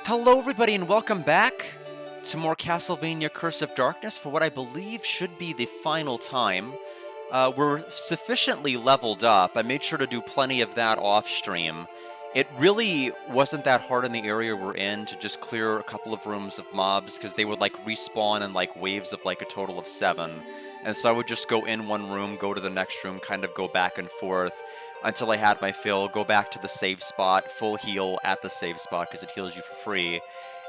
Hello everybody and welcome back to more Castlevania Curse of Darkness for what I believe should be the final time. We're sufficiently leveled up. I made sure to do plenty of that off stream. It really wasn't that hard in the area we're in to just clear a couple of rooms of mobs because they would like respawn in like waves of like a total of 7. And so I would just go in one room, go to the next room, kind of go back and forth until I had my fill, go back to the save spot, full heal at the save spot because it heals you for free.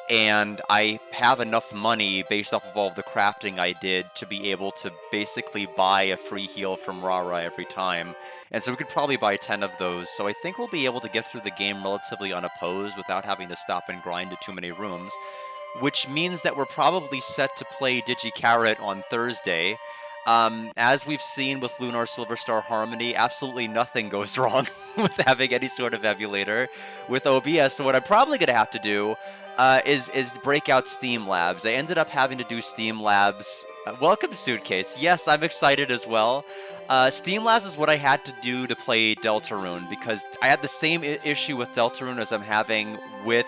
And I have enough money based off of all of the crafting I did to be able to basically buy a free heal from Rara every time. And so we could probably buy 10 of those, so I think we'll be able to get through the game relatively unopposed without having to stop and grind to too many rooms, which means that we're probably set to play DigiCarrot on Thursday. As we've seen with Lunar Silver Star Harmony, absolutely nothing goes wrong with having any sort of emulator with OBS, so what I'm probably going to have to do is break out Steam Labs. I ended up having to do Steam Labs. Welcome, Suitcase. Yes, I'm excited as well. Steam Labs is what I had to do to play Deltarune, because I had the same issue with Deltarune as I'm having with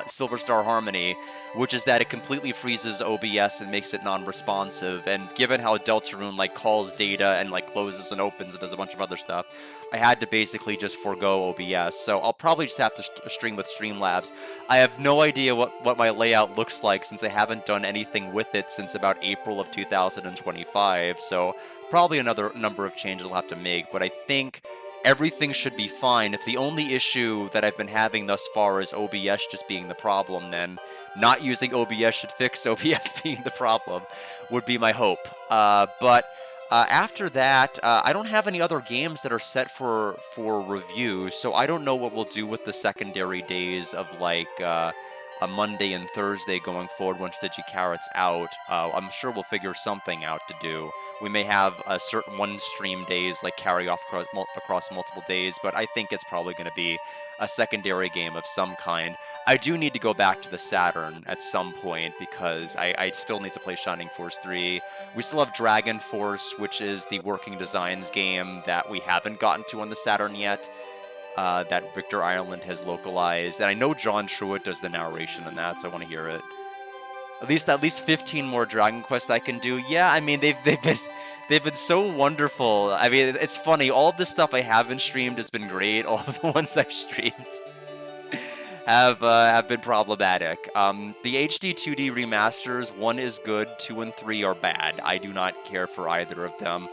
Silver Star Harmony, which is that it completely freezes OBS and makes it non-responsive, and given how Deltarune like calls data and like closes and opens and does a bunch of other stuff, I had to basically just forego OBS, so I'll probably just have to stream with Streamlabs. I have no idea what my layout looks like since I haven't done anything with it since about April of 2025, so probably another number of changes I'll have to make, but I think everything should be fine. If the only issue that I've been having thus far is OBS just being the problem, then not using OBS should fix OBS being the problem, would be my hope. After that, I don't have any other games that are set for review, so I don't know what we'll do with the secondary days of like a Monday and Thursday going forward once DigiCarrot's out. I'm sure we'll figure something out to do. We may have a certain one-stream days like carry off across multiple days, but I think it's probably going to be a secondary game of some kind. I do need to go back to the Saturn at some point because I still need to play Shining Force 3. We still have Dragon Force, which is the Working Designs game that we haven't gotten to on the Saturn yet, that Victor Ireland has localized. And I know John Truitt does the narration in that, so I want to hear it. At least 15 more Dragon Quest I can do. Yeah, I mean, they've been so wonderful. I mean, it's funny, all of the stuff I haven't streamed has been great. All of the ones I've streamed have been problematic. The HD 2D remasters, 1 is good, 2 and 3 are bad. I do not care for either of them.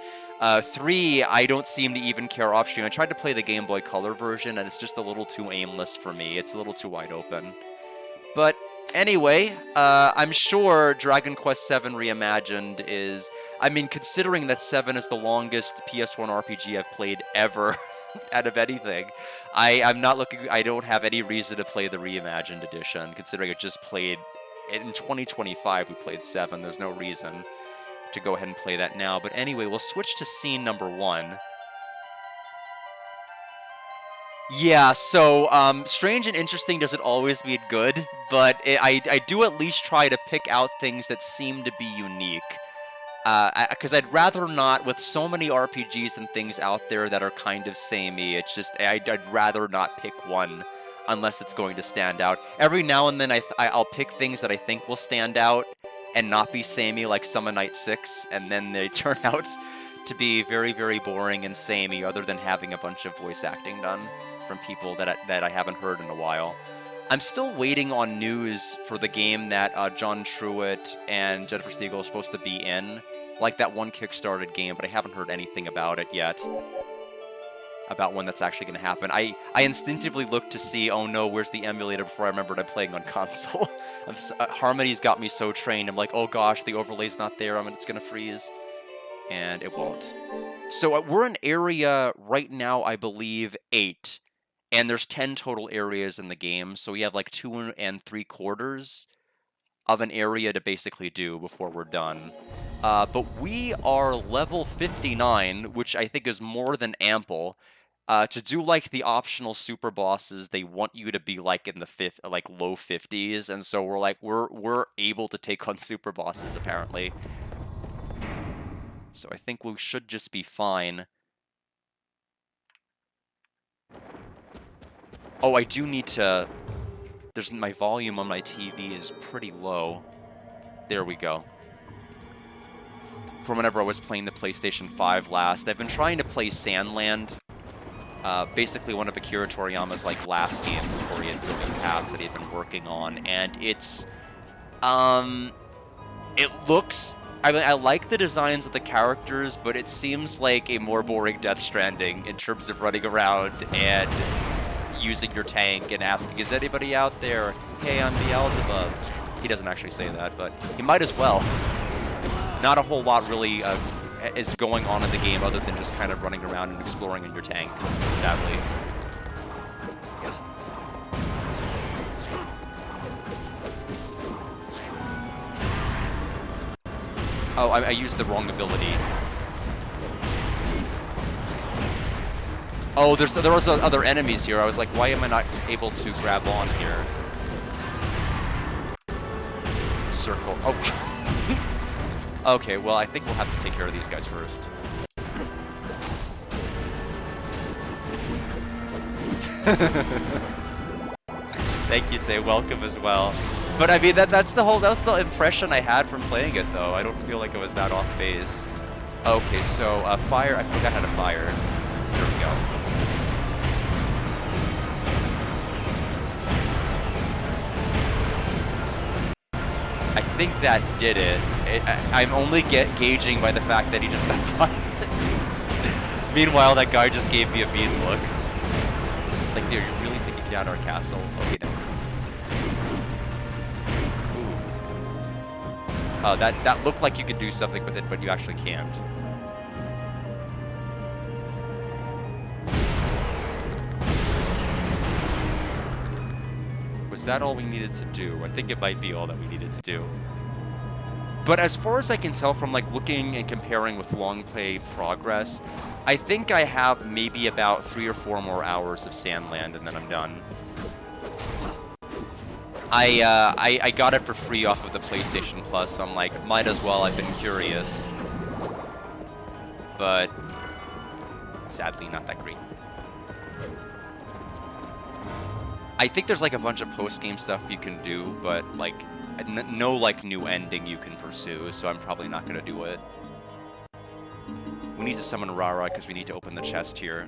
3, I don't seem to even care off stream. I tried to play the Game Boy Color version, and it's just a little too aimless for me. It's a little too wide open. But anyway, I'm sure Dragon Quest VII Reimagined is... I mean, considering that 7 is the longest PS1 RPG I've played ever out of anything, I'm not looking... I don't have any reason to play the Reimagined edition, considering I just played... In 2025, we played 7. There's no reason to go ahead and play that now. But anyway, we'll switch to scene number 1. Yeah, so, strange and interesting doesn't always mean good, but I do at least try to pick out things that seem to be unique. Because I'd rather not, with so many RPGs and things out there that are kind of samey, it's just, I'd rather not pick one unless it's going to stand out. Every now and then I'll pick things that I think will stand out and not be samey, like Summon Night 6, and then they turn out to be very, very boring and samey, other than having a bunch of voice acting done from people that I haven't heard in a while. I'm still waiting on news for the game that John Truitt and Jennifer Stiegel are supposed to be in, like that one Kickstarted game, but I haven't heard anything about it yet, about when that's actually going to happen. I instinctively looked to see, oh no, where's the emulator, before I remembered I'm playing on console. Harmony's got me so trained, I'm like, oh gosh, the overlay's not there, it's going to freeze. And it won't. So we're in area right now, I believe, 8. And there's 10 total areas in the game, so we have like 2 3/4 of an area to basically do before we're done. But we are level 59, which I think is more than ample. To do like the optional super bosses, they want you to be like in the low 50s, and so we're able to take on super bosses apparently. So I think we should just be fine. Oh, I do need to there's my volume on my TV is pretty low. There we go. From whenever I was playing the PlayStation 5 last. I've been trying to play Sandland. Basically one of Akira Toriyama's like last games before he had really passed that he had been working on, and it's it looks, I mean, I like the designs of the characters, but it seems like a more boring Death Stranding in terms of running around and using your tank and asking, is anybody out there? Hey, I'm Beelzebub. He doesn't actually say that, but he might as well. Not a whole lot really is going on in the game other than just kind of running around and exploring in your tank, sadly. Yeah. Oh, I used the wrong ability. Oh, there was other enemies here. I was like, why am I not able to grab on here? Circle. Oh. Okay, well, I think we'll have to take care of these guys first. Thank you, Tay. Welcome as well. But I mean, that's the impression I had from playing it, though. I don't feel like it was that off base. Okay, so fire. I forgot how to fire. There we go. I think that did it. I'm only gauging by the fact that he just stopped firing. Meanwhile, that guy just gave me a mean look. Like, dude, you're really taking down our castle? Okay, no. Ooh. That looked like you could do something with it, but you actually can't. Was that all we needed to do? I think it might be all that we needed to do. But as far as I can tell from like looking and comparing with long play progress, I think I have maybe about 3 or 4 more hours of Sandland and then I'm done. I got it for free off of the PlayStation Plus, so I'm like, might as well, I've been curious. But sadly not that great. I think there's like a bunch of post-game stuff you can do, but like no like new ending you can pursue, so I'm probably not gonna do it. We need to summon Rara because we need to open the chest here.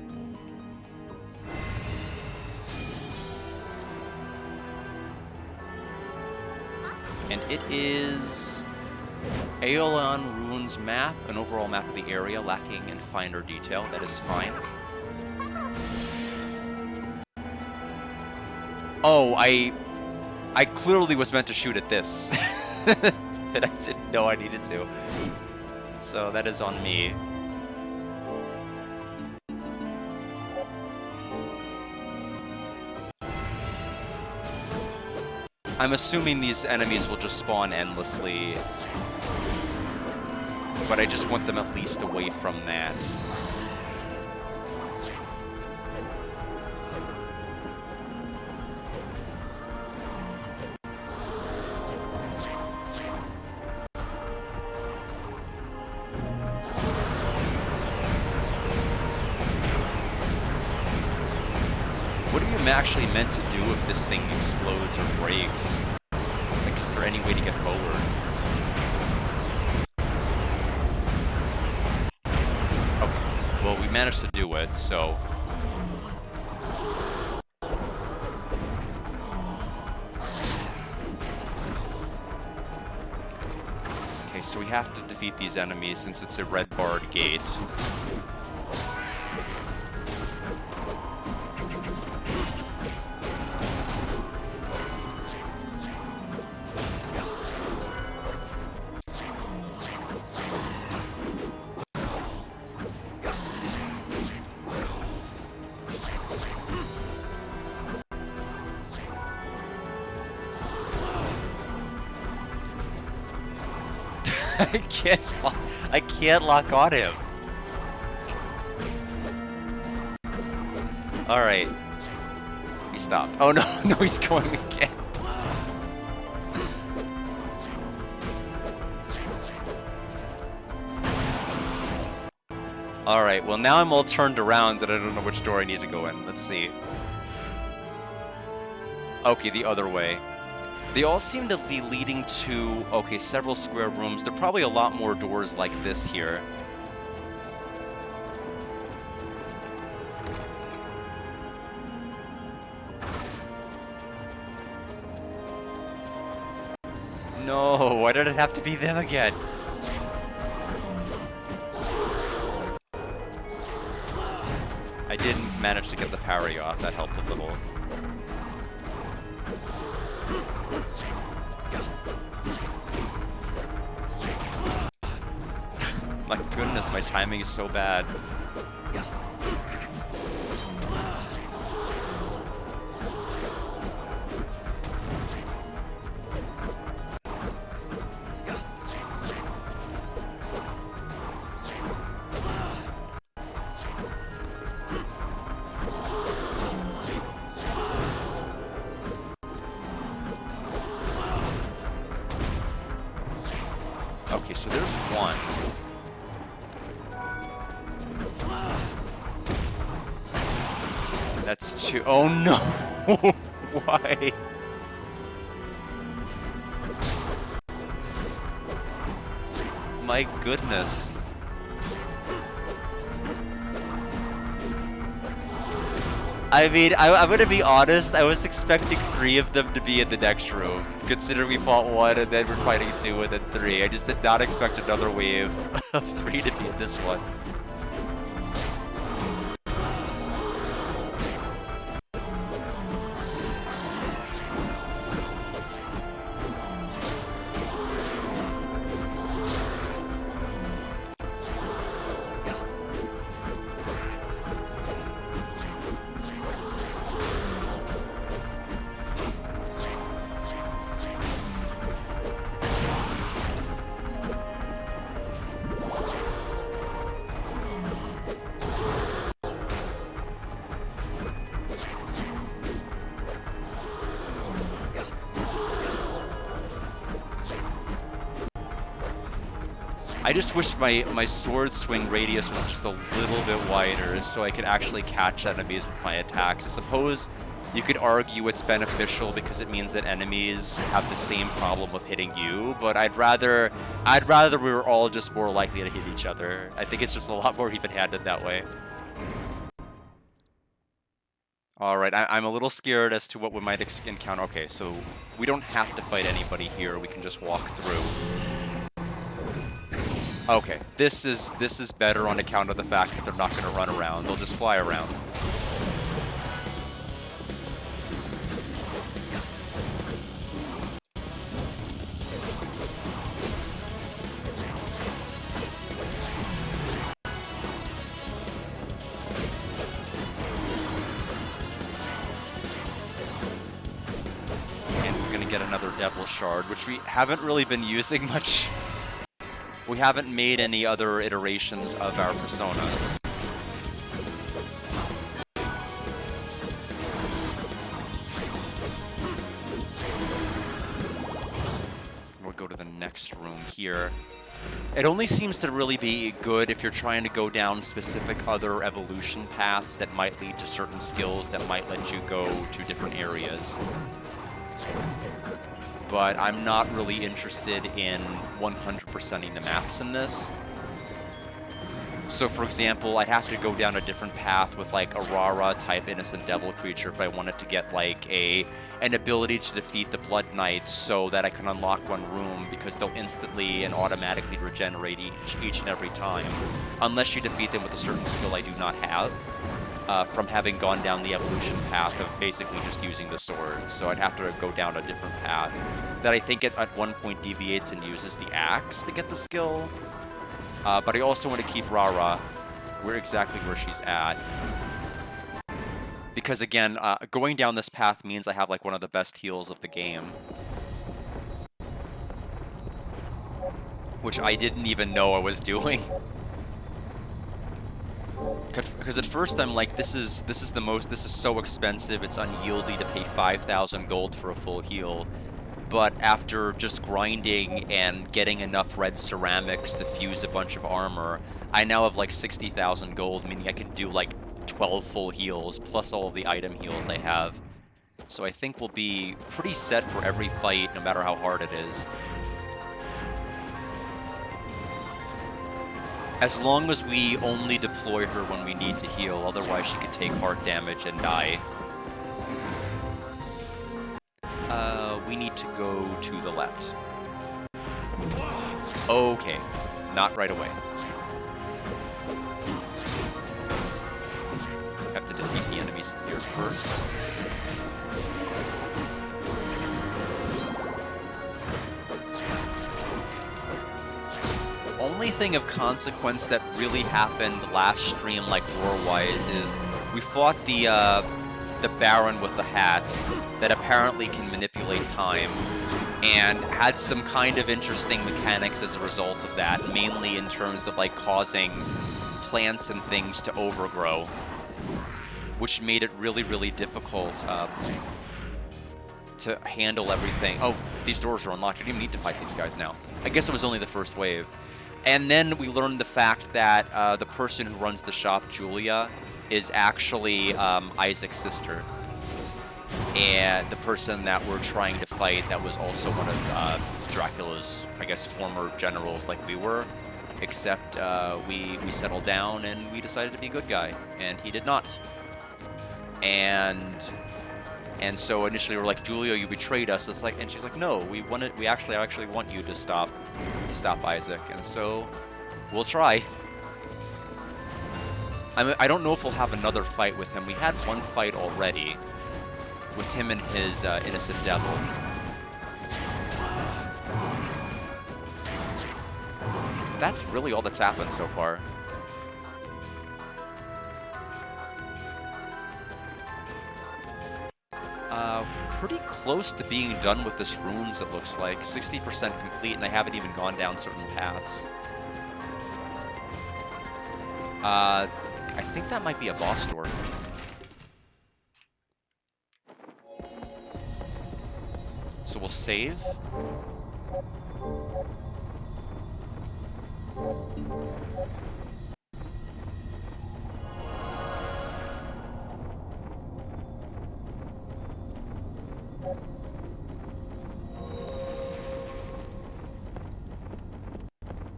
And it is Aeolian Ruins map, an overall map of the area lacking in finer detail. That is fine. Oh, I clearly was meant to shoot at this. And I didn't know I needed to. So that is on me. I'm assuming these enemies will just spawn endlessly. But I just want them at least away from that. What are you actually meant to do if this thing explodes or breaks? Like, is there any way to get forward? Okay, well, we managed to do it, so... Okay, so we have to defeat these enemies since it's a red barred gate. I can't lock on him. All right. He stopped. Oh no, no, he's going again. All right. Well, now I'm all turned around and I don't know which door I need to go in. Let's see. Okay, the other way. They all seem to be leading to, okay, several square rooms. There are probably a lot more doors like this here. No, why did it have to be them again? I didn't manage to get the parry off, that helped a little. My goodness, my timing is so bad. Okay, so there's one. That's two. Oh no! Why? My goodness. I mean, I'm gonna be honest, I was expecting 3 of them to be in the next room. Considering we fought 1 and then we're fighting 2 and then 3. I just did not expect another wave of 3 to be in this one. I just wish my sword swing radius was just a little bit wider so I could actually catch enemies with my attacks. I suppose you could argue it's beneficial because it means that enemies have the same problem with hitting you, but I'd rather we were all just more likely to hit each other. I think it's just a lot more even-handed that way. Alright, I'm a little scared as to what we might encounter. Okay, so we don't have to fight anybody here, we can just walk through. Okay, this is better on account of the fact that they're not going to run around. They'll just fly around. And we're going to get another Devil Shard, which we haven't really been using much. We haven't made any other iterations of our personas. We'll go to the next room here. It only seems to really be good if you're trying to go down specific other evolution paths that might lead to certain skills that might let you go to different areas. But I'm not really interested in 100%ing the maps in this. So for example, I'd have to go down a different path with like a Rara type innocent devil creature if I wanted to get like an ability to defeat the Blood Knights so that I can unlock one room, because they'll instantly and automatically regenerate each and every time. Unless you defeat them with a certain skill I do not have. From having gone down the evolution path of basically just using the sword. So I'd have to go down a different path that I think at one point deviates and uses the axe to get the skill. But I also want to keep Rara exactly where she's at. Because again, going down this path means I have like one of the best heals of the game. Which I didn't even know I was doing. Because at first I'm like, this is so expensive, it's unyieldy to pay 5,000 gold for a full heal. But after just grinding and getting enough red ceramics to fuse a bunch of armor, I now have like 60,000 gold, meaning I can do like 12 full heals, plus all of the item heals I have. So I think we'll be pretty set for every fight, no matter how hard it is. As long as we only deploy her when we need to heal, otherwise she could take hard damage and die. We need to go to the left. Okay, not right away. Have to defeat the enemies here first. Only thing of consequence that really happened last stream, like lore-wise, is we fought the Baron with the hat that apparently can manipulate time, and had some kind of interesting mechanics as a result of that, mainly in terms of like causing plants and things to overgrow, which made it really, really difficult to handle everything. Oh, these doors are unlocked. I didn't even need to fight these guys now. I guess it was only the first wave. And then we learned the fact that the person who runs the shop, Julia, is actually Isaac's sister. And the person that we're trying to fight, that was also one of Dracula's, I guess, former generals like we were. Except we settled down and we decided to be a good guy. And he did not. And so initially we're like, Julia, you betrayed us. It's like, and she's like, no, we actually want you to stop Isaac. And so we'll try. I don't know if we'll have another fight with him. We had one fight already with him and his innocent devil. That's really all that's happened so far. Pretty close to being done with this runes, it looks like. 60% complete, and I haven't even gone down certain paths. I think that might be a boss door. So we'll save.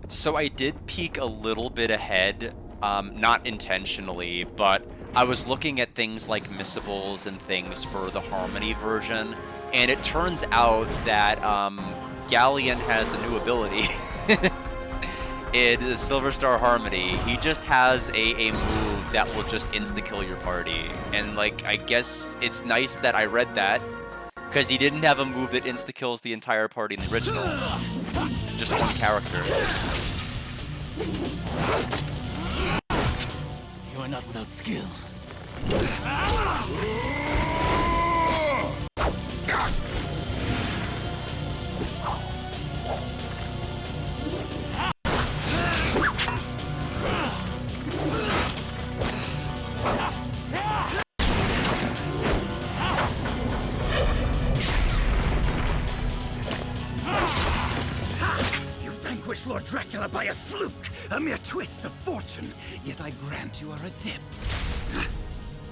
So I did peek a little bit ahead, not intentionally, but I was looking at things like missables and things for the Harmony version, and it turns out that Galleon has a new ability. It is Silver Star Harmony. He just has a move that will just insta-kill your party. And, like, I guess it's nice that I read that, because he didn't have a move that insta-kills the entire party in the original. Just one character. You are not without skill. Lord Dracula by a fluke, a mere twist of fortune, yet I grant you are adept.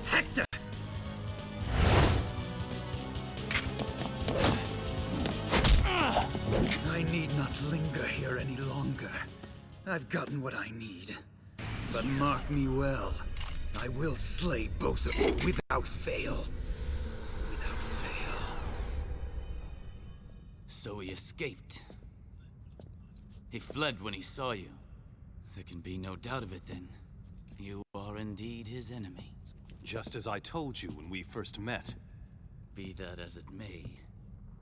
Hector! I need not linger here any longer. I've gotten what I need. But mark me well, I will slay both of you without fail. Without fail. So he escaped. He fled when he saw you. There can be no doubt of it then. You are indeed his enemy. Just as I told you when we first met. Be that as it may,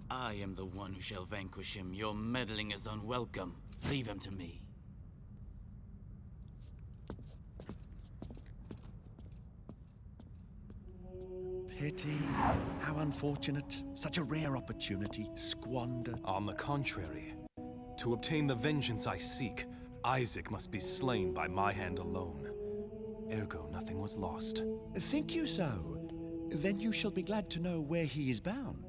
I am the one who shall vanquish him. Your meddling is unwelcome. Leave him to me. Pity. How unfortunate. Such a rare opportunity squandered. On the contrary. To obtain the vengeance I seek, Isaac must be slain by my hand alone. Ergo, nothing was lost. Think you so? Then you shall be glad to know where he is bound.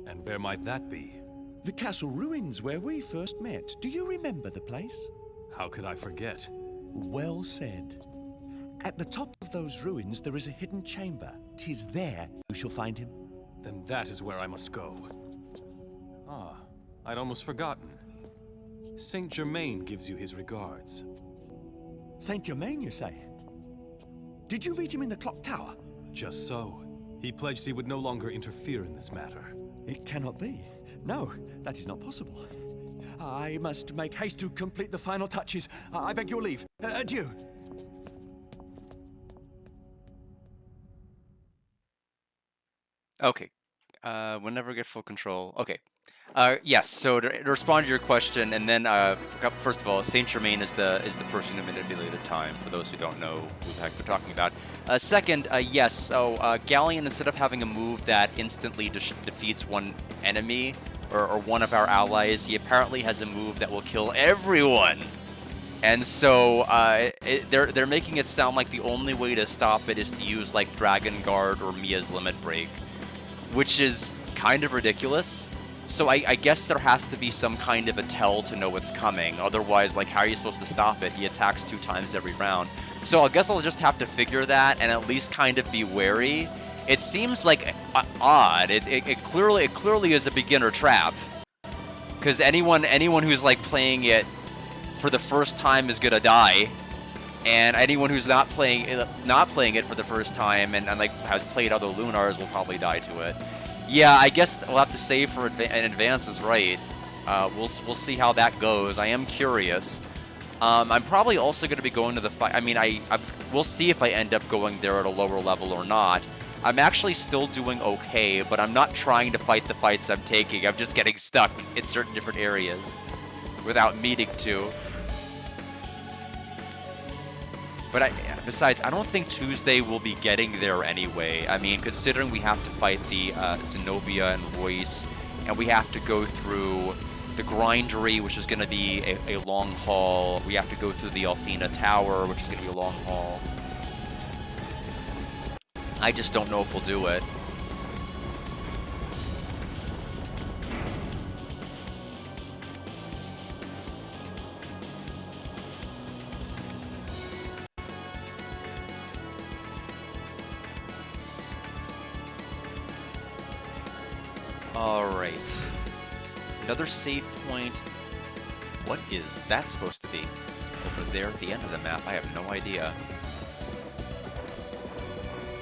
And where might that be? The castle ruins where we first met. Do you remember the place? How could I forget? Well said. At the top of those ruins there is a hidden chamber. 'Tis there you shall find him. Then that is where I must go. Ah, I'd almost forgotten. Saint Germain gives you his regards. Saint Germain, you say? Did you meet him in the clock tower? Just so. He pledged he would no longer interfere in this matter. It cannot be. No, that is not possible. I must make haste to complete the final touches. I beg your leave. Adieu. Okay. We'll never get full control. Okay. Yes. So to respond to your question, and then first of all, Saint Germain is the person who manipulated time. For those who don't know who the heck we're talking about. Second, yes. So Galleon, instead of having a move that instantly defeats one enemy or one of our allies, he apparently has a move that will kill everyone. And so they're making it sound like the only way to stop it is to use like Dragon Guard or Mia's Limit Break, which is kind of ridiculous. So I guess there has to be some kind of a tell to know what's coming. Otherwise, like, how are you supposed to stop it? He attacks 2 times every round. So I guess I'll just have to figure that and at least kind of be wary. It seems like odd. It clearly is a beginner trap. Because anyone who's like playing it for the first time is gonna die. And anyone who's not playing it for the first time and like has played other Lunars will probably die to it. Yeah, I guess we'll have to save for an advance is right. We'll see how that goes. I am curious. I'm probably also going to be going to the fight. I mean, we'll see if I end up going there at a lower level or not. I'm actually still doing okay, but I'm not trying to fight the fights I'm taking. I'm just getting stuck in certain different areas without meaning to. But besides, I don't think Tuesday will be getting there anyway. I mean, considering we have to fight the Zenobia and Royce, and we have to go through the Grindery, which is going to be a long haul. We have to go through the Althena Tower, which is going to be a long haul. I just don't know if we'll do it. Alright. Another save point. What is that supposed to be? Over there at the end of the map? I have no idea.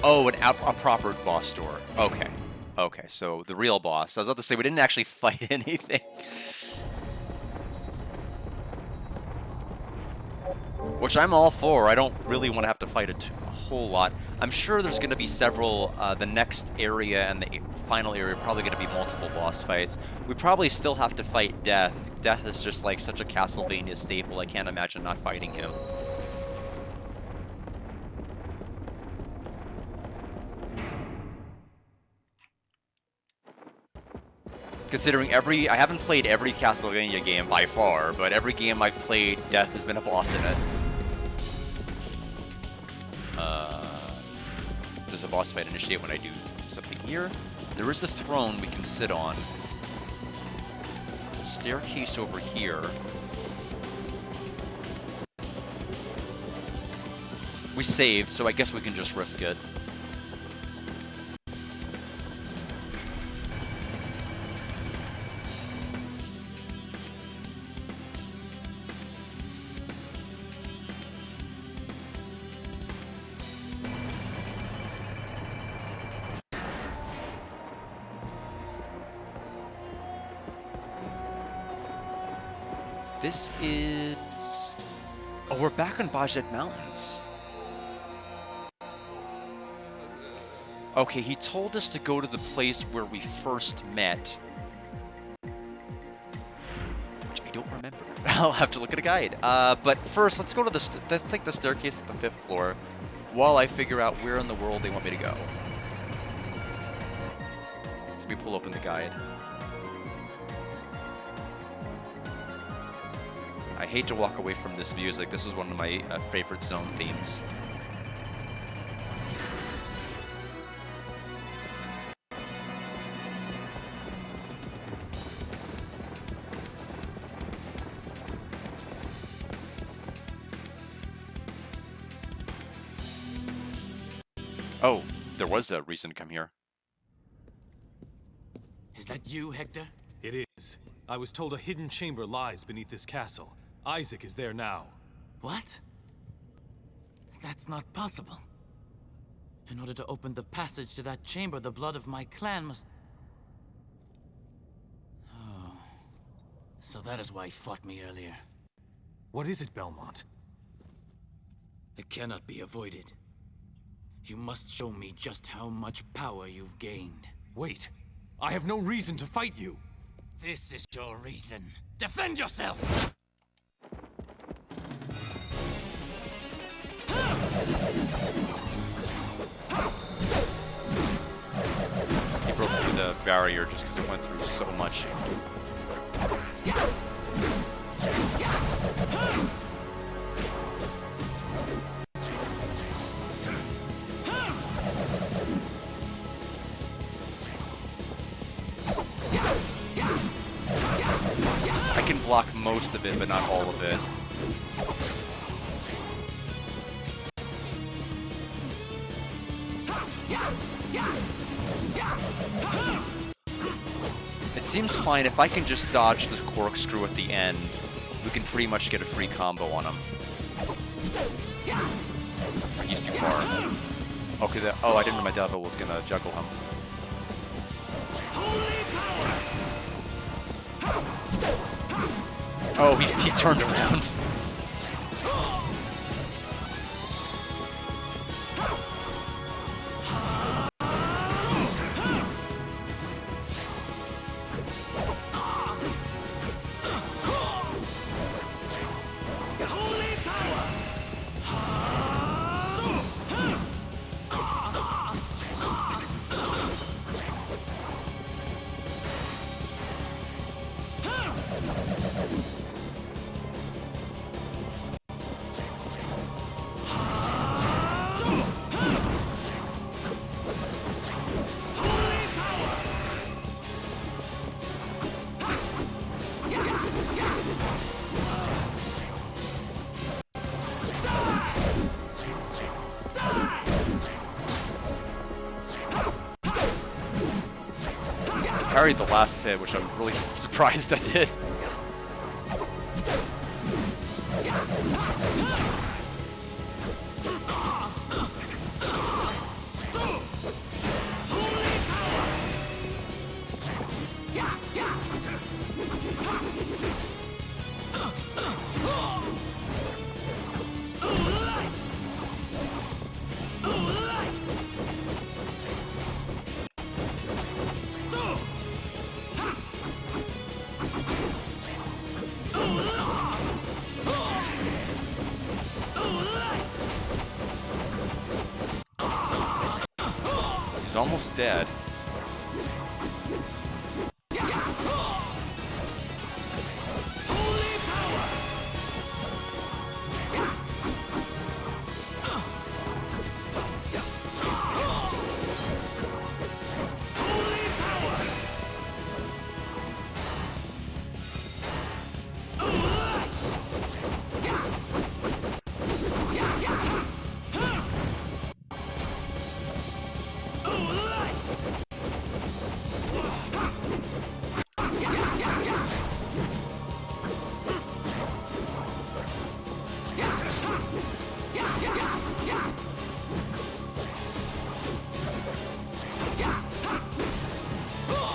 Oh, a proper boss door. Okay. Okay, so the real boss. I was about to say, we didn't actually fight anything. Which I'm all for. I don't really want to have to fight a whole lot. I'm sure there's going to be several, the next area and the final area are probably going to be multiple boss fights. We probably still have to fight Death. Death is just like such a Castlevania staple, I can't imagine not fighting him. Considering I haven't played every Castlevania game by far, but every game I've played, Death has been a boss in it. Does a boss fight initiate when I do something here? There is the throne we can sit on. Staircase over here. We saved, so I guess we can just risk it. This is... Oh, we're back on Bajet Mountains. Okay, he told us to go to the place where we first met. Which I don't remember. I'll have to look at a guide. But first, let's go to let's take the staircase at the 5th floor while I figure out where in the world they want me to go. Let me pull open the guide. I hate to walk away from this music. This is one of my favorite zone themes. Oh, there was a reason to come here. Is that you, Hector? It is. I was told a hidden chamber lies beneath this castle. Isaac is there now. What? That's not possible. In order to open the passage to that chamber, the blood of my clan must... Oh. So that is why he fought me earlier. What is it, Belmont? It cannot be avoided. You must show me just how much power you've gained. Wait. I have no reason to fight you. This is your reason. Defend yourself! He broke through the barrier just because it went through so much. I can block most of it, but not all of it. It seems fine. If I can just dodge the corkscrew at the end, we can pretty much get a free combo on him. He's too far. Okay, oh, I didn't know my devil was gonna juggle him. Oh, he turned around. Parried the last hit, which I'm really surprised I did. He's almost dead.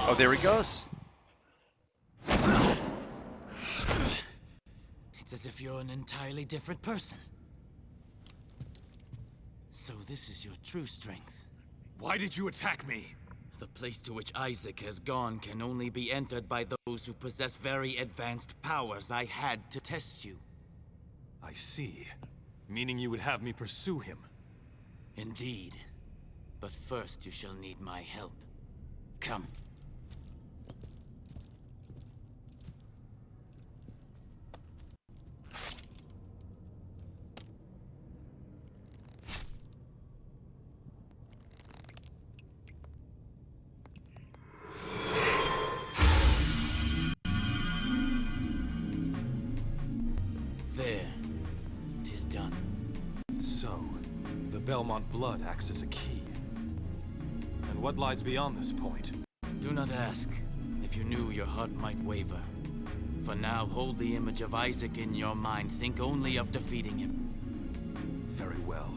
Oh, there he goes. It's as if you're an entirely different person. So this is your true strength. Why did you attack me? The place to which Isaac has gone can only be entered by those who possess very advanced powers. I had to test you. I see. Meaning you would have me pursue him. Indeed. But first you shall need my help. Come. There. 'Tis done. So, the Belmont blood acts as a key. And what lies beyond this point? Do not ask. If you knew, your heart might waver. For now, hold the image of Isaac in your mind. Think only of defeating him. Very well.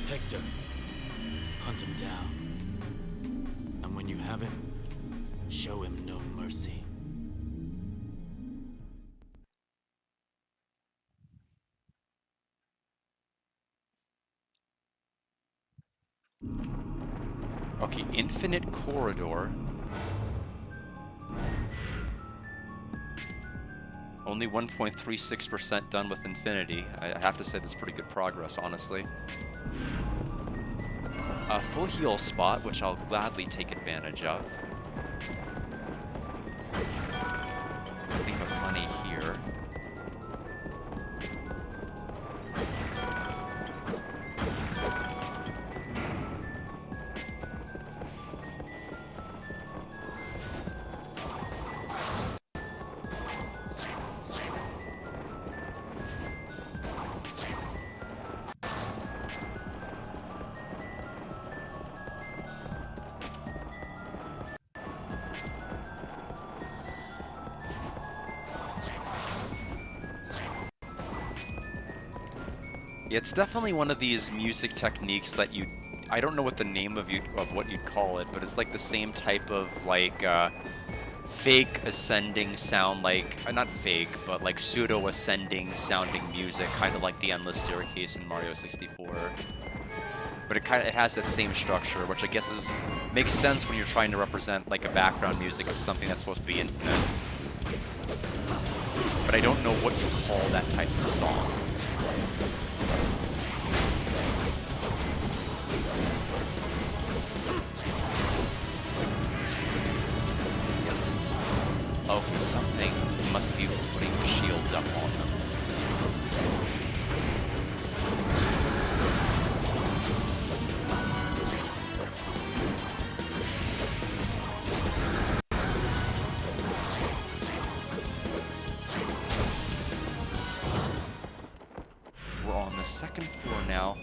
Hector, hunt him down. And when you have him, show him no mercy. Okay, infinite corridor. Only 1.36% done with infinity. I have to say that's pretty good progress, honestly. A full heal spot, which I'll gladly take advantage of. Nothing but money here. Yeah, it's definitely one of these music techniques that I don't know what the name of what you'd call it, but it's like the same type of like fake ascending sound, like not fake, but like pseudo ascending sounding music, kind of like the endless staircase in Mario 64. But it has that same structure, which I guess makes sense when you're trying to represent like a background music of something that's supposed to be infinite. But I don't know what you call that type of song. Okay, something must be putting the shields up on them. We're on the second floor now.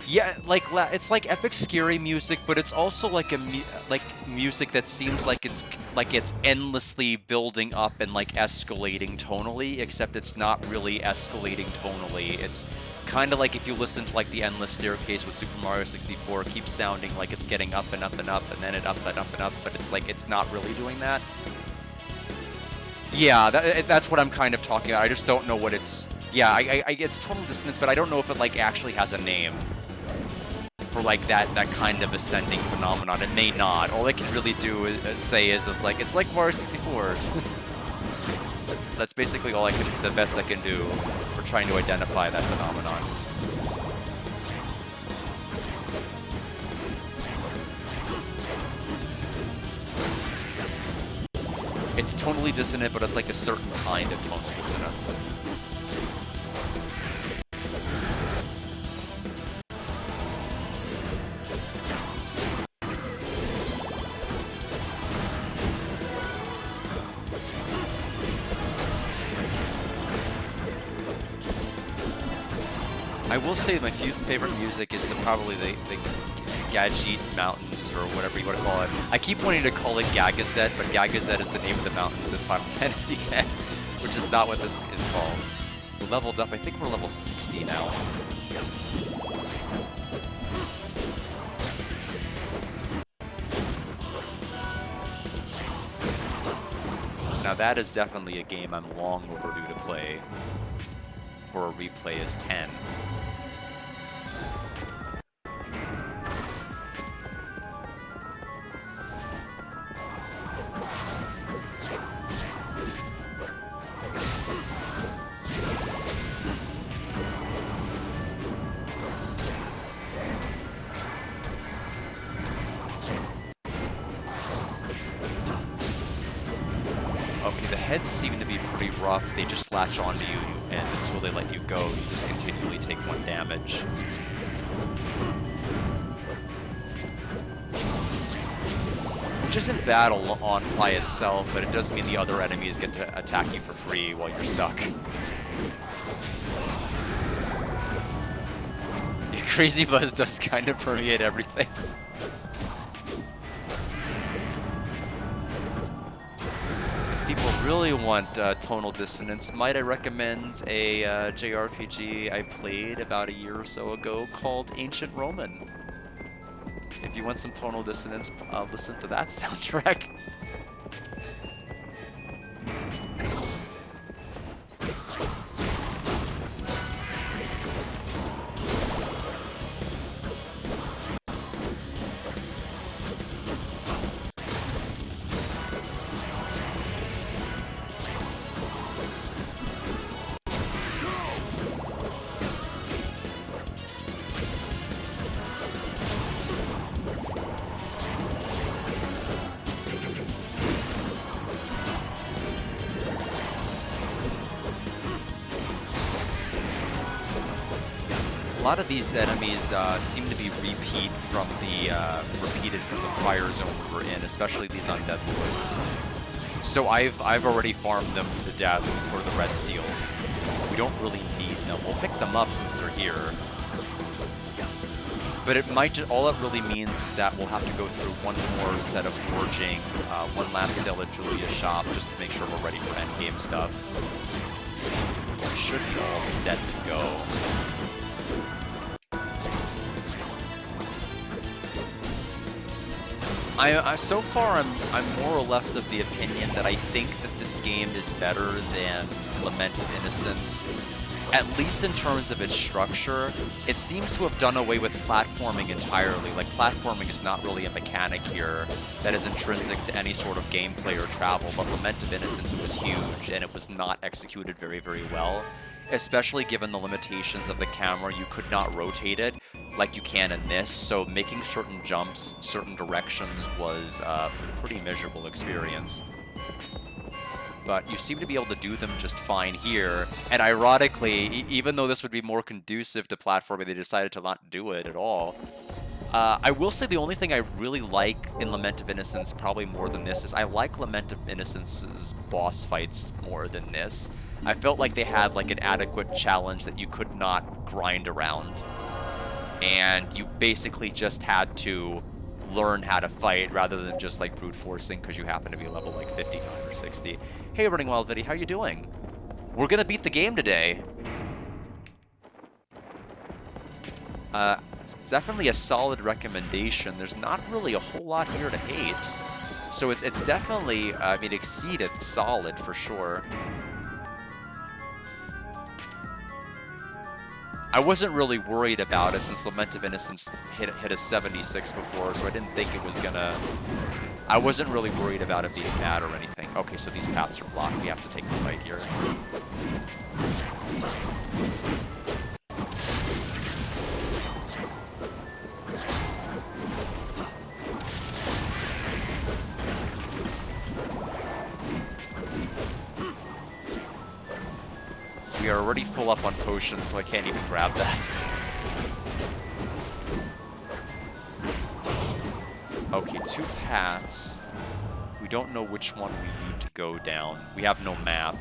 Yeah, like it's like epic scary music, but it's also like music that seems like it's endlessly building up and like escalating tonally, except it's not really escalating tonally. It's kind of like if you listen to like the endless staircase with Super Mario 64, it keeps sounding like it's getting up and up and up, and then it up and up and up, but it's like it's not really doing that. Yeah, that's what I'm kind of talking about. I just don't know what it's. Yeah, it's total dissonance, but I don't know if it like actually has a name for like that kind of ascending phenomenon. It may not. All I can really do is it's like Mario 64. That's basically the best I can do for trying to identify that phenomenon. It's tonally dissonant, but it's like a certain kind of tonal dissonance. I will say my favorite music is probably the Gadget Mountains, or whatever you want to call it. I keep wanting to call it Gagazet, but Gagazet is the name of the mountains in Final Fantasy X, which is not what this is called. We leveled up. I think we're level 60 now. Now that is definitely a game I'm long overdue to play for a replay as 10. Okay, the heads seem to be pretty rough. They just latch onto you, and until they let you go, you just continually take 1 damage. Which isn't bad on by itself, but it does mean the other enemies get to attack you for free while you're stuck. Crazy Buzz does kind of permeate everything. If people really want tonal dissonance, might I recommend a JRPG I played about a year or so ago called Ancient Roman. If you want some tonal dissonance, listen to that soundtrack. A lot of these enemies seem to be repeated from the prior zone we were in, especially these undead lords. So I've already farmed them to death for the red steels. We don't really need them. We'll pick them up since they're here. But it might just, all it really means is that we'll have to go through one more set of forging, one last sale at Julia's shop, just to make sure we're ready for endgame stuff. We should be all set to go. So far, I'm more or less of the opinion that I think that this game is better than Lament of Innocence, at least in terms of its structure. It seems to have done away with platforming entirely. Like, platforming is not really a mechanic here that is intrinsic to any sort of gameplay or travel, but Lament of Innocence was huge, and it was not executed very, very well. Especially given the limitations of the camera, you could not rotate it like you can in this, so making certain jumps, certain directions was a pretty miserable experience. But you seem to be able to do them just fine here, and ironically, even though this would be more conducive to platforming, they decided to not do it at all. I will say the only thing I really like in Lament of Innocence, probably more than this, is I like Lament of Innocence's boss fights more than this. I felt like they had like an adequate challenge that you could not grind around. And you basically just had to learn how to fight rather than just like brute forcing because you happen to be level like 59 or 60. Hey, Running Wild Viddy, how you doing? We're gonna beat the game today. It's definitely a solid recommendation. There's not really a whole lot here to hate. So it's definitely, I mean, exceeded solid for sure. I wasn't really worried about it since Lament of Innocence hit a 76 before, so I didn't think it was gonna... I wasn't really worried about it being bad or anything. Okay, so these paths are blocked. We have to take the fight here. We are already full up on potions, so I can't even grab that. Okay, 2 paths. We don't know which one we need to go down. We have no map.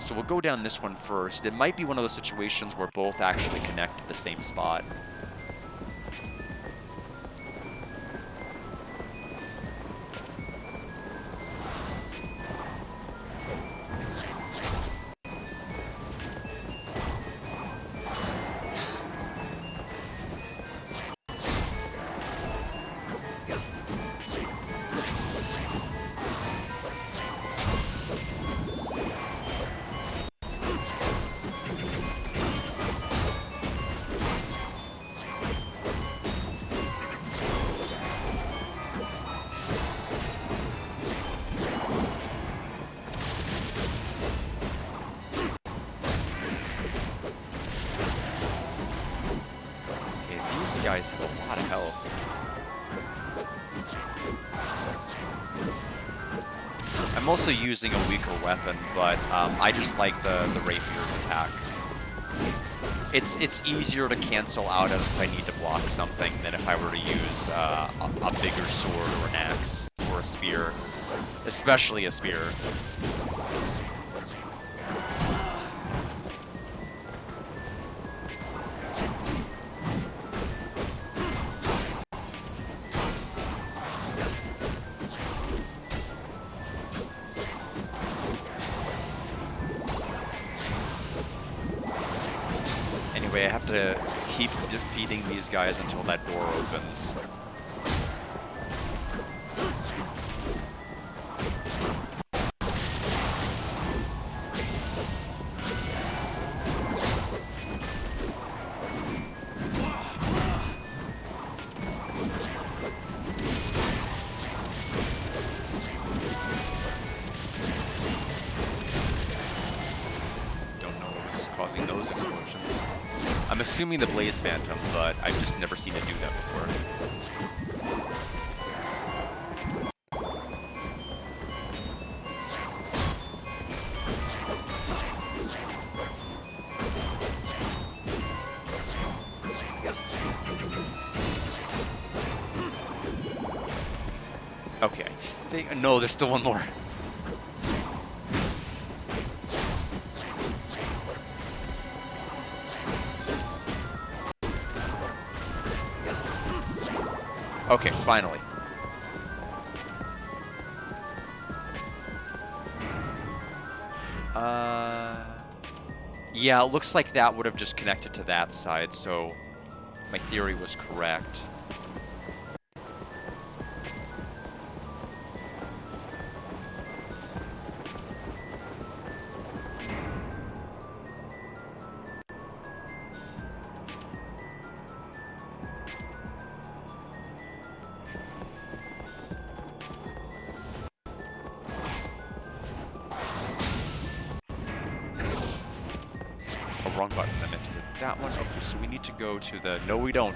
So we'll go down this one first. It might be one of those situations where both actually connect to the same spot. Guys have a lot of health. I'm also using a weaker weapon, but I just like the rapier's attack. It's easier to cancel out of if I need to block something than if I were to use a bigger sword or an axe or a spear, especially a spear. way, I have to keep defeating these guys until that door opens. Causing those explosions. I'm assuming the Blaze Phantom, but I've just never seen it do that before. Okay, I think... No, there's still one more. Okay, finally. Yeah, it looks like that would have just connected to that side, so my theory was correct. Wrong button. I meant to hit that one. Okay, so we need to go to the... No, we don't.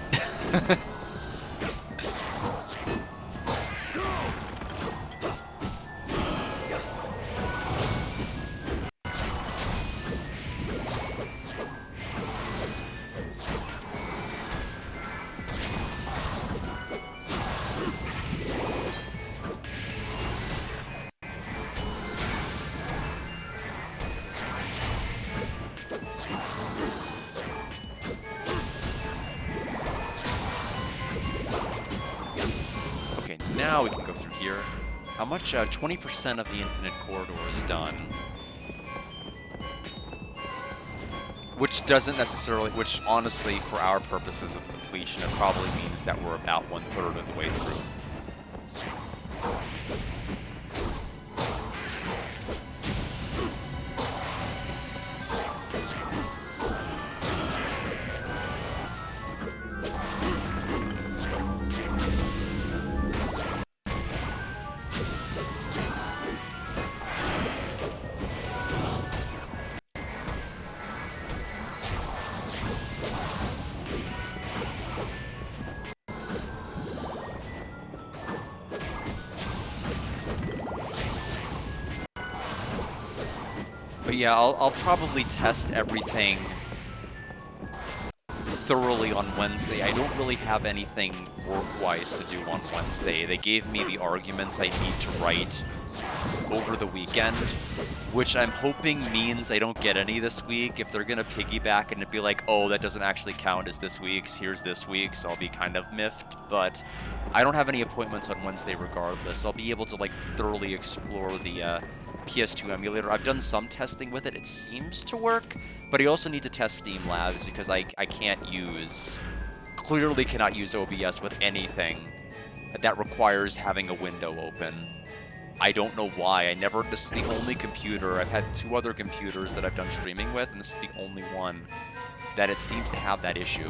Now we can go through here. How much? 20% of the infinite corridor is done. Which doesn't necessarily, which honestly, for our purposes of completion, it probably means that we're about 1/3 of the way through. But yeah, I'll probably test everything thoroughly on Wednesday. I don't really have anything work-wise to do on Wednesday. They gave me the arguments I need to write over the weekend, which I'm hoping means I don't get any this week. If they're going to piggyback and be like, oh, that doesn't actually count as this week's, here's this week's, I'll be kind of miffed. But I don't have any appointments on Wednesday regardless. I'll be able to like thoroughly explore the PS2 emulator. I've done some testing with it. It seems to work, but I also need to test Steam Labs because I clearly cannot use OBS with anything that requires having a window open. I don't know why. This is the only computer. I've had 2 other computers that I've done streaming with, and this is the only one that it seems to have that issue.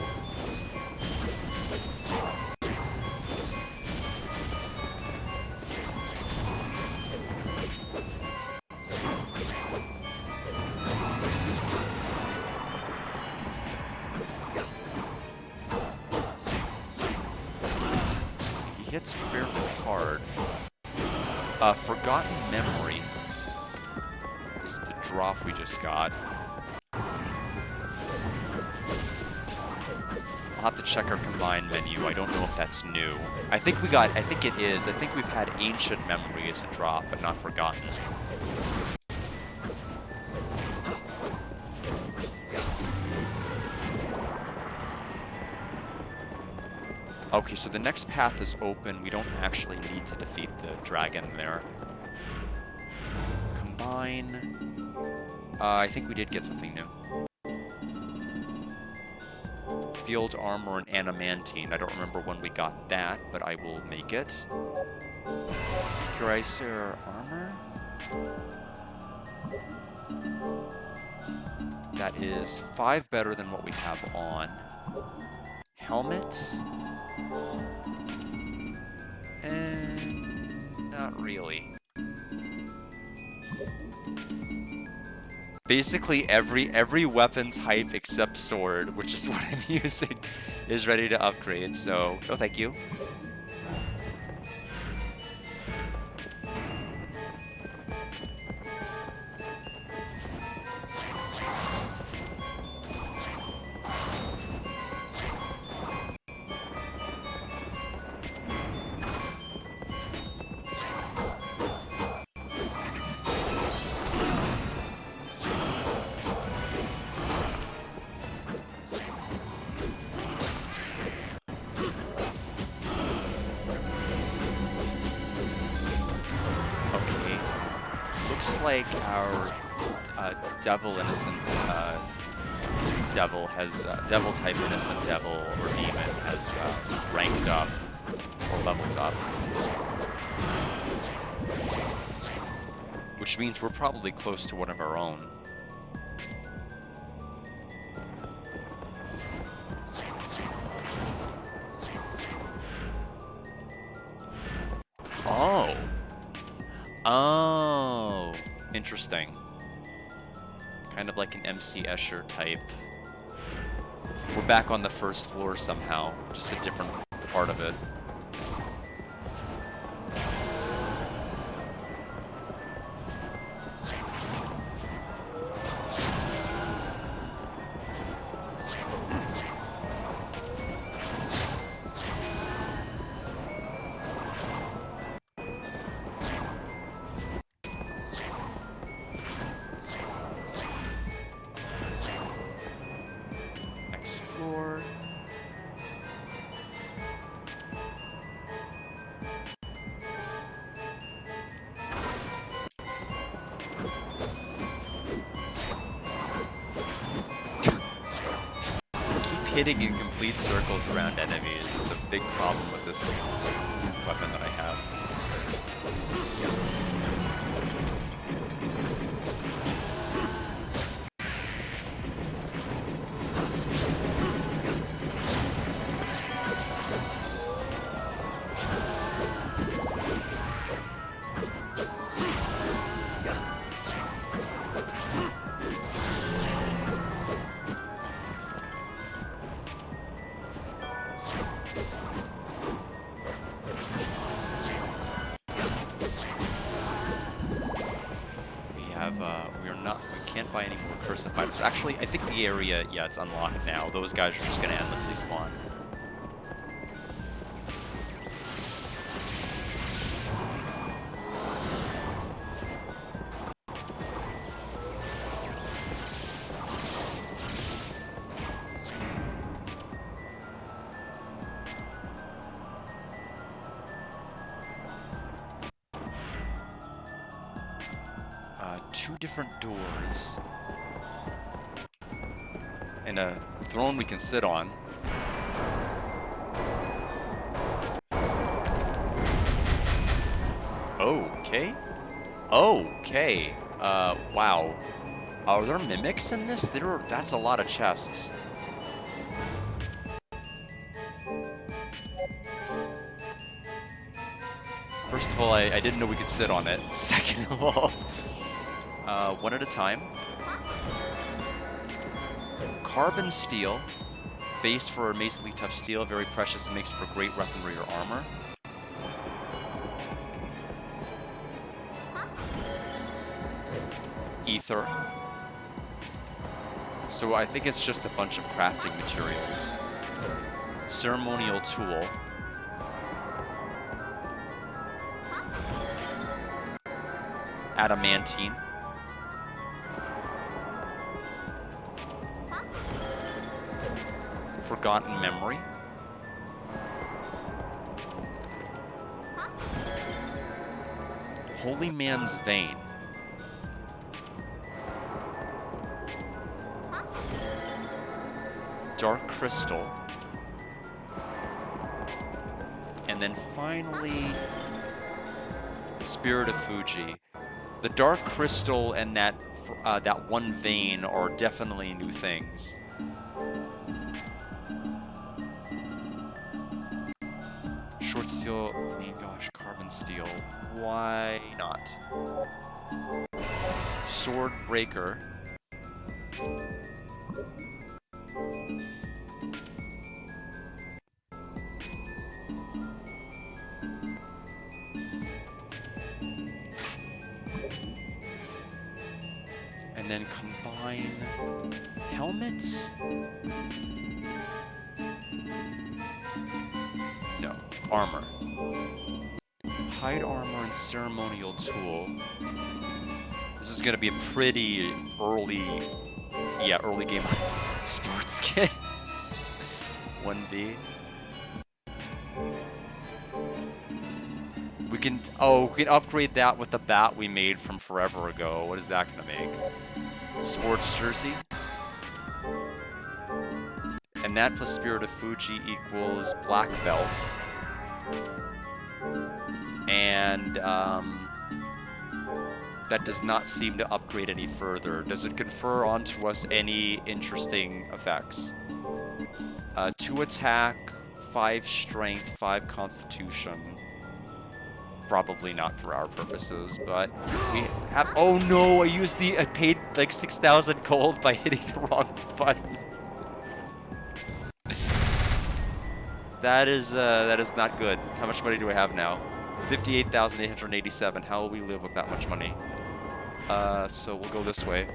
He hits fairly hard. Forgotten Memory is the drop we just got. I'll have to check our combined menu. I don't know if that's new. I think it is. I think we've had Ancient Memory as a drop, but not Forgotten. Okay, so the next path is open. We don't actually need to defeat the dragon there. Combine. I think we did get something new. Field armor and adamantine. I don't remember when we got that, but I will make it. Curacer armor. That is 5 better than what we have on. Helmet. And not really. Basically every weapon type except sword, which is what I'm using, is ready to upgrade, so no thank you. Like our devil innocent devil has devil type innocent devil or demon has ranked up or leveled up, which means we're probably close to one of our own. Oh. Oh. Interesting. Kind of like an MC Escher type. We're back on the first floor somehow, just a different part of it. Hitting in complete circles around enemies. It's a big problem with this weapon that I have. We can't buy any more cursive items. Actually, I think the area, yeah, it's unlocked now. Those guys are just going to endlessly spawn. Two different doors and a throne we can sit on. Okay. Okay. Wow. Are there mimics in this? That's a lot of chests. First of all, I didn't know we could sit on it. Second of all, one at a time. Carbon steel, base for amazingly tough steel, very precious and makes for great weaponry or armor. Ether. So I think it's just a bunch of crafting materials. Ceremonial tool. Adamantine. Forgotten memory. Holy man's vein. Dark crystal. and then finally Spirit of Fuji. The Dark Crystal and that one vein are definitely new things. Short steel, oh my gosh, carbon steel. Why not? Sword breaker. And then combine helmets? No, armor. Hide armor and ceremonial tool. This is gonna be a pretty early game sports kit. 1B. We can upgrade that with the bat we made from forever ago. What is that gonna make? Sports jersey. And that plus Spirit of Fuji equals black belt. And that does not seem to upgrade any further. Does it confer onto us any interesting effects? 2 attack, 5 strength, 5 constitution. Probably not for our purposes, but we have. Oh no! I paid like 6,000 gold by hitting the wrong button. That is not good. How much money do I have now? 58,887. How will we live with that much money? So we'll go this way.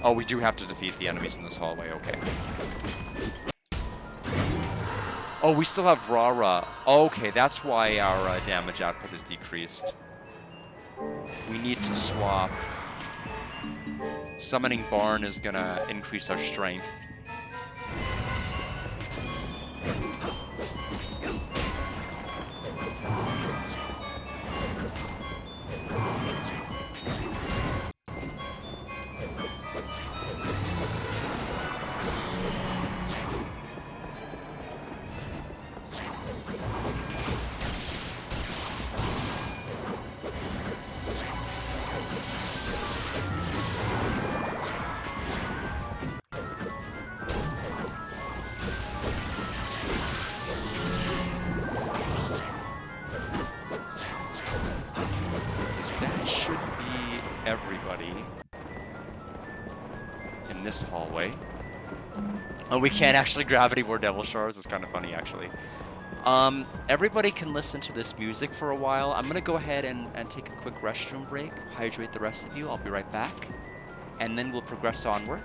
Oh, we do have to defeat the enemies in this hallway, okay. Oh, we still have Rara. Okay, that's why our damage output is decreased. We need to swap. Summoning Barn is gonna increase our strength. Oh, we can't actually grab any more Devil Shards. It's kind of funny, actually. Everybody can listen to this music for a while. I'm going to go ahead and take a quick restroom break, hydrate the rest of you. I'll be right back. And then we'll progress onward.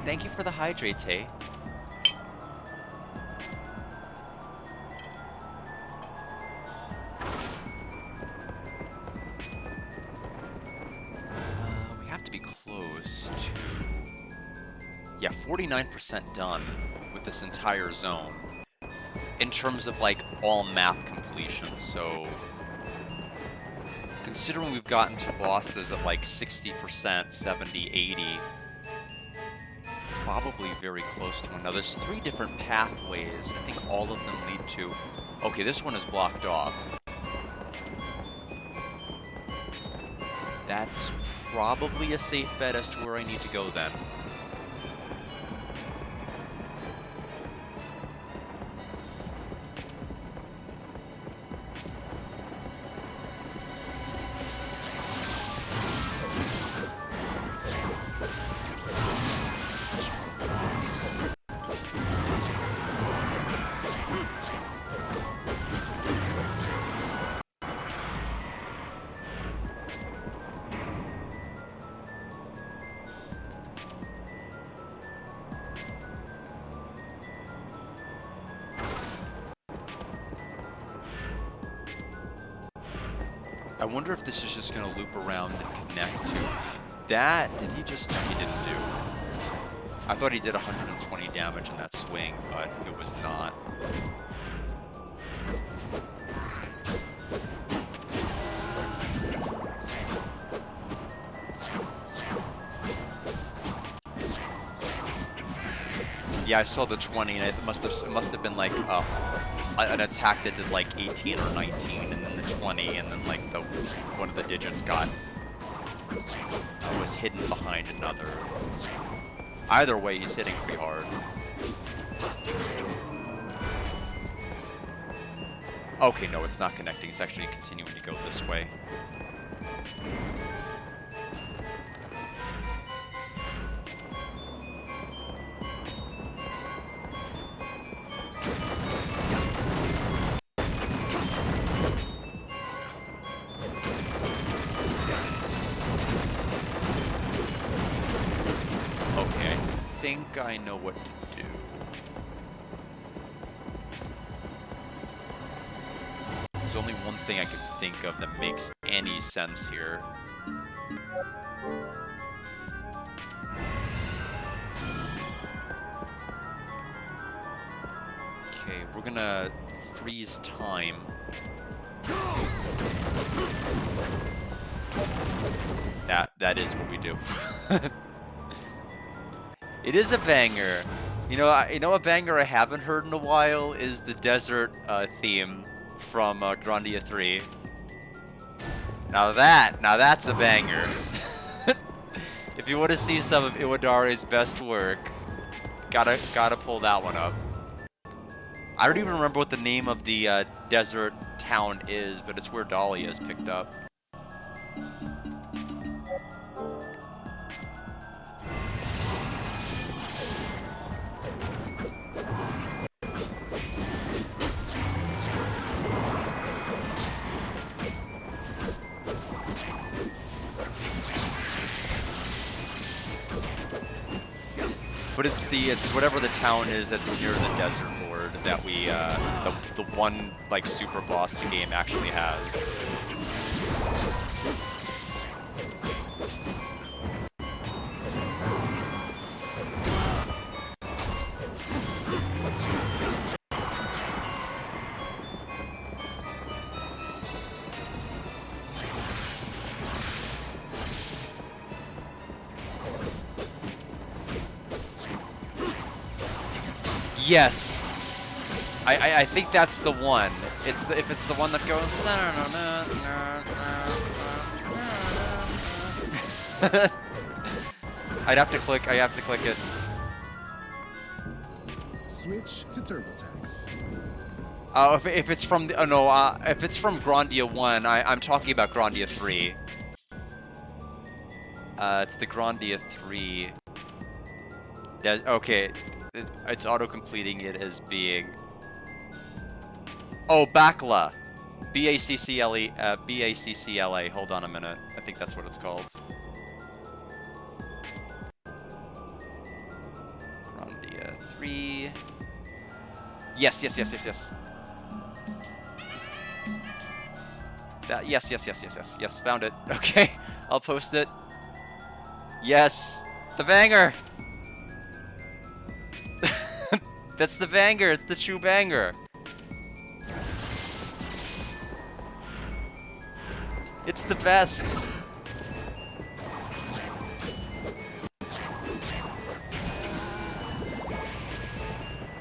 Thank you for the hydrate, Tay. We have to be close to... Yeah, 49% done with this entire zone. In terms of, like, all map completion, so... Considering we've gotten to bosses at, like, 60%, 70, 80... Probably very close to one. Now, there's 3 different pathways. I think all of them lead to... Okay, this one is blocked off. That's probably a safe bet as to where I need to go then. I wonder if this is just going to loop around and connect to that. Did he just... No, he didn't do. I thought he did 120 damage in that swing, but it was not. Yeah, I saw the 20, and it must have been like an attack that did like 18 or 19, and then the 20, and then like one of the digits was hidden behind another. Either way, he's hitting pretty hard. Okay, no, it's not connecting. It's actually continuing to go this way. I know what to do. There's only one thing I can think of that makes any sense here. Okay, we're gonna freeze time. That is what we do. It is a banger. You know a banger I haven't heard in a while is the desert theme from Grandia 3. Now that's a banger. If you want to see some of Iwadare's best work, gotta pull that one up. I don't even remember what the name of the desert town is, but it's where Dahlia is picked up. But it's whatever the town is that's near the desert lord that we the one like super boss the game actually has. Yes, I think that's the one. If it's the one that goes. I have to click it. Switch to TurboTax. If it's from if it's from Grandia 1, I'm talking about Grandia 3. It's the Grandia 3. Okay. It's auto-completing it as being... Oh, Backla. B-A-C-C-L-E, B-A-C-C-L-A. Hold on a minute. I think that's what it's called. Yes, yes, yes, yes, yes. That, yes, yes, yes, yes, yes, yes, found it. Okay, I'll post it. Yes, the banger. That's the banger, it's the true banger. It's the best.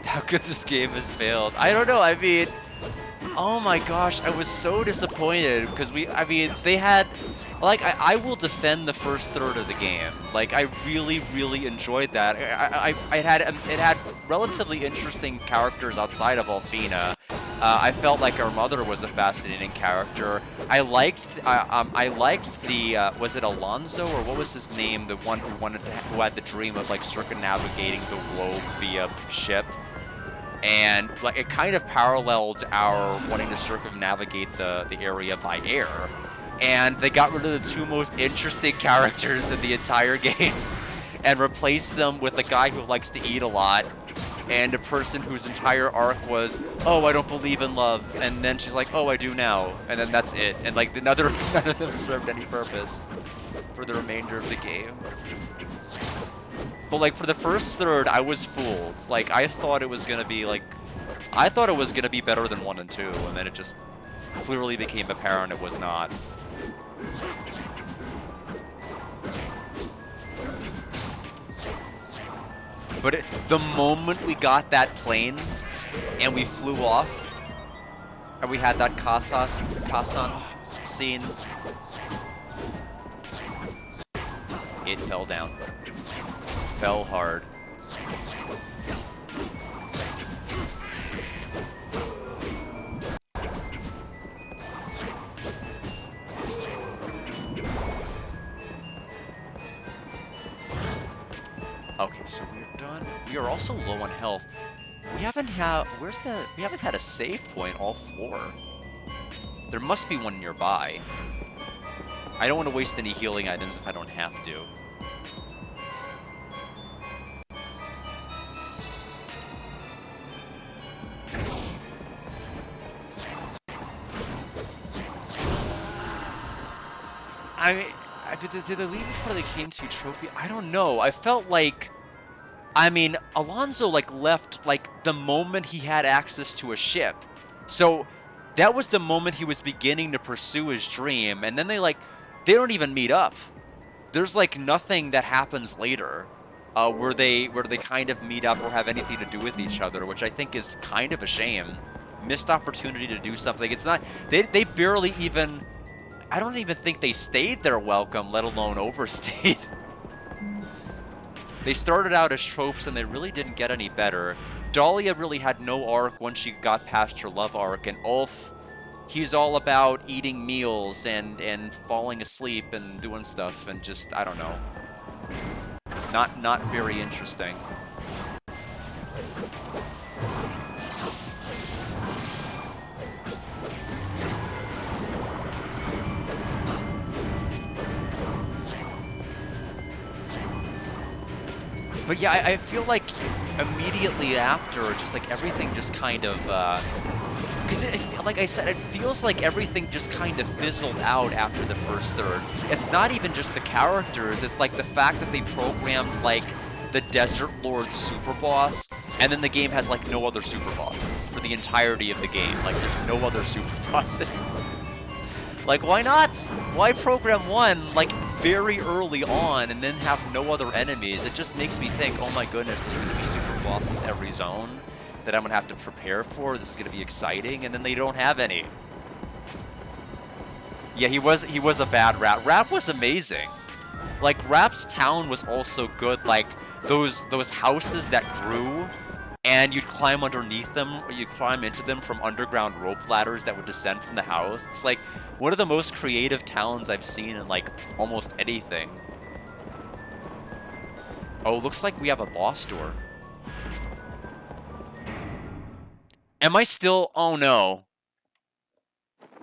How could this game have failed? I don't know, I mean, oh my gosh, I was so disappointed because I mean, they had, like, I will defend the first third of the game. Like, I really, really enjoyed that. It had relatively interesting characters outside of Alfina. I felt like our mother was a fascinating character. I liked the, was it Alonzo, or what was his name? The one who had the dream of, like, circumnavigating the globe via ship. And like it kind of paralleled our wanting to circumnavigate the area by air. And they got rid of the two most interesting characters in the entire game and replaced them with a guy who likes to eat a lot and a person whose entire arc was, oh, I don't believe in love, and then she's like, oh, I do now, and then that's it. And like none of them served any purpose for the remainder of the game. But like for the first third, I was fooled. Like I thought it was gonna be like, I thought it was gonna be better than 1 and 2, and then it just clearly became apparent it was not. But the moment we got that plane and we flew off, and we had that Kasan scene, it fell down. Fell hard. Okay, so we're done. We are also low on health. We haven't had a save point all floor. There must be one nearby. I don't want to waste any healing items if I don't have to. I mean, did they leave before they came to trophy? I don't know. I felt like, I mean, Alonzo like left like the moment he had access to a ship. So that was the moment he was beginning to pursue his dream, and then they don't even meet up. There's like nothing that happens later where they kind of meet up or have anything to do with each other, which I think is kind of a shame. Missed opportunity to do something. It's not, they barely even, I don't even think they stayed their welcome, let alone overstayed. They started out as tropes and they really didn't get any better. Dahlia really had no arc once she got past her love arc, and Ulf, he's all about eating meals and falling asleep and doing stuff and just, I don't know. Not very interesting. But yeah, I feel like immediately after, just like everything just kind of, because like I said, it feels like everything just kind of fizzled out after the first third. It's not even just the characters, it's like the fact that they programmed like the Desert Lord super boss, and then the game has like no other super bosses for the entirety of the game. Like there's no other super bosses. Like, why not? Why program one, like, very early on and then have no other enemies? It just makes me think, oh my goodness, there's going to be super bosses every zone that I'm going to have to prepare for. This is going to be exciting, and then they don't have any. Yeah, he was a bad Rap. Rap was amazing. Like, Rap's town was also good. Like, those houses that grew, and you'd climb underneath them, or you'd climb into them from underground rope ladders that would descend from the house. It's like one of the most creative towns I've seen in like almost anything. Oh, looks like we have a boss door. Am I still? Oh no.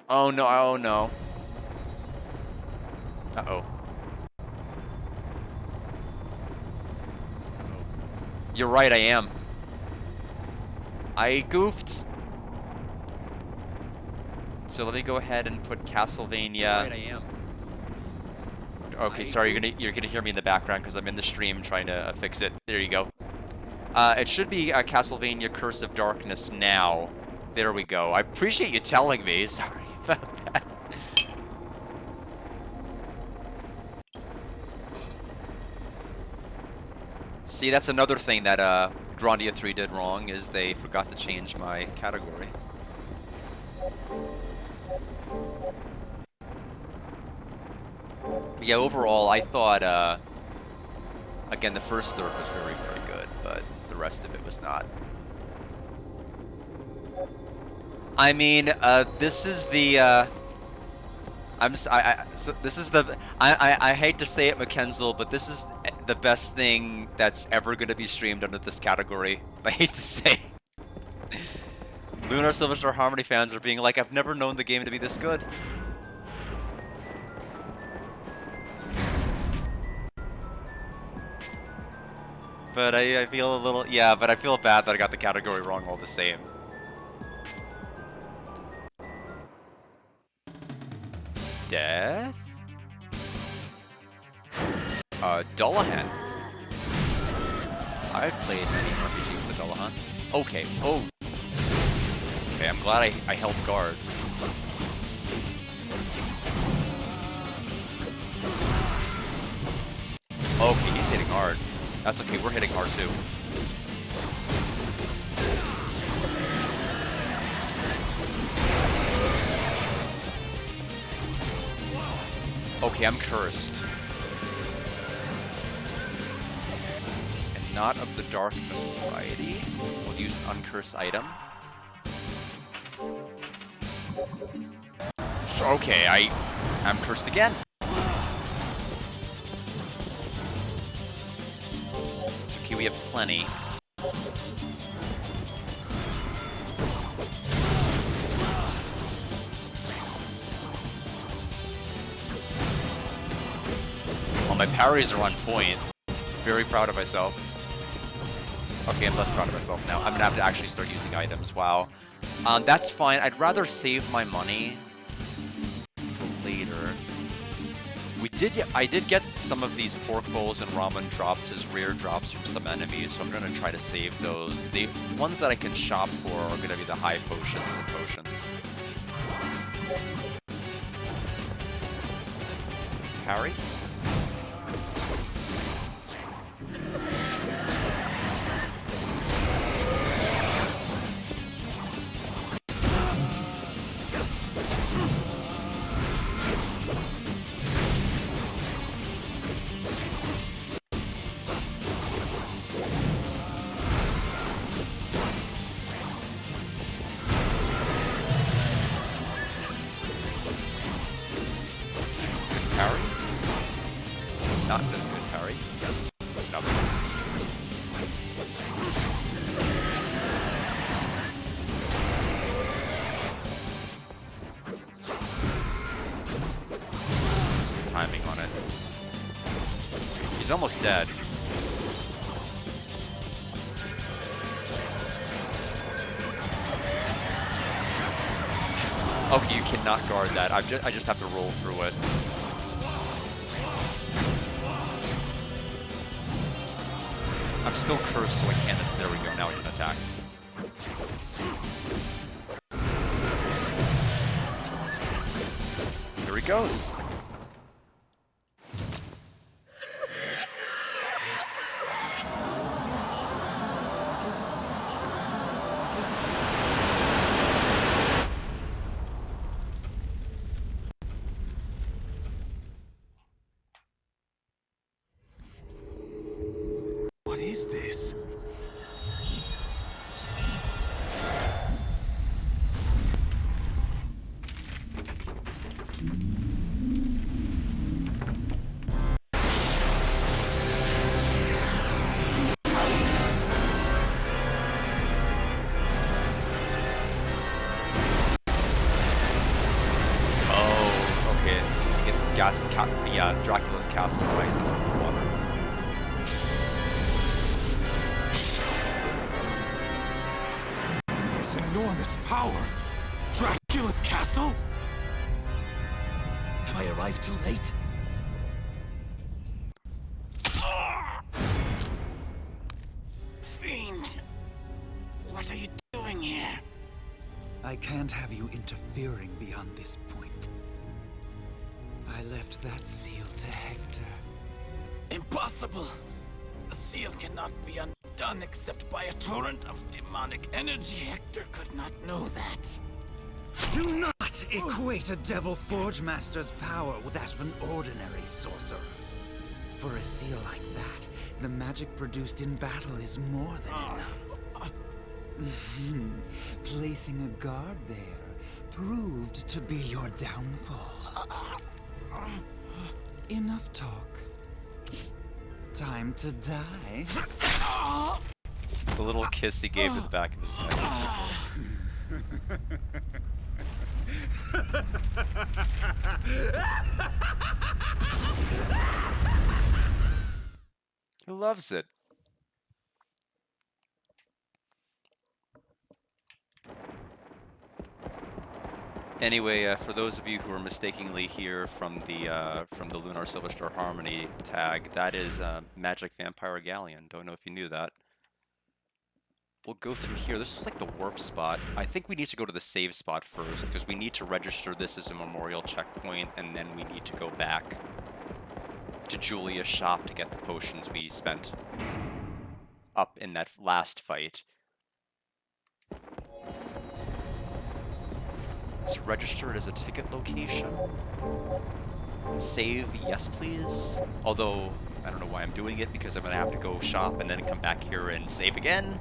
Oh no, oh no. Uh-oh. You're right, I am. I goofed. So let me go ahead and put Castlevania. Right, I am. Okay, sorry, you're gonna hear me in the background because I'm in the stream trying to fix it. There you go. It should be Castlevania Curse of Darkness now. There we go. I appreciate you telling me. Sorry about that. See, that's another thing that Grandia 3 did wrong, is they forgot to change my category. Yeah, overall, I thought, again, the first third was very, very good, but the rest of it was not. I mean, this is the, this is the, I hate to say it, Mackenzel, but this is the best thing that's ever going to be streamed under this category. I hate to say. Lunar Silverstar Harmony fans are being like, I've never known the game to be this good. But I feel a little, yeah, but I feel bad that I got the category wrong all the same. Death? Dullahan. I've played many RPGs with Dullahan. Okay, oh. Okay, I'm glad I held guard. Okay, he's hitting hard. That's okay, we're hitting hard too. Okay, I'm cursed. And not of the darkness variety. We'll use an uncursed item. So, okay, I'm cursed again. It's okay, we have plenty. Well, my parries are on point. Very proud of myself. Okay, I'm less proud of myself now. I'm gonna have to actually start using items. Wow. That's fine. I'd rather save my money for later. I did get some of these pork bowls and ramen drops as rare drops from some enemies, so I'm gonna try to save those. The ones that I can shop for are gonna be the high potions and potions. Parry? Parry? Not as good parry. Nothing. What's the timing on it? He's almost dead. Okay, you cannot guard that. I just have to roll through it. I'm still cursed, so I can't. There we go. Now I can attack. Here he goes. What is this? Oh, okay. I guess yeah, Dracula's castle is rising in the water. enormous power! Dracula's castle? Have I arrived too late? Fiend! What are you doing here? I can't have you interfering beyond this point. I left that seal to Hector. Impossible! The seal cannot be undone except by a torrent of demonic energy. Hector could not know that. Do not equate a Devil Forge Master's power with that of an ordinary sorcerer. For a seal like that, the magic produced in battle is more than enough. Placing a guard there proved to be your downfall. Enough talk. Time to die. The little kiss he gave to the back of his neck. He loves it. Anyway, for those of you who are mistakenly here from the Lunar Silver Star Harmony tag, that is Magic Vampire Galleon. Don't know if you knew that. We'll go through here. This is like the warp spot. I think we need to go to the save spot first, because we need to register this as a memorial checkpoint, and then we need to go back to Julia's shop to get the potions we spent up in that last fight. So register it as a ticket location. Save, yes please. Although, I don't know why I'm doing it, because I'm going to have to go shop and then come back here and save again.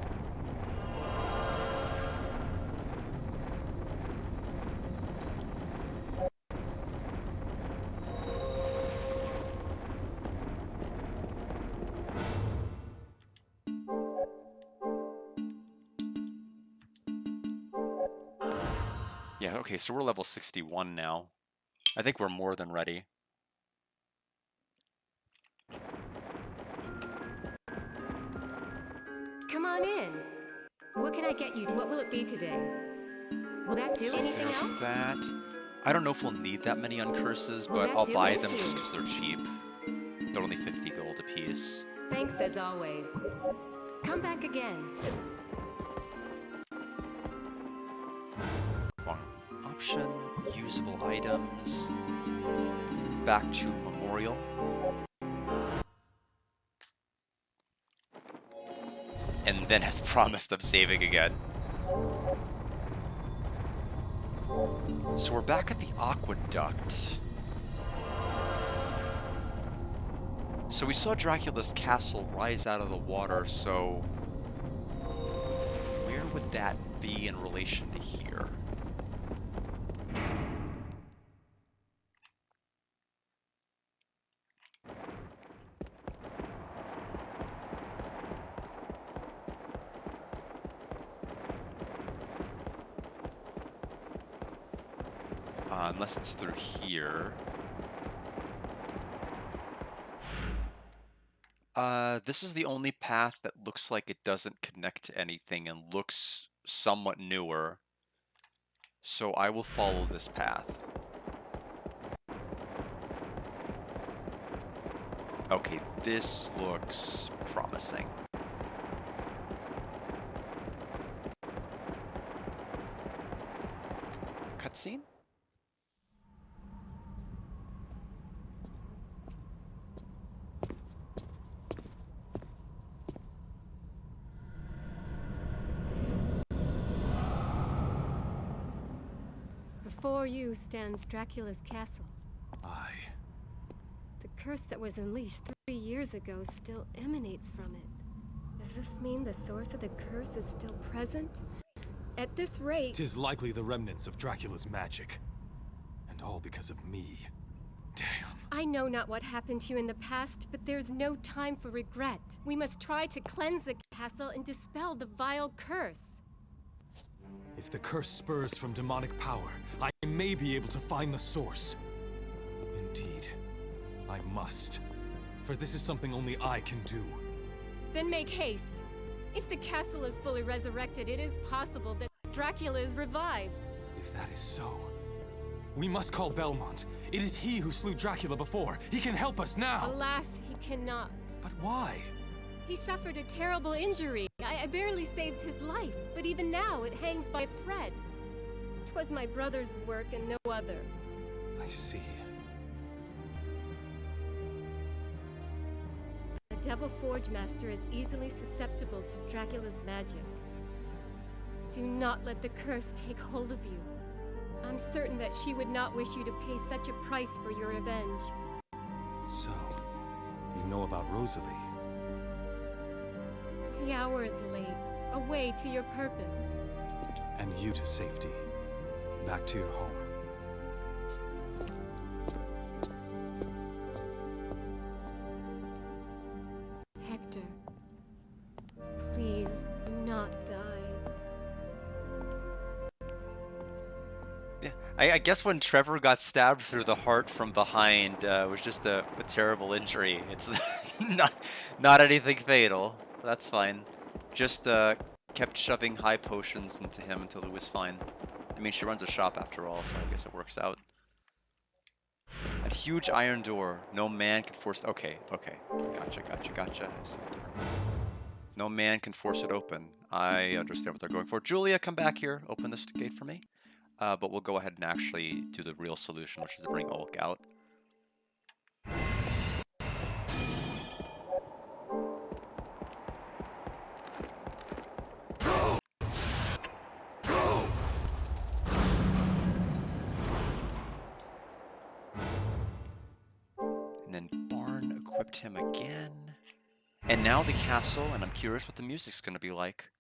Yeah, okay, so we're level 61 now. I think we're more than ready. Come on in. What can I get you? What will it be today? Will that do? Anything There's else? that. I don't know if we'll need that many uncurses, Will but that I'll do? buy them just because they're cheap. They're only 50 gold a piece. Thanks as always. Come back again. Wrong option. Usable items. Back to memorial. And then, as promised, I'm saving again. So we're back at the aqueduct. So we saw Dracula's castle rise out of the water, so where would that be in relation to here? Unless it's through here. This is the only path that looks like it doesn't connect to anything and looks somewhat newer. So I will follow this path. Okay, this looks promising. Cutscene? Before you stands Dracula's castle. Aye. The curse that was unleashed 3 years ago still emanates from it. Does this mean the source of the curse is still present? At this rate... 'Tis likely the remnants of Dracula's magic. And all because of me. Damn. I know not what happened to you in the past, but there's no time for regret. We must try to cleanse the castle and dispel the vile curse. If the curse spurs from demonic power, I may be able to find the source. Indeed, I must. For this is something only I can do. Then make haste. If the castle is fully resurrected, it is possible that Dracula is revived. If that is so, we must call Belmont. It is he who slew Dracula before. He can help us now. Alas, he cannot. But why? He suffered a terrible injury. I barely saved his life, but even now it hangs by a thread. 'Twas my brother's work and no other. I see. The Devil Forge Master is easily susceptible to Dracula's magic. Do not let the curse take hold of you. I'm certain that she would not wish you to pay such a price for your revenge. So, you know about Rosalie? The hour is late. Away to your purpose. And you to safety. Back to your home. Hector, please do not die. Yeah, I guess when Trevor got stabbed through the heart from behind, it was just a terrible injury. It's not anything fatal. That's fine. Just kept shoving high potions into him until he was fine. I mean, she runs a shop after all, so I guess it works out. A huge iron door. No man can force... Okay. Gotcha. I see. No man can force it open. I understand what they're going for. Julia, come back here. Open this gate for me. But we'll go ahead and actually do the real solution, which is to bring Ulk out. And then Barn equipped him again. And now the castle, and I'm curious what the music's going to be like.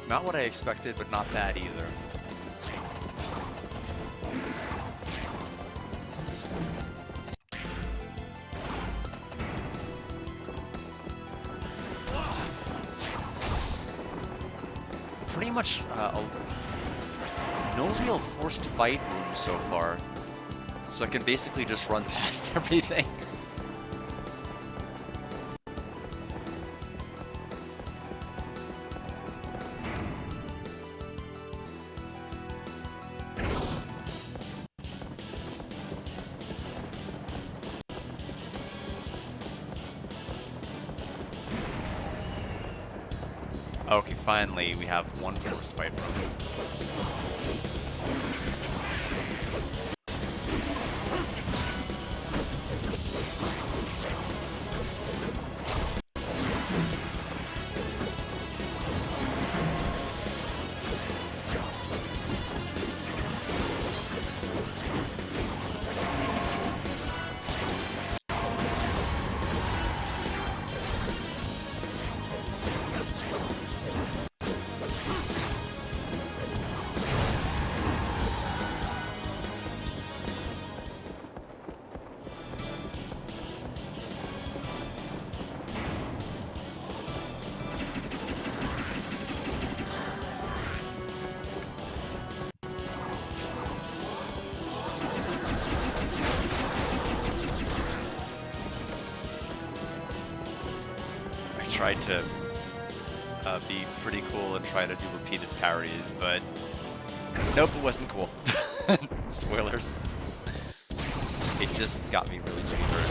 Not what I expected, but not bad either. Pretty much no real forced fight rooms so far. So I can basically just run past everything. Okay, finally we have one forced fight room. Tried to be pretty cool and try to do repeated parries, but nope, it wasn't cool. Spoilers. It just got me really hurt.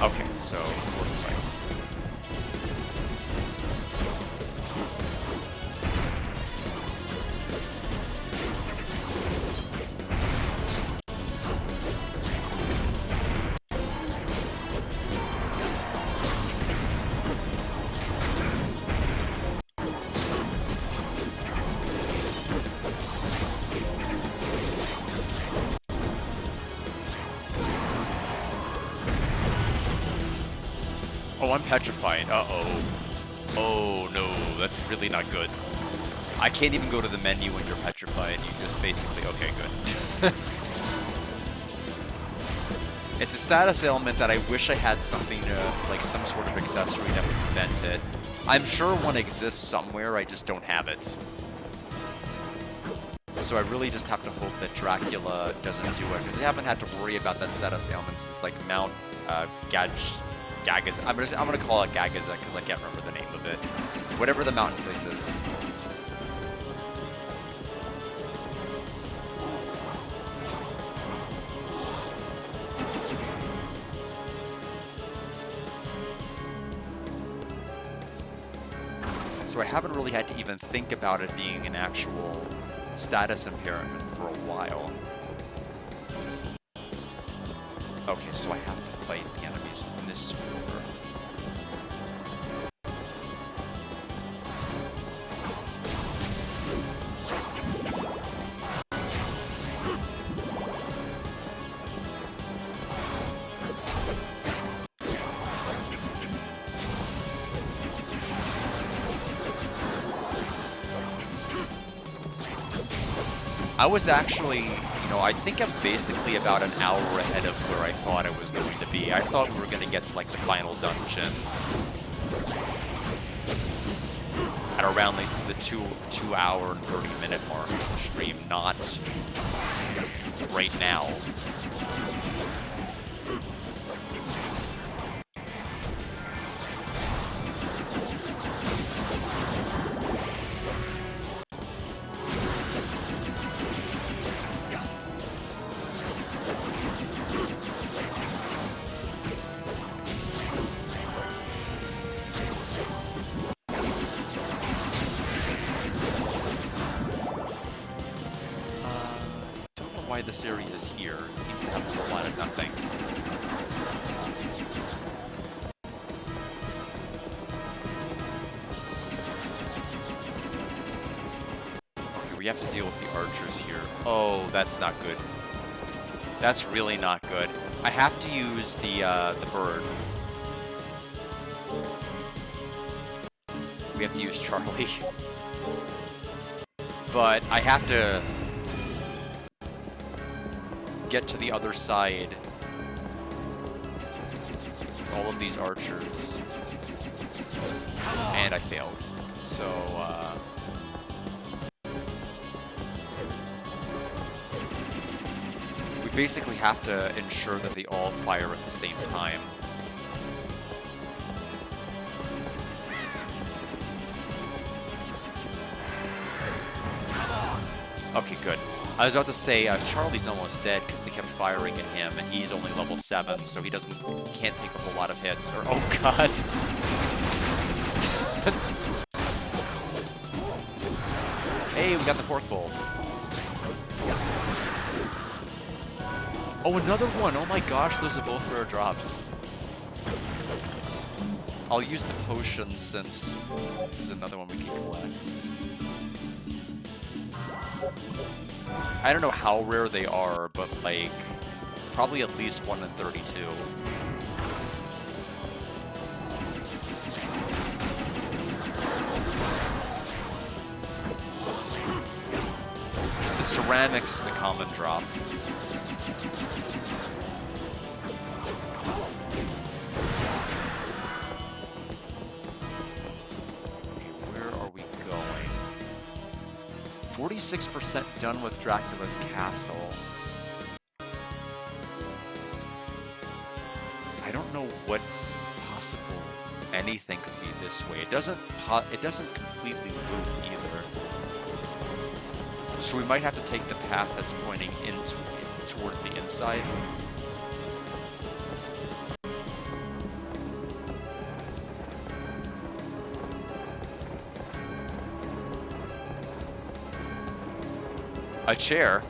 Okay, so forced fights. Oh, I'm petrified. Uh-oh. Oh, no. That's really not good. I can't even go to the menu when you're petrified. You just basically... Okay, good. It's a status ailment that I wish I had something to... Like, some sort of accessory that would prevent it. I'm sure one exists somewhere, I just don't have it. So I really just have to hope that Dracula doesn't do it, because I haven't had to worry about that status ailment since, like, Mount Gagazet. I'm gonna call it Gagazet because I can't remember the name of it. Whatever the mountain place is. So I haven't really had to even think about it being an actual status impairment for a while. Okay, so I have to fight the enemies in this order. I was actually, you know, I think I'm basically about an hour ahead of where I thought I was going to be. I thought we were going to get to, like, the final dungeon at around, like, the 2 hour and 30-minute mark of the stream, not right now. This area is here. It seems to have a whole lot of nothing. Okay, we have to deal with the archers here. Oh, that's not good. That's really not good. I have to use the bird. We have to use Charlie. But I have to get to the other side with all of these archers. And I failed. So, we basically have to ensure that they all fire at the same time. Okay, good. I was about to say, Charlie's almost dead because they kept firing at him, and he's only level 7, so he can't take a whole lot of hits. Or, oh god! Hey, we got the pork bowl. Oh, another one! Oh my gosh, those are both rare drops. I'll use the potions since there's another one we can collect. I don't know how rare they are, but, like, probably at least 1 in 32. Because the ceramics is the common drop. Okay, where are we going? 46% done with Dracula's castle. I don't know what possible anything could be this way. It doesn't completely move either. So we might have to take the path that's pointing towards the inside. A chair?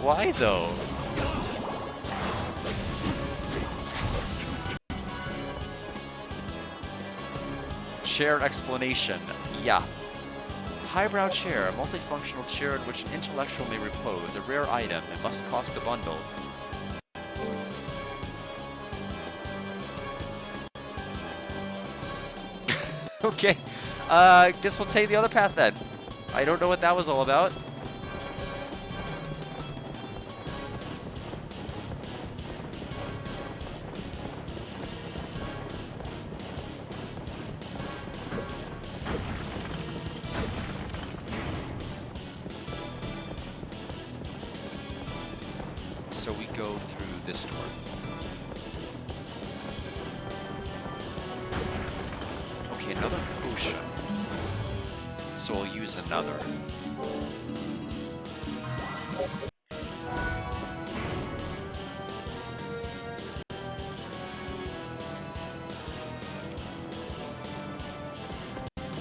Why though? Chair explanation. Yeah. Highbrow chair, a multifunctional chair in which an intellectual may repose, a rare item. It must cost a bundle. Okay. Guess we'll take the other path then. I don't know what that was all about. So we go through this door. Okay, another potion. So I'll use another.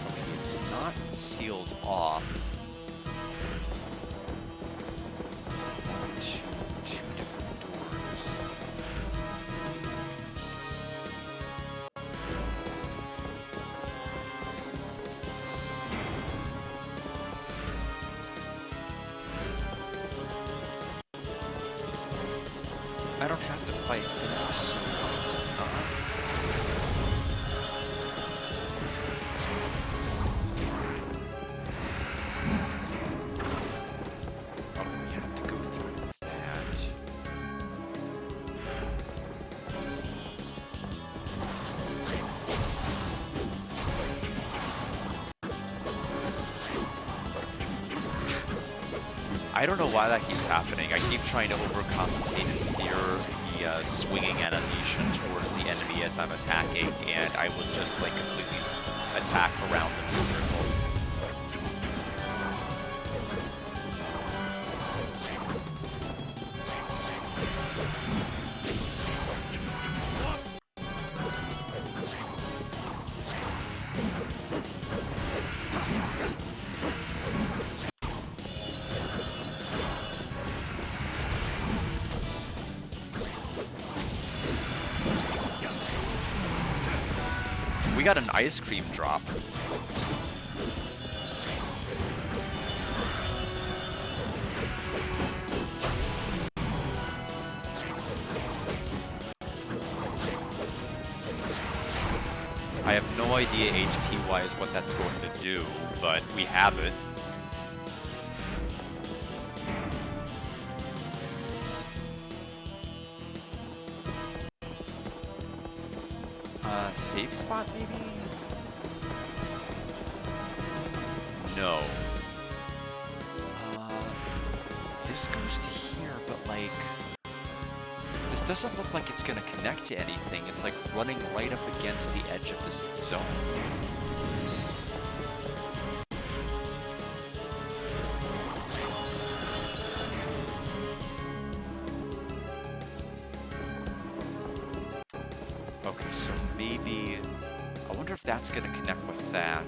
Okay, it's not sealed off. Two different doors. I don't have to fight them, so okay, we have to go through that. I don't know why that keeps happening. I keep trying to overcompensate and steer the swinging animation towards the enemy as I'm attacking, and I will just like completely attack around them in a circle. We got an ice cream drop. I have no idea HP-wise what that's going to do, but we have it. Safe spot, maybe? No. This goes to here, but like... This doesn't look like it's gonna connect to anything. It's like running right up against the edge of this zone. Okay, so maybe... I wonder if that's gonna connect with that.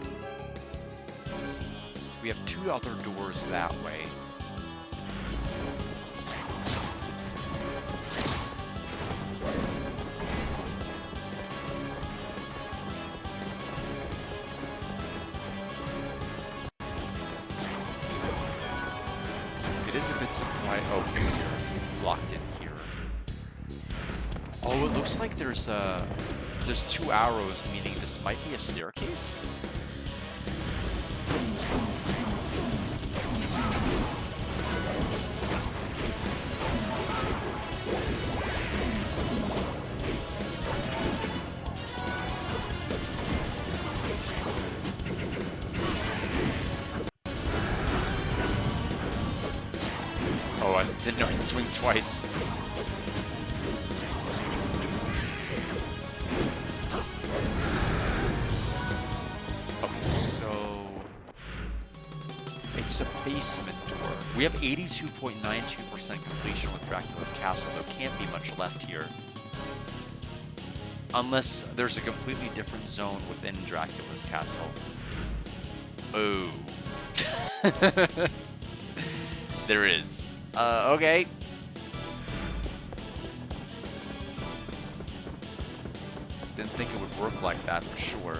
We have two other doors that way. It is a bit surprising. Oh, you're locked in here. Oh, it looks like there's two arrows, meaning this might be a staircase. Oh, I didn't know he'd swing twice. Okay, so... It's a basement door. We have 82.92% completion with Dracula's Castle. There can't be much left here. Unless there's a completely different zone within Dracula's Castle. Oh. There is. Okay. Didn't think it would work like that, for sure.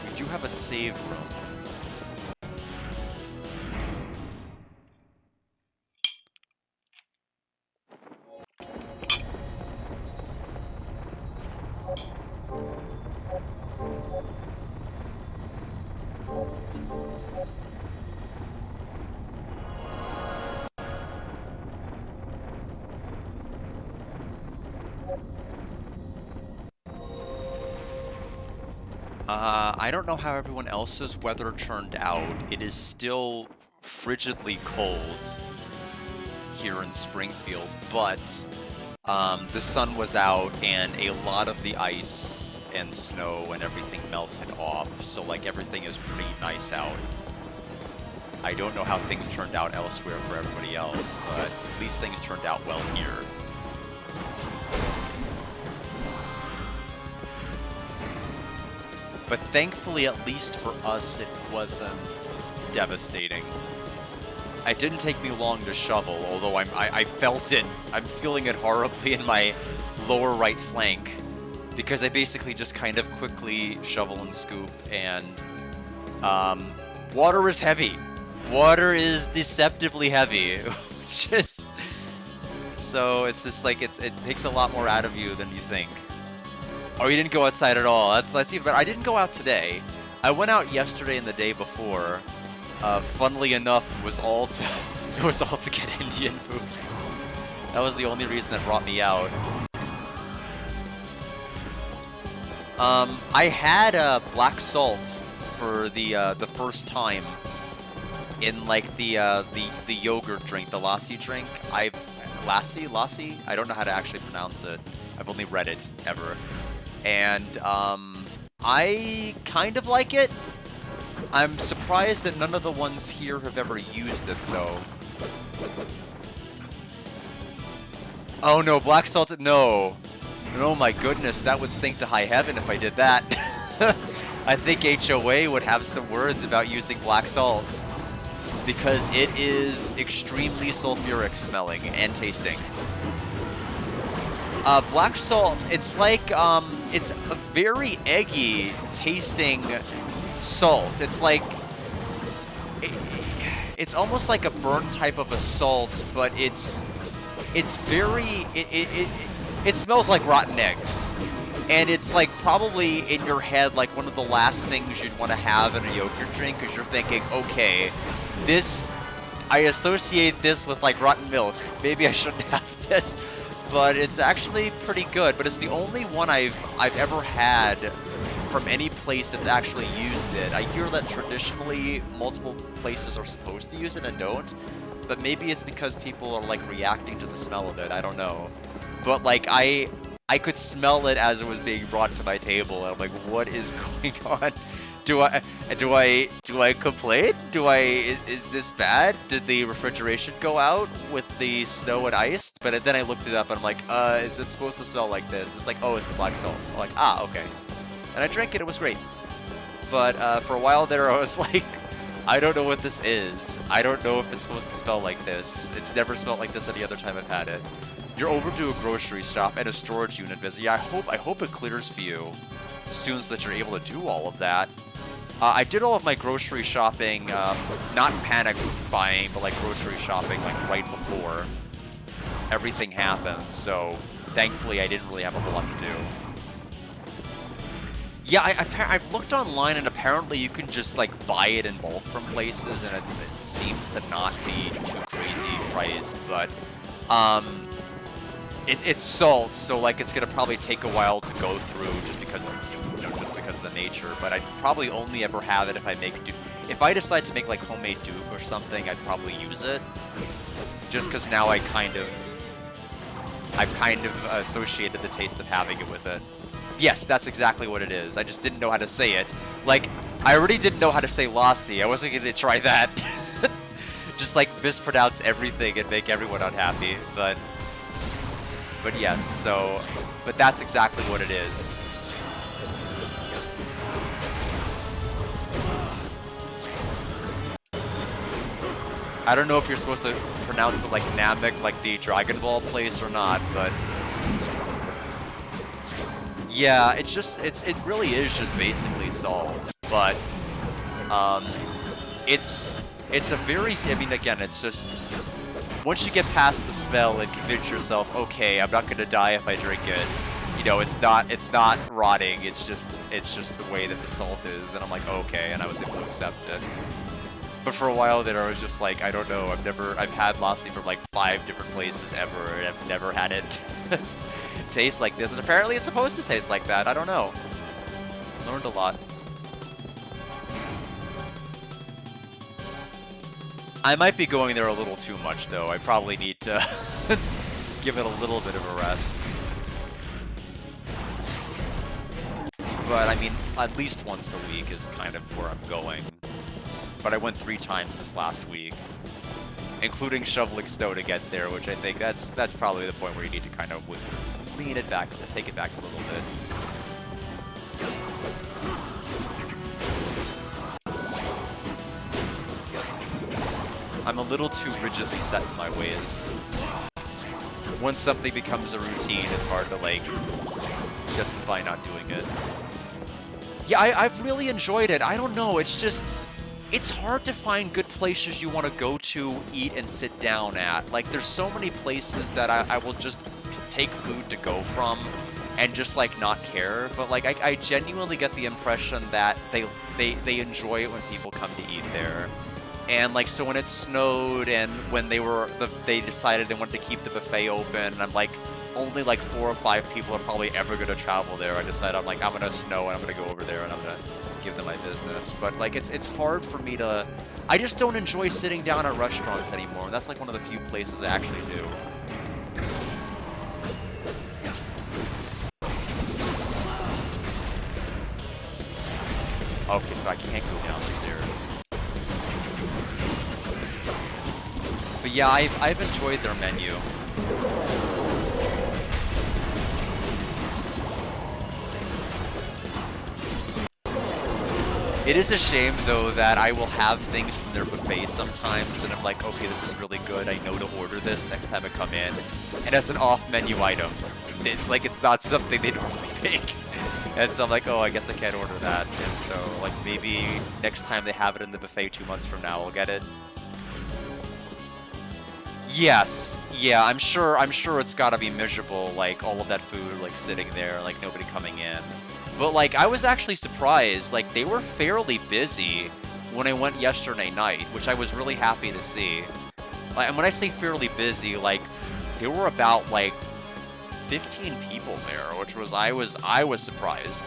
We do have a save room. I don't know how everyone else's weather turned out. It is still frigidly cold here in Springfield, but the sun was out and a lot of the ice and snow and everything melted off, so like everything is pretty nice out. I don't know how things turned out elsewhere for everybody else, but at least things turned out well here. But thankfully, at least for us, it wasn't devastating. It didn't take me long to shovel, although I felt it. I'm feeling it horribly in my lower right flank, because I basically just kind of quickly shovel and scoop, and water is heavy. Water is deceptively heavy, which is... So it's just like, it takes a lot more out of you than you think. Oh, you didn't go outside at all. That's even better. I didn't go out today. I went out yesterday and the day before. Funnily enough, it was all to get Indian food. That was the only reason that brought me out. I had black salt for the first time in like the yogurt drink, the lassi drink. Lassi? I don't know how to actually pronounce it. I've only read it ever. And I kind of like it. I'm surprised that none of the ones here have ever used it, though. Oh no, black salt, no. Oh my goodness, that would stink to high heaven if I did that. I think HOA would have some words about using black salt, because it is extremely sulfuric smelling and tasting. Black salt, it's like, it's a very eggy tasting salt. It's like, it's almost like a burnt type of a salt, but it's very, it smells like rotten eggs. And it's like probably in your head like one of the last things you'd want to have in a yogurt drink, because you're thinking, okay, I associate this with like rotten milk. Maybe I shouldn't have this. But it's actually pretty good. But it's the only one I've ever had from any place that's actually used it. I hear that traditionally multiple places are supposed to use it and don't. But maybe it's because people are like reacting to the smell of it. I don't know. But like I could smell it as it was being brought to my table, and I'm like, what is going on? Do I complain? Is this bad? Did the refrigeration go out with the snow and ice? But then I looked it up and I'm like, is it supposed to smell like this? It's like, oh, it's the black salt. I'm like, ah, okay. And I drank it, it was great. But for a while there I was like, I don't know what this is. I don't know if it's supposed to smell like this. It's never smelled like this any other time I've had it. You're overdue a grocery shop and a storage unit visit. Yeah, I hope it clears for you as soon as that you're able to do all of that. I did all of my grocery shopping, not panic buying, but like grocery shopping like right before everything happened. So thankfully I didn't really have a whole lot to do. Yeah, I've looked online and apparently you can just like buy it in bulk from places, and it seems to not be too crazy priced, but it's salt, so like it's gonna probably take a while to go through just because it's, you know, just because of the nature. But I'd probably only ever have it if I make do. If I decide to make like homemade dupe or something, I'd probably use it. Just because now I've kind of associated the taste of having it with it. Yes, that's exactly what it is. I just didn't know how to say it. Like, I already didn't know how to say lassi. I wasn't gonna try that. Just like mispronounce everything and make everyone unhappy. But yes, so, but that's exactly what it is. I don't know if you're supposed to pronounce it like Namek, like the Dragon Ball place, or not, but yeah, it really is just basically salt. But it's a very, I mean, again, it's just, once you get past the smell and convince yourself, okay, I'm not gonna die if I drink it, you no, it's not rotting. It's just the way that the salt is, and I'm like, okay, and I was able to accept it. But for a while there, I was just like, I don't know. I've had lassi from like 5 different places ever, and I've never had it taste like this. And apparently, it's supposed to taste like that. I don't know. Learned a lot. I might be going there a little too much, though. I probably need to give it a little bit of a rest. But, I mean, at least once a week is kind of where I'm going. But I went 3 times this last week, including shoveling snow to get there, which I think that's probably the point where you need to kind of lean it back, take it back a little bit. I'm a little too rigidly set in my ways. Once something becomes a routine, it's hard to, like, justify not doing it. Yeah, I've really enjoyed it. I don't know, it's just... It's hard to find good places you want to go to, eat, and sit down at. Like, there's so many places that I will just take food to go from and just, like, not care. But, like, I genuinely get the impression that they enjoy it when people come to eat there. And, like, so when it snowed and when they decided they wanted to keep the buffet open, and I'm like, only like 4 or 5 people are probably ever going to travel there. I decided, I'm like, I'm going to snow and I'm going to go over there and I'm going to give them my business. But, like, it's hard for me to... I just don't enjoy sitting down at restaurants anymore. And that's, like, one of the few places I actually do. Okay, so I can't go down the stairs. But yeah, I've enjoyed their menu. It is a shame, though, that I will have things from their buffet sometimes, and I'm like, okay, this is really good, I know to order this next time I come in, and it's an off-menu item. It's like, it's not something they normally make. And so I'm like, oh, I guess I can't order that. And so, like, maybe next time they have it in the buffet 2 months from now, I'll get it. Yes, yeah, I'm sure it's gotta be miserable, like, all of that food, like, sitting there, like, nobody coming in. But, like, I was actually surprised. Like, they were fairly busy when I went yesterday night, which I was really happy to see. Like, and when I say fairly busy, like, there were about, like, 15 people there, which was, I was surprised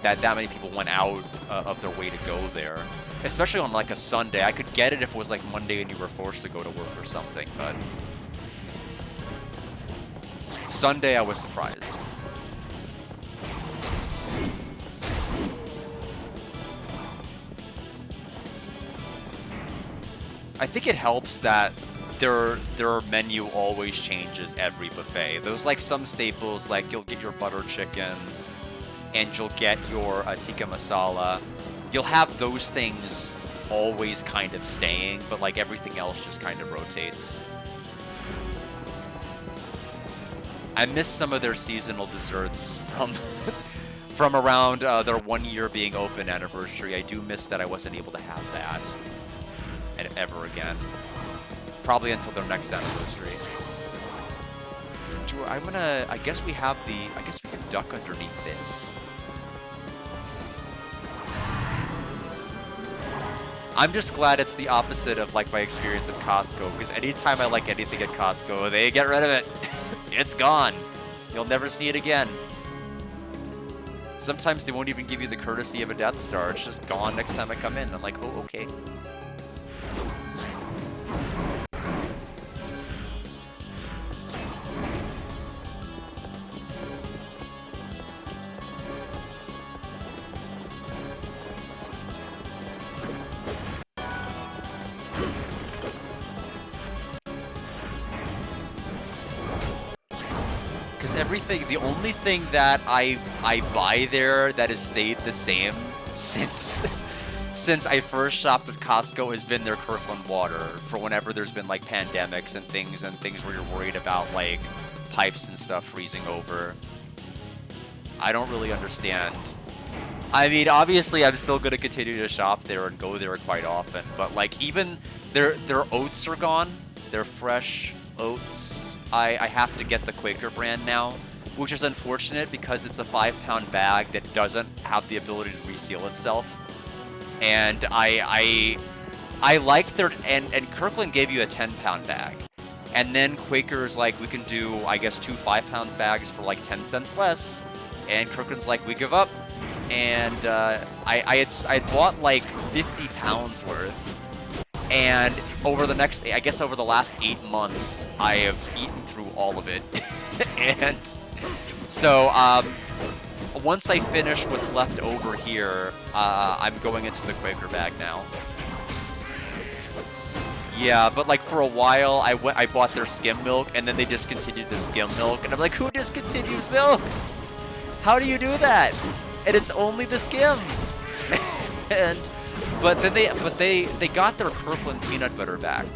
that many people went out of their way to go there. Especially on, like, a Sunday. I could get it if it was, like, Monday and you were forced to go to work or something, but... Sunday, I was surprised. I think it helps that their menu always changes every buffet. There's like some staples, like you'll get your butter chicken, and you'll get your tikka masala. You'll have those things always kind of staying, but like everything else just kind of rotates. I miss some of their seasonal desserts from around their 1 year being open anniversary. I do miss that I wasn't able to have that. And ever again. Probably until their next anniversary. I guess we can duck underneath this. I'm just glad it's the opposite of, like, my experience at Costco, because anytime I like anything at Costco, they get rid of it. It's gone. You'll never see it again. Sometimes they won't even give you the courtesy of a Death Star. It's just gone next time I come in. I'm like, oh, okay. The only thing that I buy there that has stayed the same since I first shopped with Costco has been their Kirkland water for whenever there's been like pandemics and things where you're worried about like pipes and stuff freezing over. I don't really understand. I mean, obviously I'm still going to continue to shop there and go there quite often, but like even their oats are gone. Their fresh oats. I have to get the Quaker brand now which is unfortunate because it's a 5-pound bag that doesn't have the ability to reseal itself. And I liked their, and Kirkland gave you a 10-pound bag. And then Quaker's like, we can do, I guess, 2 5-pound bags for like 10 cents less. And Kirkland's like, we give up. And I had bought like 50 pounds worth. And over the next, I guess over the last 8 months, I have eaten through all of it. And so once I finish what's left over here, I'm going into the Quaker bag now. Yeah, but like for a while, I bought their skim milk, and then they discontinued their skim milk, and I'm like, who discontinues milk? How do you do that? And it's only the skim. But they got their Kirkland peanut butter back,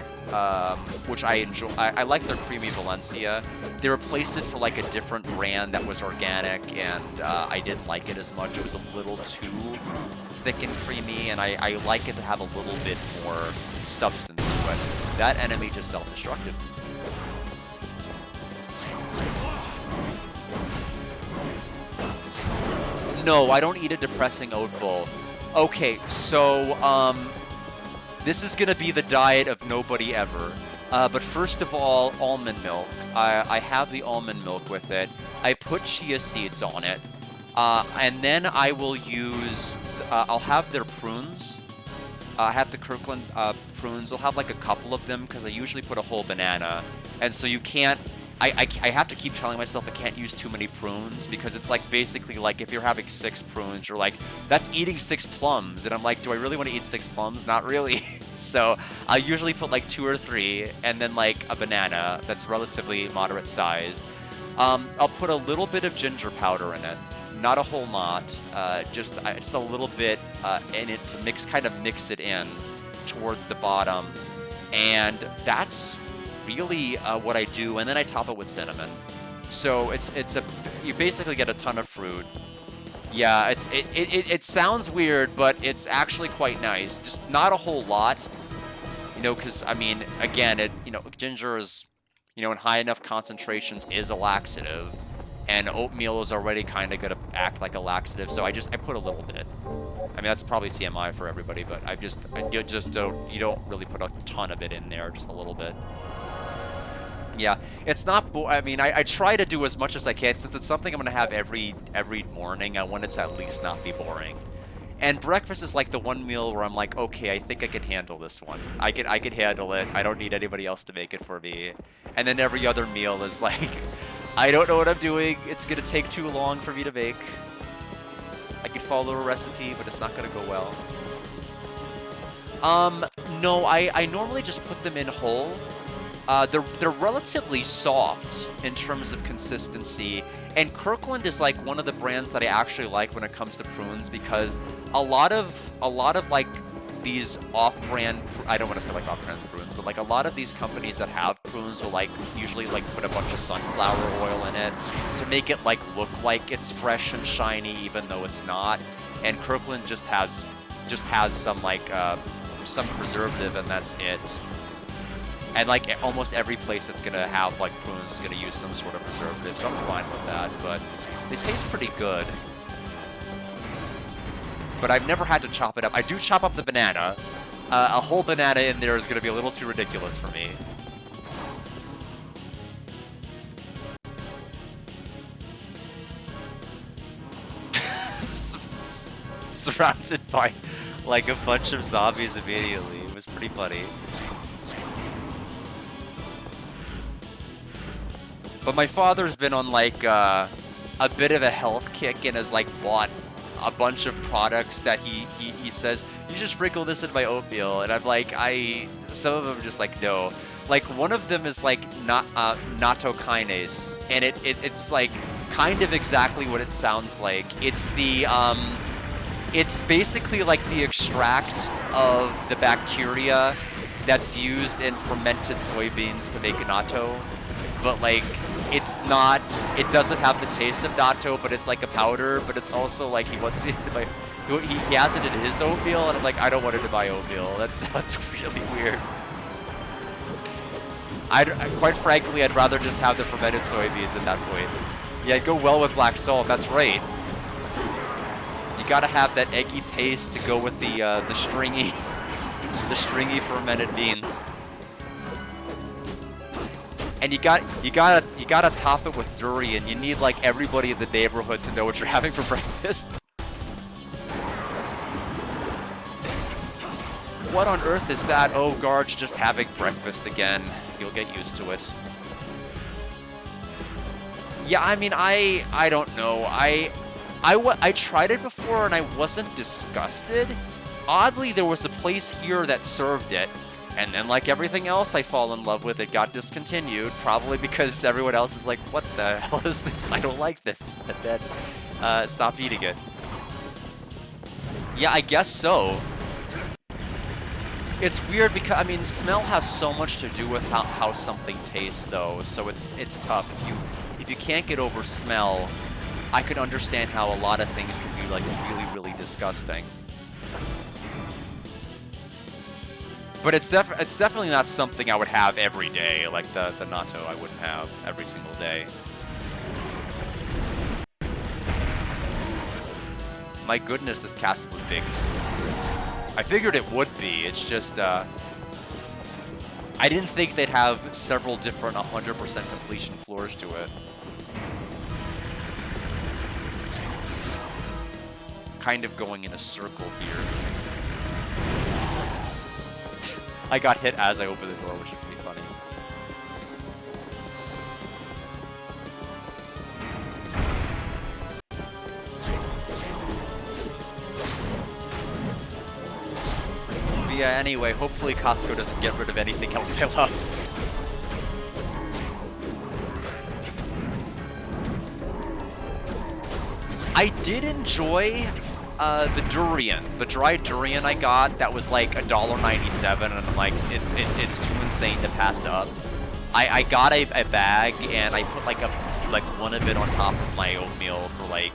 which I enjoy. I like their creamy Valencia. They replaced it for like a different brand that was organic, and I didn't like it as much. It was a little too thick and creamy, and I like it to have a little bit more substance to it. That enemy just self-destructed. No, I don't eat a depressing oat bowl. Okay, so this is gonna be the diet of nobody ever. But first of all, almond milk. I have the almond milk with it. I put chia seeds on it. And then I will use, I'll have their prunes. I have the Kirkland prunes. I'll have like a couple of them because I usually put a whole banana. And so you can't, I have to keep telling myself I can't use too many prunes because it's like basically like if you're having 6 prunes, you're like, that's eating 6 plums. And I'm like, do I really want to eat 6 plums? Not really. So I usually put like 2 or 3 and then like a banana that's relatively moderate sized. I'll put a little bit of ginger powder in it. Not a whole lot, just a little bit in it to kind of mix it in towards the bottom. And that's really what I do, and then I top it with cinnamon. So you basically get a ton of fruit. Yeah, it sounds weird, but it's actually quite nice. Just not a whole lot, you know, because I mean, again, ginger is, in high enough concentrations is a laxative, and oatmeal is already kind of gonna act like a laxative. So I put a little bit. I mean, that's probably TMI for everybody, but you don't really put a ton of it in there, just a little bit. Yeah, it's not. I mean, I try to do as much as I can since it's something I'm gonna have every morning. I want it to at least not be boring. And breakfast is like the one meal where I'm like, okay, I think I can handle this one. I could handle it. I don't need anybody else to make it for me. And then every other meal is like, I don't know what I'm doing. It's gonna take too long for me to make. I could follow a recipe, but it's not gonna go well. No, I normally just put them in whole. They're relatively soft in terms of consistency, and Kirkland is like one of the brands that I actually like when it comes to prunes because a lot of like these off-brand, I don't want to say like off-brand prunes, but like a lot of these companies that have prunes will like usually like put a bunch of sunflower oil in it to make it like look like it's fresh and shiny even though it's not. And Kirkland just has some like some preservative, and that's it. And like almost every place that's gonna have like prunes is gonna use some sort of preservative, so I'm fine with that. But they taste pretty good. But I've never had to chop it up. I do chop up the banana. A whole banana in there is gonna be a little too ridiculous for me. Surrounded by like a bunch of zombies immediately. It was pretty funny. But my father's been on like a bit of a health kick and has like bought a bunch of products that he says, you just sprinkle this in my oatmeal. And I'm like, some of them just like, no. Like one of them is like natto kinase, and it's like kind of exactly what it sounds like. It's the it's basically like the extract of the bacteria that's used in fermented soybeans to make natto. But like, it's not, it doesn't have the taste of natto, but it's like a powder, but it's also like he wants me to buy, he has it in his oatmeal, and I'm like, I don't want it in my oatmeal. That sounds really weird. Quite frankly, I'd rather just have the fermented soybeans at that point. Yeah, go well with black salt. That's right. You gotta have that eggy taste to go with the stringy, the stringy fermented beans. And you gotta top it with durian. You need like everybody in the neighborhood to know what you're having for breakfast. What on earth is that? Oh, Garge just having breakfast again. You'll get used to it. Yeah, I mean, I don't know. I tried it before and I wasn't disgusted. Oddly, there was a place here that served it. And then, like everything else I fall in love with, it got discontinued. Probably because everyone else is like, what the hell is this? I don't like this. And then, stop eating it. Yeah, I guess so. It's weird because, I mean, smell has so much to do with how something tastes, though. So it's tough. If you can't get over smell, I could understand how a lot of things can be, like, really, really disgusting. But it's definitely not something I would have every day, like the natto I wouldn't have every single day. My goodness, this castle is big. I figured it would be, it's just, I didn't think they'd have several different 100% completion floors to it. Kind of going in a circle here. I got hit as I opened the door, which is pretty funny. But yeah, anyway, hopefully Costco doesn't get rid of anything else I love. I did enjoy the durian, the dried durian I got. That was like $1.97, and I'm like, it's too insane to pass up. I got a bag, and I put like one of it on top of my oatmeal for like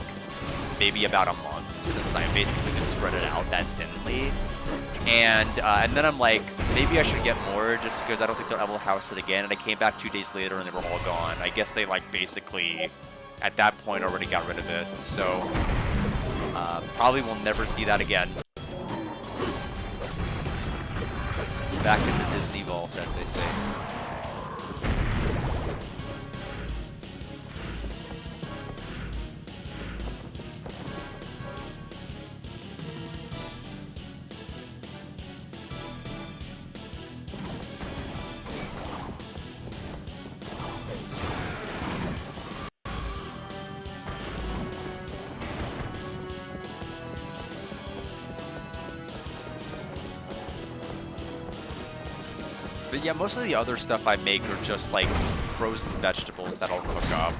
maybe about a month, since I basically didn't spread it out that thinly. And then I'm like, maybe I should get more, just because I don't think they'll ever house it again. And I came back 2 days later, and they were all gone. I guess they like basically at that point already got rid of it. So. Probably will never see that again. Back in the Disney vault, as they say. But yeah, most of the other stuff I make are just like frozen vegetables that I'll cook up.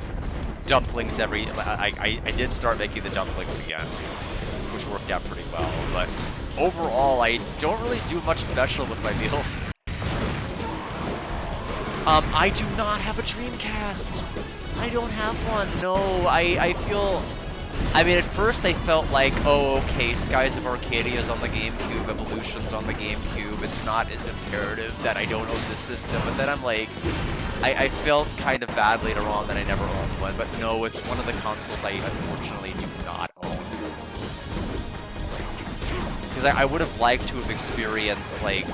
Dumplings I did start making the dumplings again, which worked out pretty well. But overall, I don't really do much special with my meals. I do not have a Dreamcast. I don't have one. No, I feel... I mean, at first I felt like, oh, okay, Skies of Arcadia is on the GameCube, Evolution's on the GameCube, it's not as imperative that I don't own this system, but then I'm like, I felt kind of bad later on that I never owned one, but no, it's one of the consoles I unfortunately do not own. Because I would have liked to have experienced, like,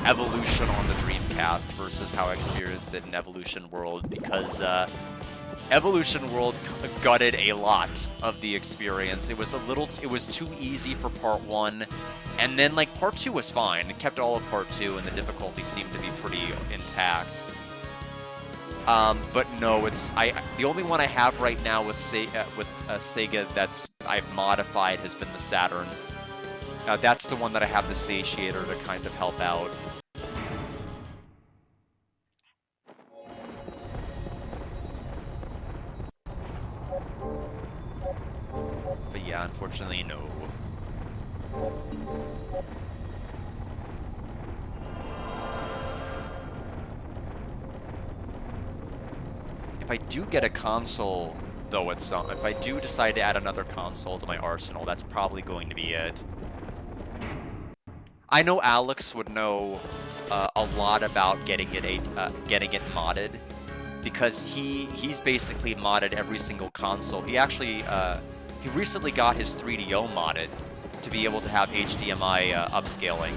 Evolution on the Dreamcast versus how I experienced it in Evolution World, because, Evolution World gutted a lot of the experience. It was too easy for part 1, and then like part 2 was fine. It kept all of part 2, and the difficulty seemed to be pretty intact. But no, the only one I have right now with Sega that's I've modified has been the Saturn. That's the one that I have the Satiator to kind of help out. But yeah, unfortunately, no. If I do get a console, though, if I do decide to add another console to my arsenal, that's probably going to be it. I know Alex would know a lot about getting it modded. because he's basically modded every single console. He actually he recently got his 3DO modded to be able to have HDMI upscaling.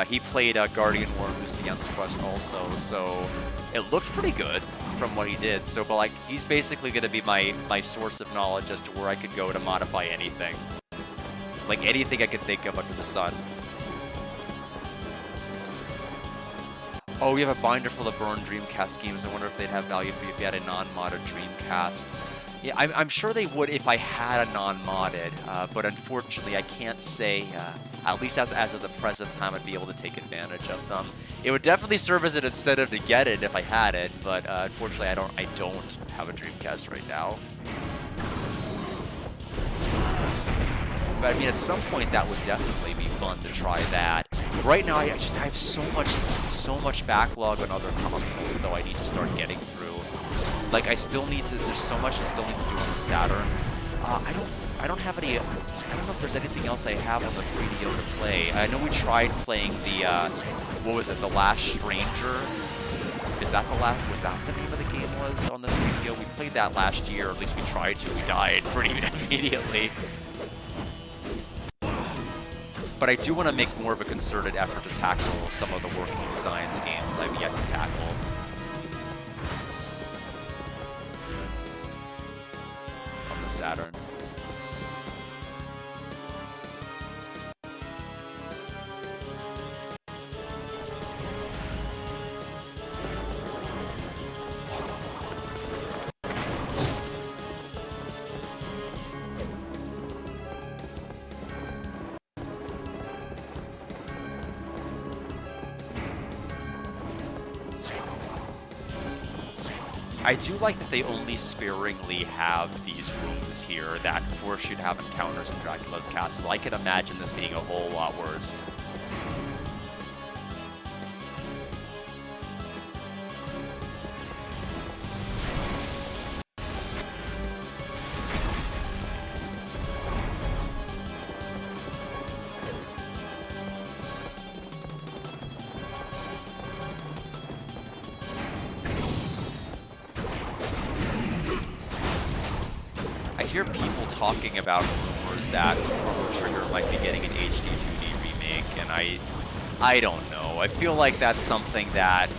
He played Guardian War Lucien's Quest also, so it looked pretty good from what he did. So, but like, he's basically going to be my source of knowledge as to where I could go to modify anything. Like, anything I could think of under the sun. Oh, we have a binder full of burned Dreamcast games. I wonder if they'd have value for you if you had a non-modded Dreamcast. Yeah, I'm sure they would if I had a non-modded, but unfortunately I can't say, at least as of the present time, I'd be able to take advantage of them. It would definitely serve as an incentive to get it if I had it, but unfortunately I don't have a Dreamcast right now. But I mean, at some point that would definitely be fun to try that. Right now I have so much backlog on other consoles though I need to start getting through. Like, there's so much I still need to do on the Saturn. I don't have any, I don't know if there's anything else I have on the 3DO to play. I know we tried playing the, what was it, The Last Stranger? Was that the name of the game was on the 3DO? We played that last year, or at least we tried to. We died pretty immediately. But I do want to make more of a concerted effort to tackle some of the working design games I've yet to tackle. On the Saturn. I do like that they only sparingly have these rooms here that force you to have encounters in Dracula's castle. I can imagine this being a whole lot worse. I hear people talking about rumors that Chrono Trigger might be getting an HD 2D remake, and I don't know. I feel like that's something that,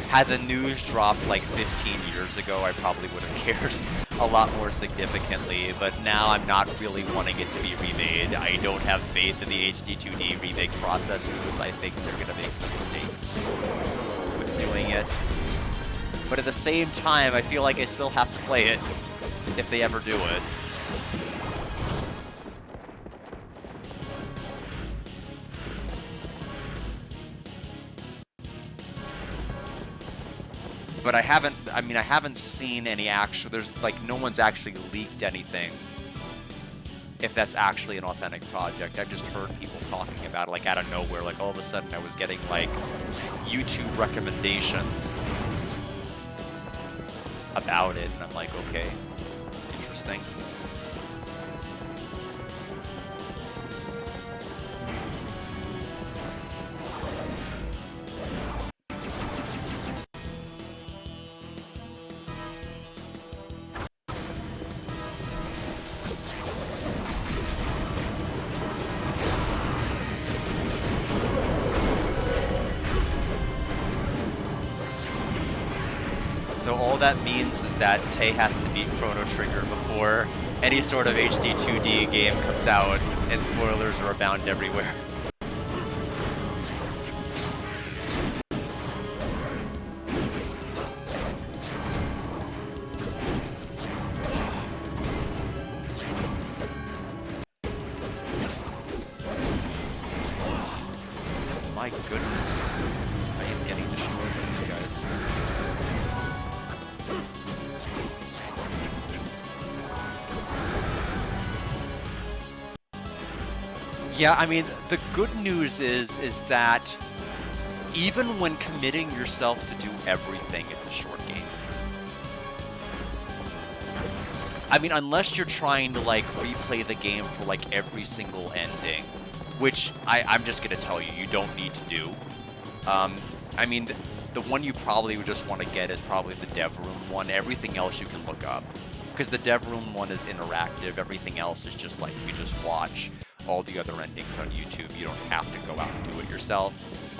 had the news dropped like 15 years ago, I probably would have cared a lot more significantly, but now I'm not really wanting it to be remade. I don't have faith in the HD 2D remake processes. I think they're going to make some mistakes with doing it. But at the same time, I feel like I still have to play it if they ever do it. But I haven't seen any actual, there's like, no one's actually leaked anything if that's actually an authentic project. I've just heard people talking about it, like, out of nowhere. Like, all of a sudden I was getting like YouTube recommendations about it, and I'm like, okay, interesting. So all that means is that Tay has to beat Chrono Trigger before any sort of HD 2D game comes out, and spoilers are abound everywhere. My goodness, I am getting destroyed by these guys. Yeah, I mean, the good news is that even when committing yourself to do everything, it's a short game. I mean, unless you're trying to, like, replay the game for, like, every single ending, which I'm just gonna tell you, you don't need to do. I mean, the one you probably would just want to get is probably the dev room one. Everything else you can look up. Because the dev room one is interactive. Everything else is just like, you just watch all the other endings on YouTube. You don't have to go out and do it yourself.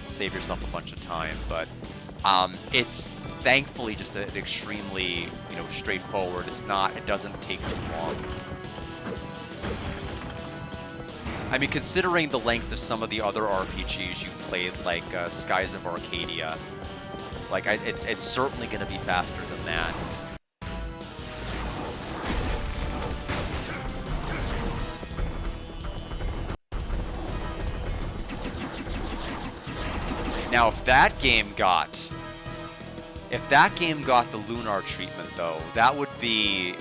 Save yourself a bunch of time. But it's thankfully just an extremely, you know, straightforward. It doesn't take too long. I mean, considering the length of some of the other RPGs you've played, like Skies of Arcadia, like it's certainly going to be faster than that. Now, if that game got the Lunar treatment, though, that would be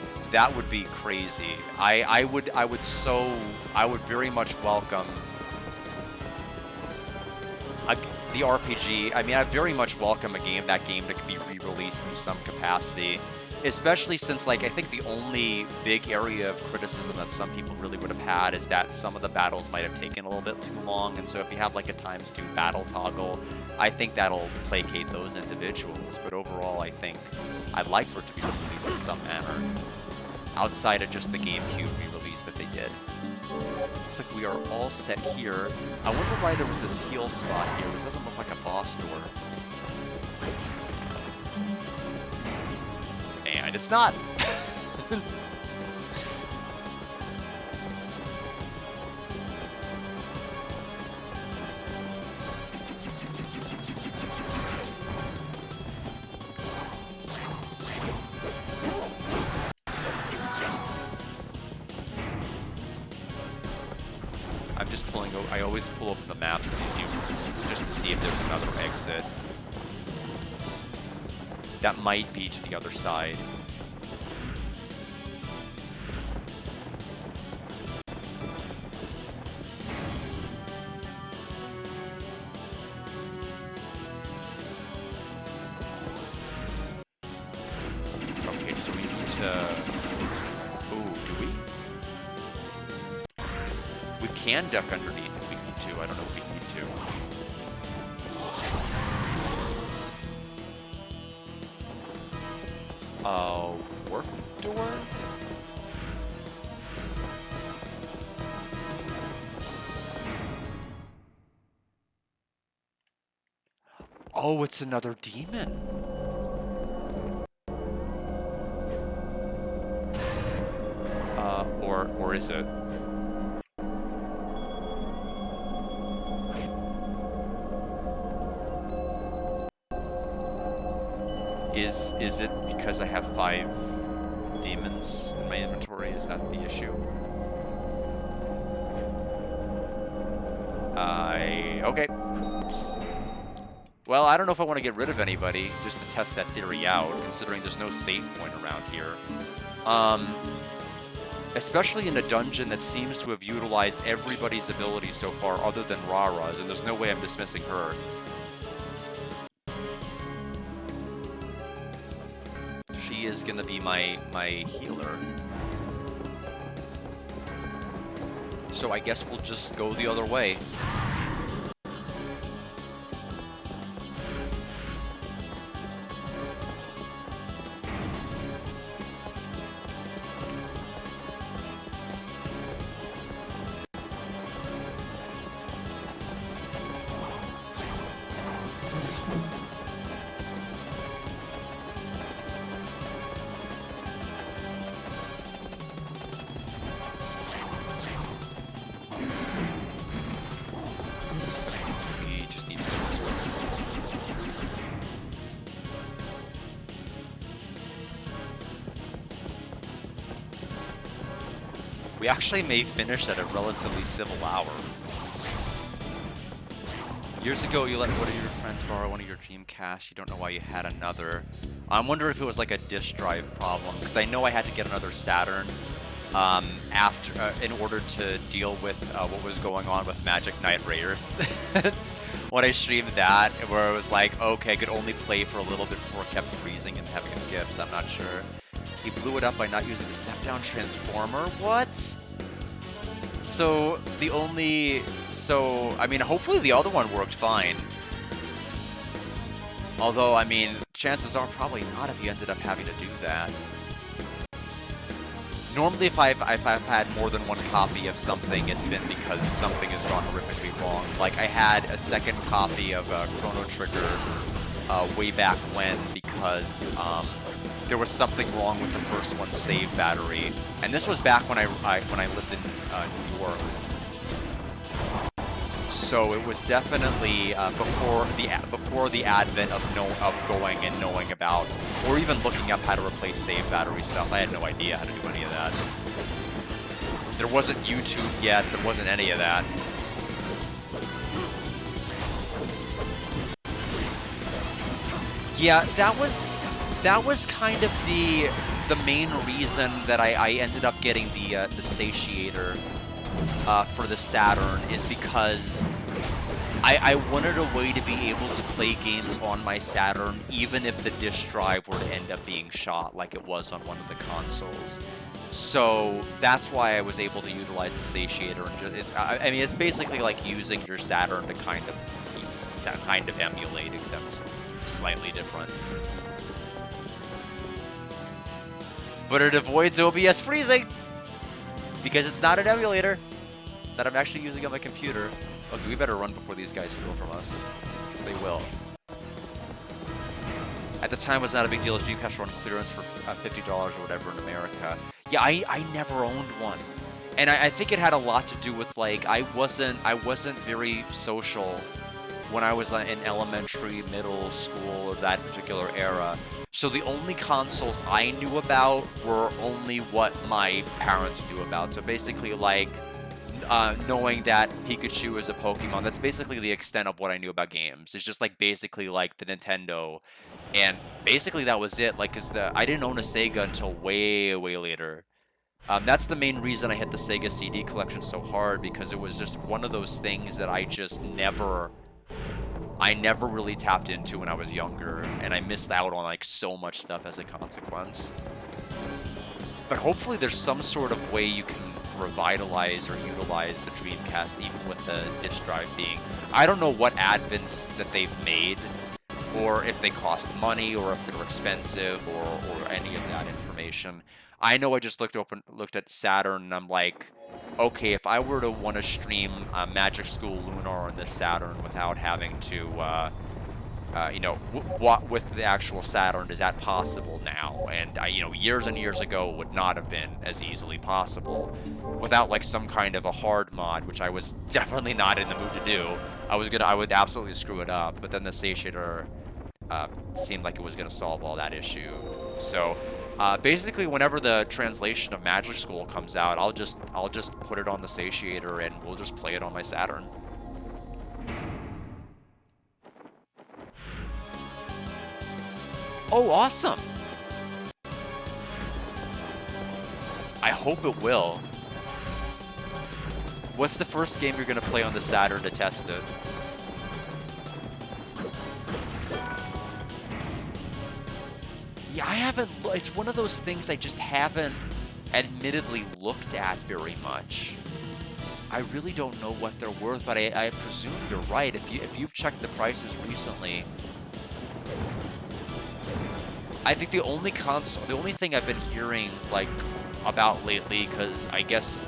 crazy. I would very much welcome the RPG. I mean, I very much welcome that game to be re-released in some capacity, especially since, like, I think the only big area of criticism that some people really would have had is that some of the battles might have taken a little bit too long, and so if you have like a ×2 battle toggle, I think that'll placate those individuals. But overall, I think I'd like for it to be released in some manner, outside of just the GameCube re-release that they did. Looks like we are all set here. I wonder why there was this heal spot here. This doesn't look like a boss door. And it's not. I'm just pulling over. I always pull up the maps of these new rooms just to see if there's another exit. That might be to the other side. Okay, so we need to... Oh, do we? We can duck underneath if we need to. I don't know if we need to. Warp door? Oh, it's another demon. Or is it? Is it because I have 5 demons in my inventory? Is that the issue? Okay. Well, I don't know if I want to get rid of anybody just to test that theory out, considering there's no save point around here. Especially in a dungeon that seems to have utilized everybody's abilities so far other than Rara's, and there's no way I'm dismissing her. She is gonna be my healer. So I guess we'll just go the other way. We actually may finish at a relatively civil hour. Years ago, you let one of your friends borrow one of your Dreamcasts. You don't know why you had another. I'm wondering if it was like a disk drive problem, because I know I had to get another Saturn in order to deal with what was going on with Magic Knight Raider. When I streamed that, where it was like, okay, I could only play for a little bit before it kept freezing and having a skip, so I'm not sure. He blew it up by not using the step-down transformer? What? So, I mean, hopefully the other one worked fine. Although, I mean, chances are probably not if you ended up having to do that. Normally, if I've had more than one copy of something, it's been because something has gone horrifically wrong. Like, I had a second copy of Chrono Trigger way back when because there was something wrong with the first one's save battery. And this was back when I lived in New York. So it was definitely before the advent of going and knowing about, or even looking up how to replace save battery stuff. I had no idea how to do any of that. There wasn't YouTube yet. There wasn't any of that. Yeah, that was kind of the main reason that I ended up getting the satiator for the Saturn, is because I wanted a way to be able to play games on my Saturn even if the disk drive were to end up being shot like it was on one of the consoles. So that's why I was able to utilize the satiator. And I mean, it's basically like using your Saturn to kind of emulate, except slightly different. But it avoids OBS freezing because it's not an emulator that I'm actually using on my computer. Okay, we better run before these guys steal from us, because they will. At the time, it was not a big deal as Dreamcast were on clearance for $50 or whatever in America. Yeah, I never owned one, and I think it had a lot to do with, like, I wasn't very social when I was in elementary, middle school, or that particular era. So the only consoles I knew about were only what my parents knew about. So basically, like, knowing that Pikachu is a Pokemon, that's basically the extent of what I knew about games. It's just like basically like the Nintendo, and basically that was it. Like, cause I didn't own a Sega until way later. That's the main reason I hit the Sega CD collection so hard, because it was just one of those things that I never really tapped into when I was younger, and I missed out on like so much stuff as a consequence. But hopefully there's some sort of way you can revitalize or utilize the Dreamcast even with the disk drive being... I don't know what advents that they've made, or if they cost money, or if they're expensive, or any of that information. I know I just looked at Saturn, and I'm like, okay, if I were to want to stream Magic School Lunar on this Saturn without having to, you know, with the actual Saturn, is that possible now? And you know, years and years ago, it would not have been as easily possible without like some kind of a hard mod, which I was definitely not in the mood to do. I would absolutely screw it up. But then the satiator seemed like it was gonna solve all that issue. So basically, whenever the translation of Magic School comes out, I'll just put it on the satiator and we'll just play it on my Saturn. Oh, awesome! I hope it will. What's the first game you're gonna play on the Saturn to test it? Yeah, I haven't. It's one of those things I just haven't admittedly looked at very much. I really don't know what they're worth, but I presume you're right. If you've checked the prices recently, I think the only thing I've been hearing like about lately, because I guess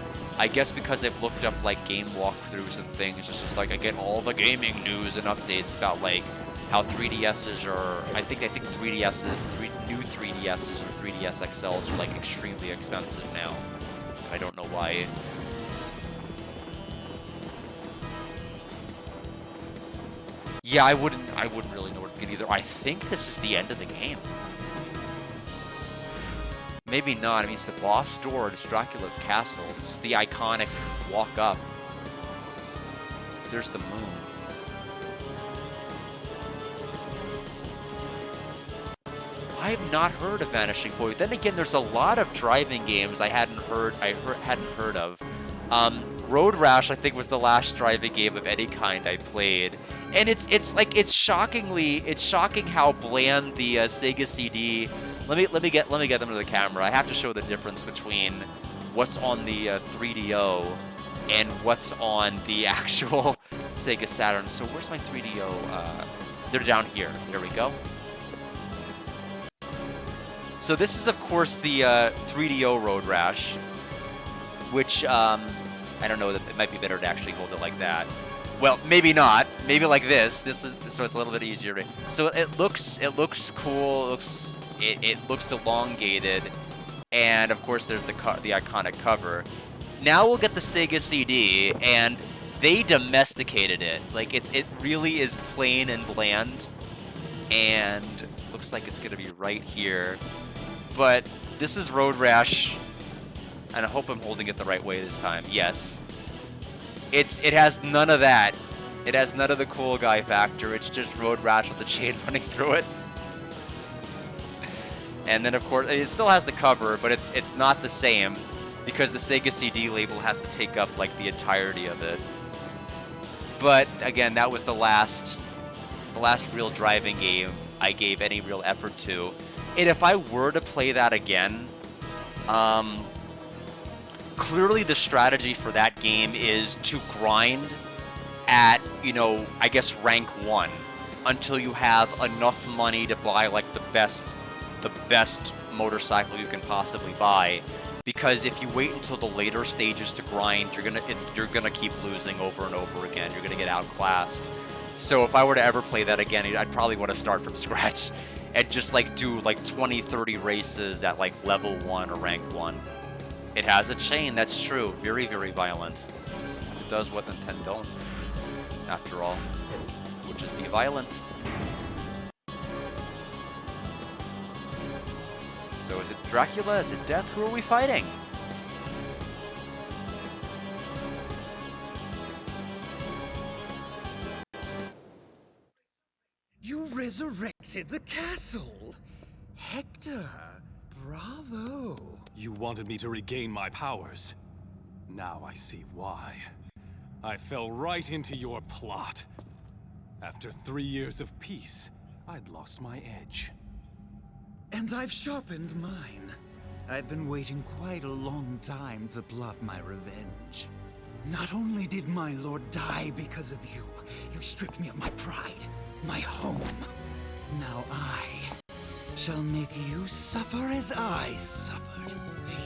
because I've looked up like game walkthroughs and things, it's just like I get all the gaming news and updates about like how 3DSs are. I think new 3DSs or 3DS XLs are like extremely expensive now. I don't know why. Yeah, I wouldn't really know where to get either. I think this is the end of the game. Maybe not. I mean, it's the boss door. It's Dracula's castle. It's the iconic walk up. There's the moon. I have not heard of Vanishing Point. Then again, there's a lot of driving games I hadn't heard of. Road Rash, I think, was the last driving game of any kind I played, and it's shocking how bland the Sega CD. Let me get them to the camera. I have to show the difference between what's on the 3DO and what's on the actual Sega Saturn. So where's my 3DO They're down here. There we go. So this is, of course, the 3DO Road Rash, which, I don't know, it might be better to actually hold it like that. Well, maybe not. Maybe like this. This is so it's a little bit easier. So it looks cool. It looks elongated, and of course there's the iconic cover. Now we'll get the Sega CD, and they domesticated it. Like it really is plain and bland, and looks like it's gonna be right here. But this is Road Rash, and I hope I'm holding it the right way this time. Yes. It has none of that. It has none of the cool guy factor. It's just Road Rash with the chain running through it. And then of course it still has the cover, but it's not the same because the Sega CD label has to take up like the entirety of it. But again, that was the last real driving game I gave any real effort to. And if I were to play that again, clearly the strategy for that game is to grind at, you know, I guess rank 1 until you have enough money to buy like the best motorcycle you can possibly buy. Because if you wait until the later stages to grind, you're gonna keep losing over and over again. You're gonna get outclassed. So if I were to ever play that again, I'd probably want to start from scratch and just like do like 20-30 races at like level 1 or rank 1. It has a chain, that's true. Very, very violent. It does what Nintendo don't, after all, which is be violent. So is it Dracula? Is it Death? Who are we fighting? You resurrected the castle! Hector, bravo! You wanted me to regain my powers. Now I see why. I fell right into your plot. After 3 years of peace, I'd lost my edge. And I've sharpened mine. I've been waiting quite a long time to plot my revenge. Not only did my lord die because of you, you stripped me of my pride, my home. Now I shall make you suffer as I suffered.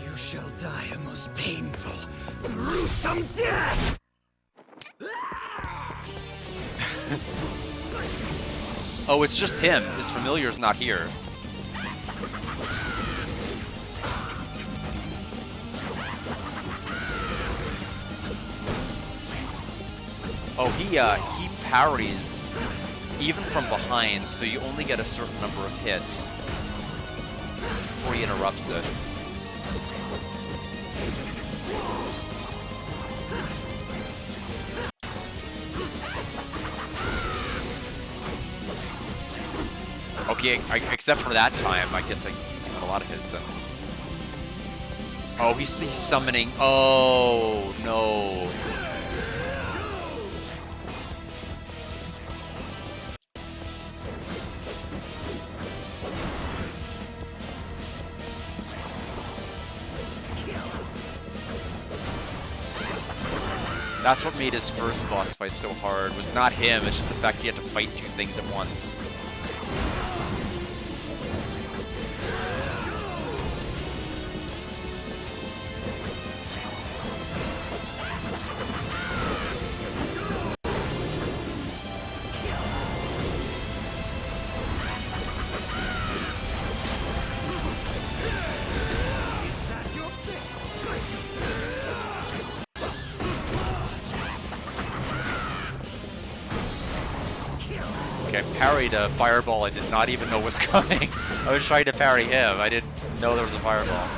You shall die a most painful, gruesome death! Oh, it's just him. His familiar's not here. Oh, he parries even from behind, so you only get a certain number of hits before he interrupts it. Okay, except for that time, I guess I got a lot of hits then. Oh, he's summoning. Oh, no. That's what made his first boss fight so hard, was not him, it's just the fact he had to fight 2 things at once. Parried a fireball I did not even know was coming. I was trying to parry him. I didn't know there was a fireball.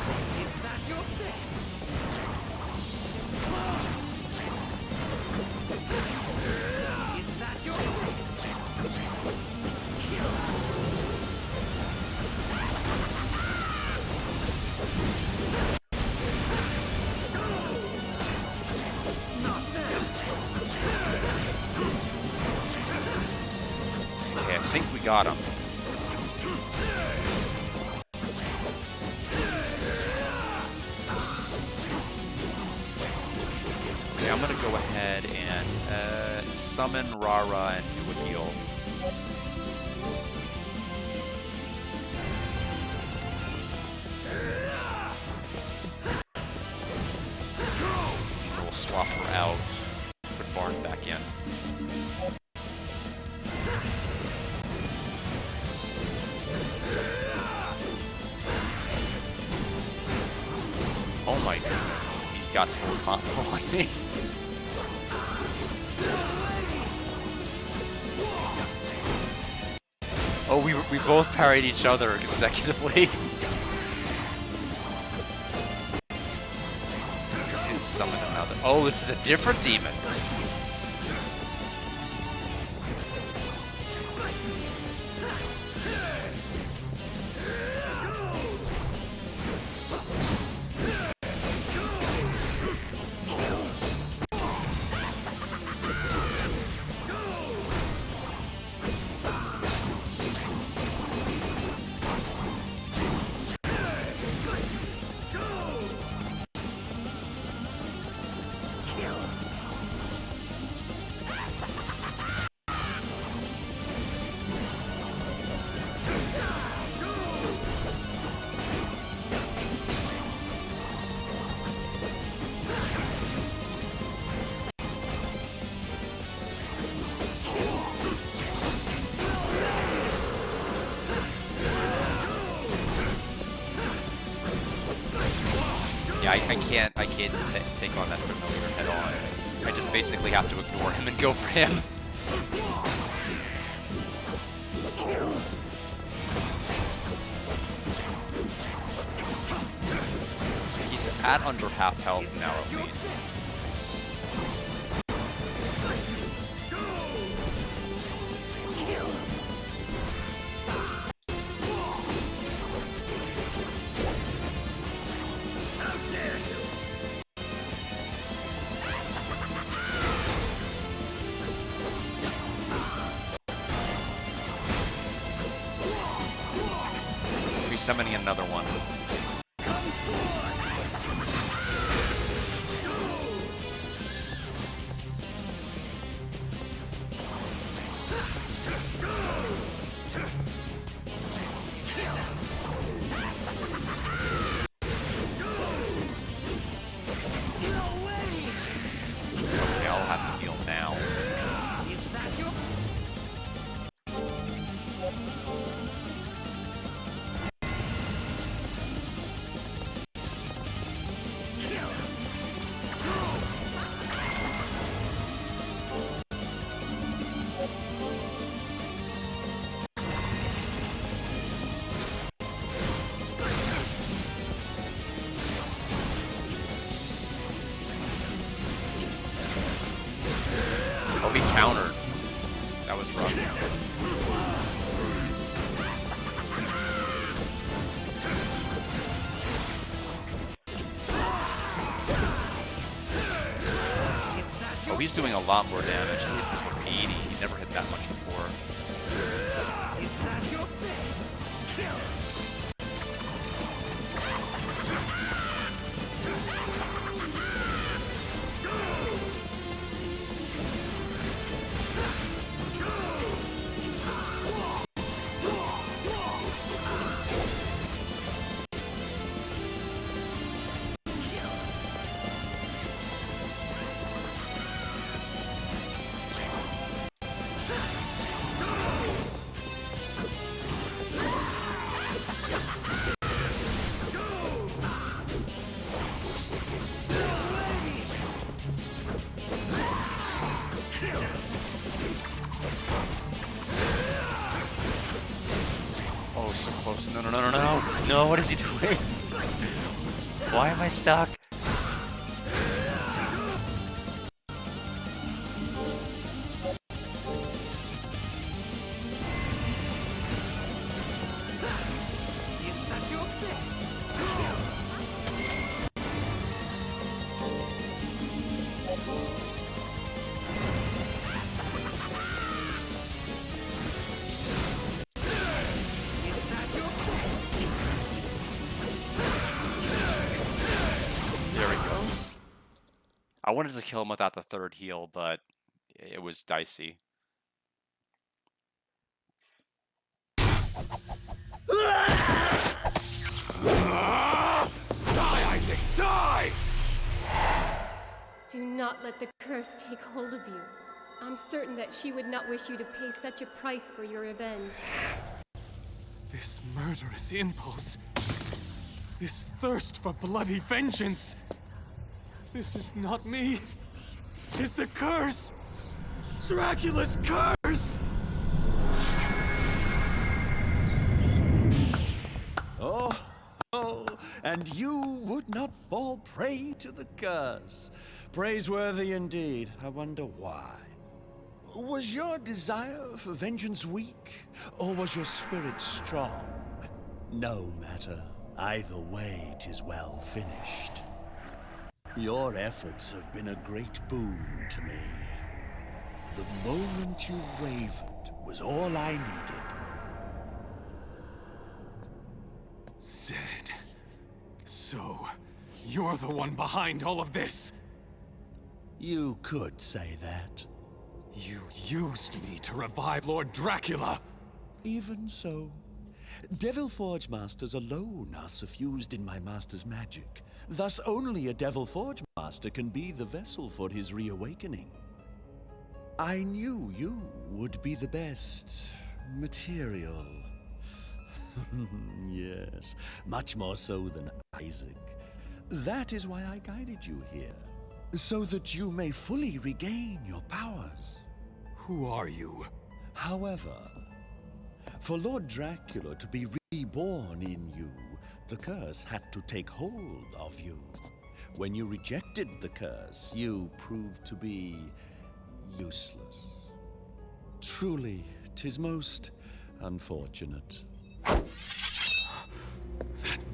Got him. Okay, I'm gonna go ahead and summon Rara and do a heal. my goodness. He got full combo on me. Oh, we both parried each other consecutively. Let's summon another. Oh, this is a different demon. I can't take on that familiar head on. I just basically have to ignore him and go for him. He's at under half health now at least. Summoning another one. Okay, I'll have to heal now. Oh, he countered. That was rough. Oh, he's doing a lot more damage. He hit for 80. He never hit that much before. Oh, so close. No, no, no, no, no. No, what is he doing? Why am I stuck? I wanted to kill him without the third heal, but it was dicey. Die, Isaac, die! Do not let the curse take hold of you. I'm certain that she would not wish you to pay such a price for your revenge. This murderous impulse. This thirst for bloody vengeance. This is not me. It is the curse. Dracula's curse! Oh, and you would not fall prey to the curse. Praiseworthy indeed. I wonder why. Was your desire for vengeance weak, or was your spirit strong? No matter. Either way, 'tis well finished. Your efforts have been a great boon to me. The moment you wavered was all I needed. Zed. So, you're the one behind all of this. You could say that. You used me to revive Lord Dracula. Even so. Devil Forge Masters alone are suffused in my master's magic. Thus only a Devil Forge Master can be the vessel for his reawakening. I knew you would be the best material. Yes, much more so than Isaac. That is why I guided you here, so that you may fully regain your powers. Who are you? However, for Lord Dracula to be reborn in you, the curse had to take hold of you. When you rejected the curse, you proved to be useless. Truly, 'tis most unfortunate. That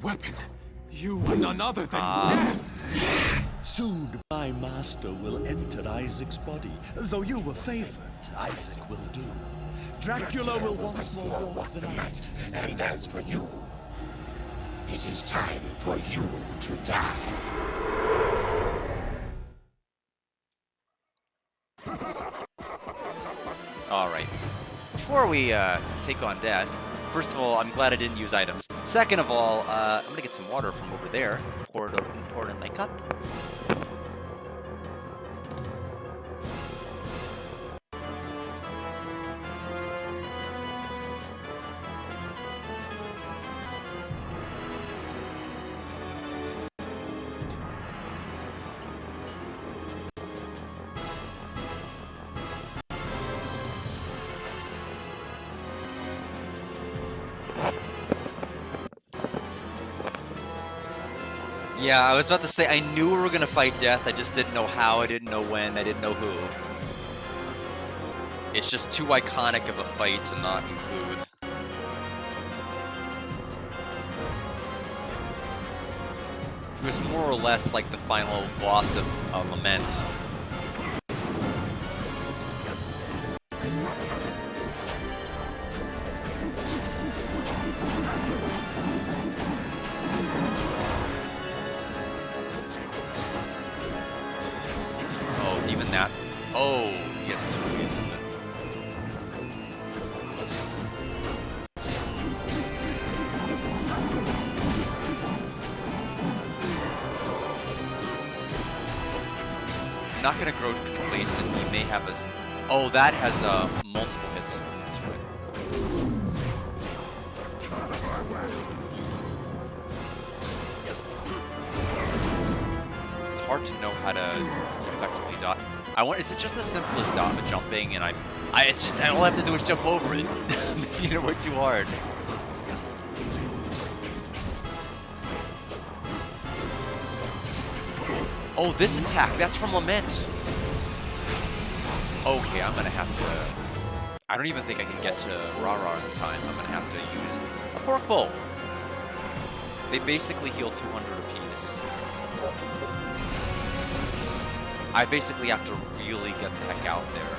weapon! You are none other than death! Soon my master will enter Isaac's body. Though you were favored, Isaac will do. Dracula will once more walk the night. And as for you, it is time for you to die. Alright. Before we take on death, first of all, I'm glad I didn't use items. Second of all, I'm gonna get some water from over there. Pour it in my cup. Yeah, I was about to say, I knew we were gonna fight death, I just didn't know how, I didn't know when, I didn't know who. It's just too iconic of a fight to not include. He was more or less like the final boss of Lament. Oh, he has two ways of it. I'm not gonna grow complacent. He may have a. Oh, that has multiple hits to it. It's hard to know how to effectively dodge. Is it just as simple as jumping, and it's just, all I have to do is jump over it. You know, way too hard. Oh, this attack, that's from Lament. Okay, I'm gonna have to, I don't even think I can get to Rara in time. I'm gonna have to use a Pork Bowl. They basically heal 200 apiece. I basically have to really get the heck out there.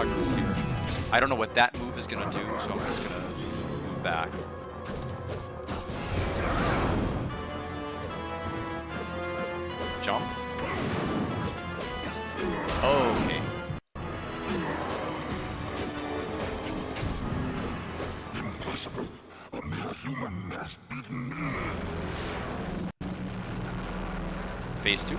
progress here. I don't know what that move is going to do, so I'm just going to move back. Jump. Okay. Impossible. A mere human has beaten me. Phase 2.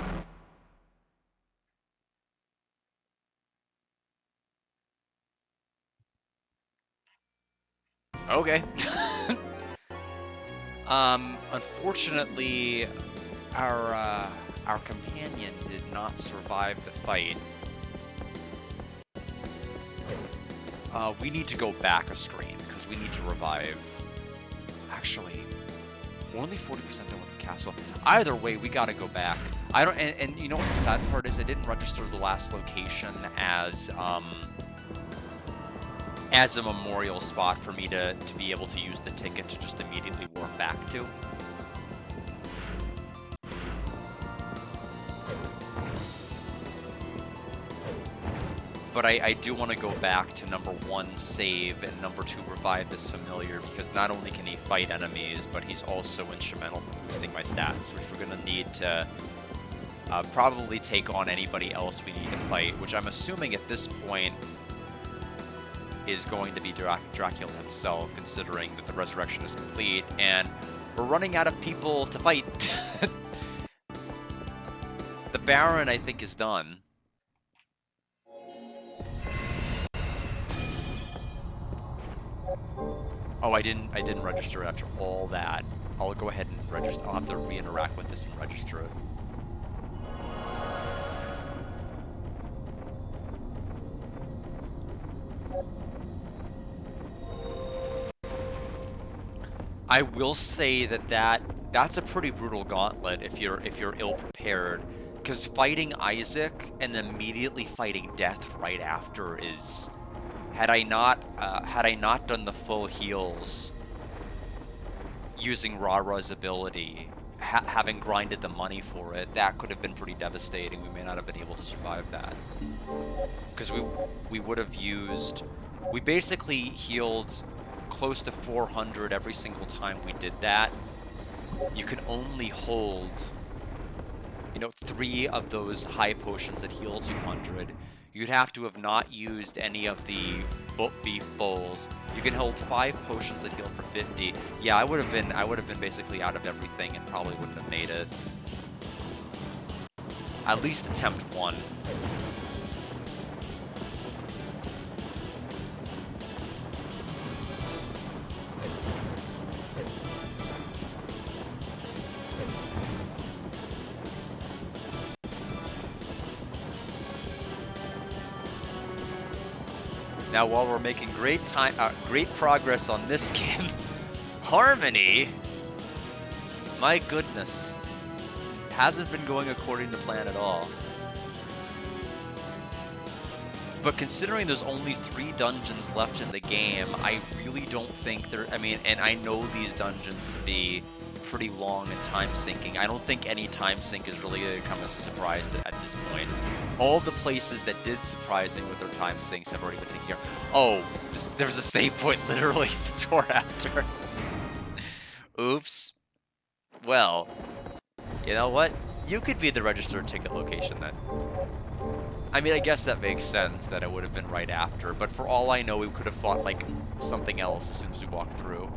Okay. Unfortunately, our companion did not survive the fight. We need to go back a strain because we need to revive. Actually, we're only 40% done with the castle. Either way, we gotta go back. I don't, and you know what the sad part is? I didn't register the last location as a memorial spot for me to be able to use the ticket to just immediately warp back to. But I do want to go back to number 1, save, and number 2, revive this familiar, because not only can he fight enemies, but he's also instrumental for boosting my stats, which we're going to need to probably take on anybody else we need to fight, which I'm assuming at this point is going to be Dracula himself, considering that the resurrection is complete, and we're running out of people to fight. The Baron, I think, is done. Oh, I didn't register it after all that. I'll go ahead and register. I'll have to re-interact with this and register it. I will say that's a pretty brutal gauntlet if you're ill prepared, because fighting Isaac and then immediately fighting death right after is, had I not done the full heals using Rara's ability, having grinded the money for it, that could have been pretty devastating. We may not have been able to survive that, because we would have used, we basically healed close to 400 every single time we did that. You can only hold, 3 of those high potions that heal 200. You'd have to have not used any of the beef bowls. You can hold 5 potions that heal for 50. Yeah, I would have been basically out of everything and probably wouldn't have made it. At least attempt 1. Now, while we're making great progress on this game, Harmony, my goodness, hasn't been going according to plan at all. But considering there's only 3 dungeons left in the game, I really don't think and I know these dungeons to be pretty long and time sinking. I don't think any time sink is really going to come as a surprise at this point. All the places that did surprise me with their time sinks have already been taken care of. Oh, there's a save point literally the door after. Oops. Well, you know what? You could be the registered ticket location then. I mean, I guess that makes sense that it would have been right after, but for all I know, we could have fought like something else as soon as we walked through.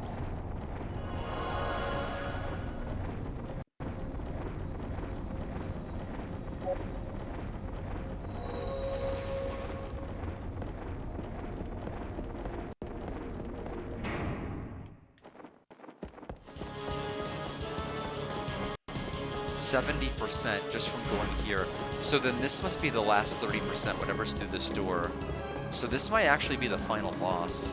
%70% just from going here. So then this must be the last 30%, whatever's through this door. So this might actually be the final boss.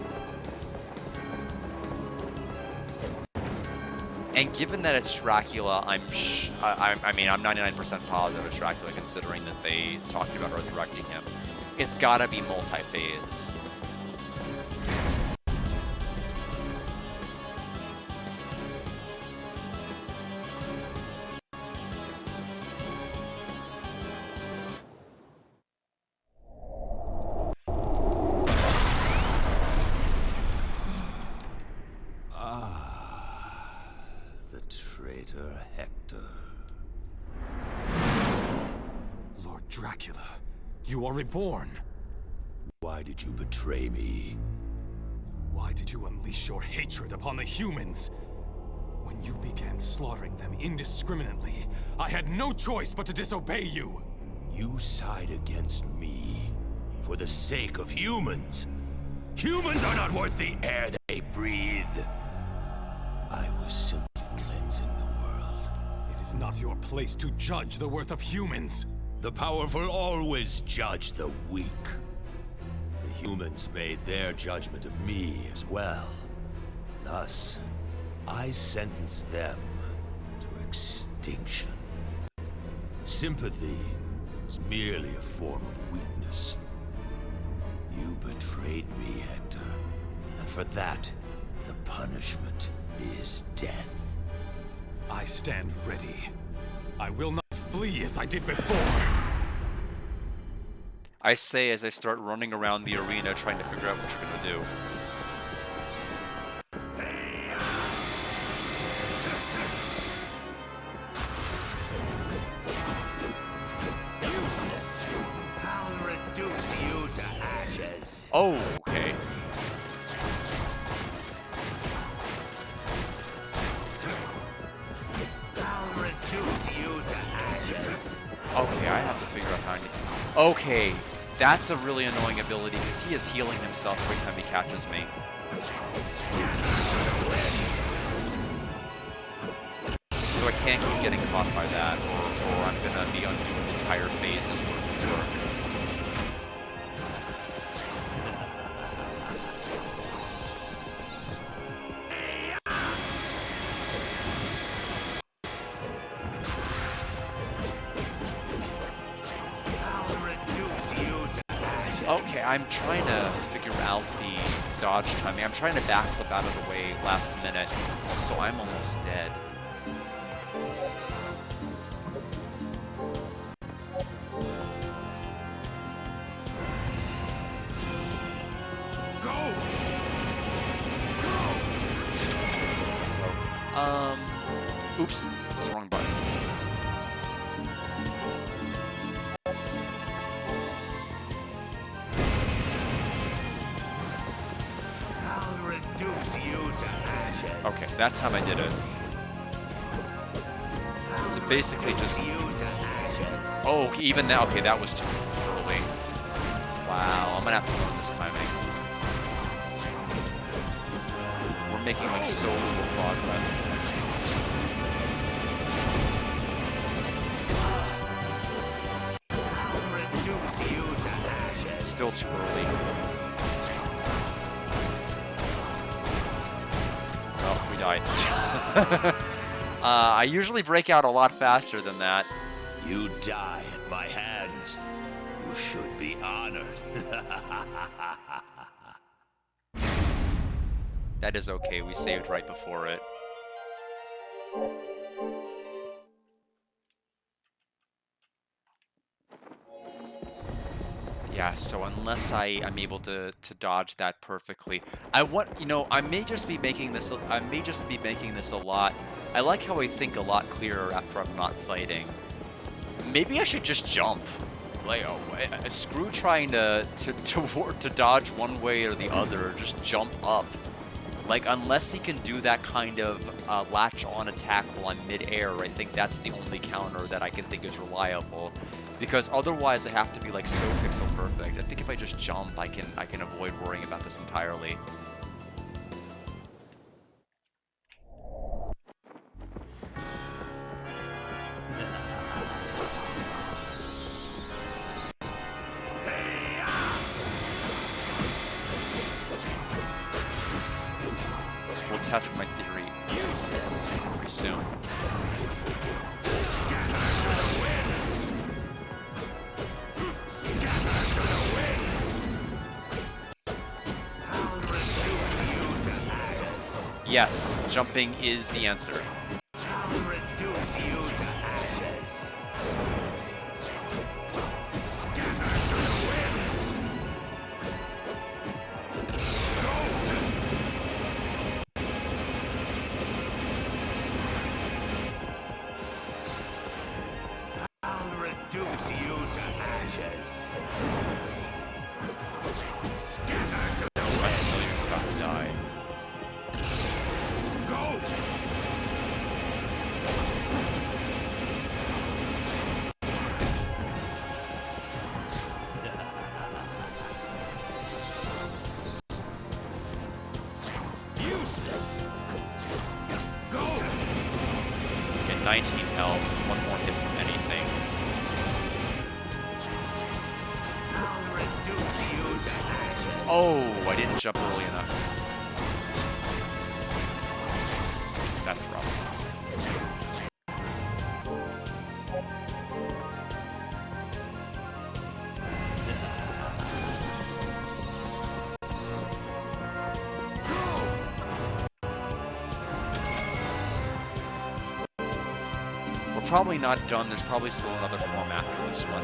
And given that it's Dracula, I mean, I'm 99% positive it's Dracula, considering that they talked about resurrecting him. It's gotta be multi-phase. Hector. Lord Dracula, you are reborn. Why did you betray me? Why did you unleash your hatred upon the humans? When you began slaughtering them indiscriminately, I had no choice but to disobey you. You side against me for the sake of humans. Humans are not worth the air they breathe. I was simply cleansing the world. It is not your place to judge the worth of humans. The powerful always judge the weak. The humans made their judgment of me as well. Thus, I sentenced them to extinction. Sympathy is merely a form of weakness. You betrayed me, Hector, and for that, the punishment is death. I stand ready. I will not flee as I did before. I say as I start running around the arena trying to figure out what you're gonna do. I'll reduce you to ashes. Oh, okay. I'll reduce you to ashes. Okay, I have to figure out how I need to... Okay, that's a really annoying ability because he is healing himself every time he catches me. So I can't keep getting caught by that, or I'm gonna be undoing entire phases worth of work. Okay, I'm trying to figure out the dodge timing. I'm trying to backflip out of the way last minute, so I'm almost dead. Oops, that's the wrong button. I'll reduce you to ashes. Okay, that's how I did it. So basically just... Oh, okay, even that, okay, that was too early. Wow, I'm gonna have to learn this timing. We're making like so little progress. Still too early. Oh, we died. I usually break out a lot faster than that. You die at my hands. You should be honored. That is okay, we saved right before it. Yeah, so unless I'm able to dodge that perfectly, I may just be making this a lot. I like how I think a lot clearer after I'm not fighting. Maybe I should just jump. Like, screw trying to dodge one way or the other. Just jump up. Like, unless he can do that kind of latch-on attack while I'm mid-air, I think that's the only counter that I can think is reliable. Because otherwise I have to be like so pixel perfect. I think if I just jump, I can avoid worrying about this entirely. We'll test my theory pretty soon. Yes, jumping is the answer. 19 health. One more hit from anything. Oh, I didn't jump early enough. That's rough. We're probably not done. There's probably still another form after this one.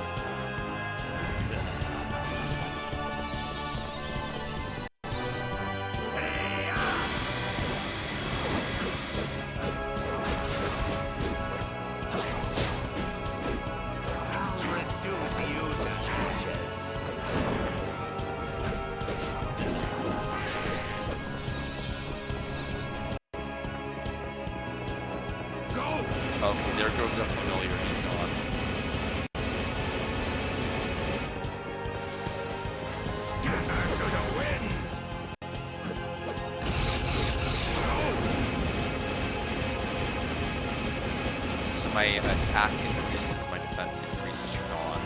Okay, there goes the familiar. He's gone. Scatter to the winds! So my attack increases, my defense increases. You're gone.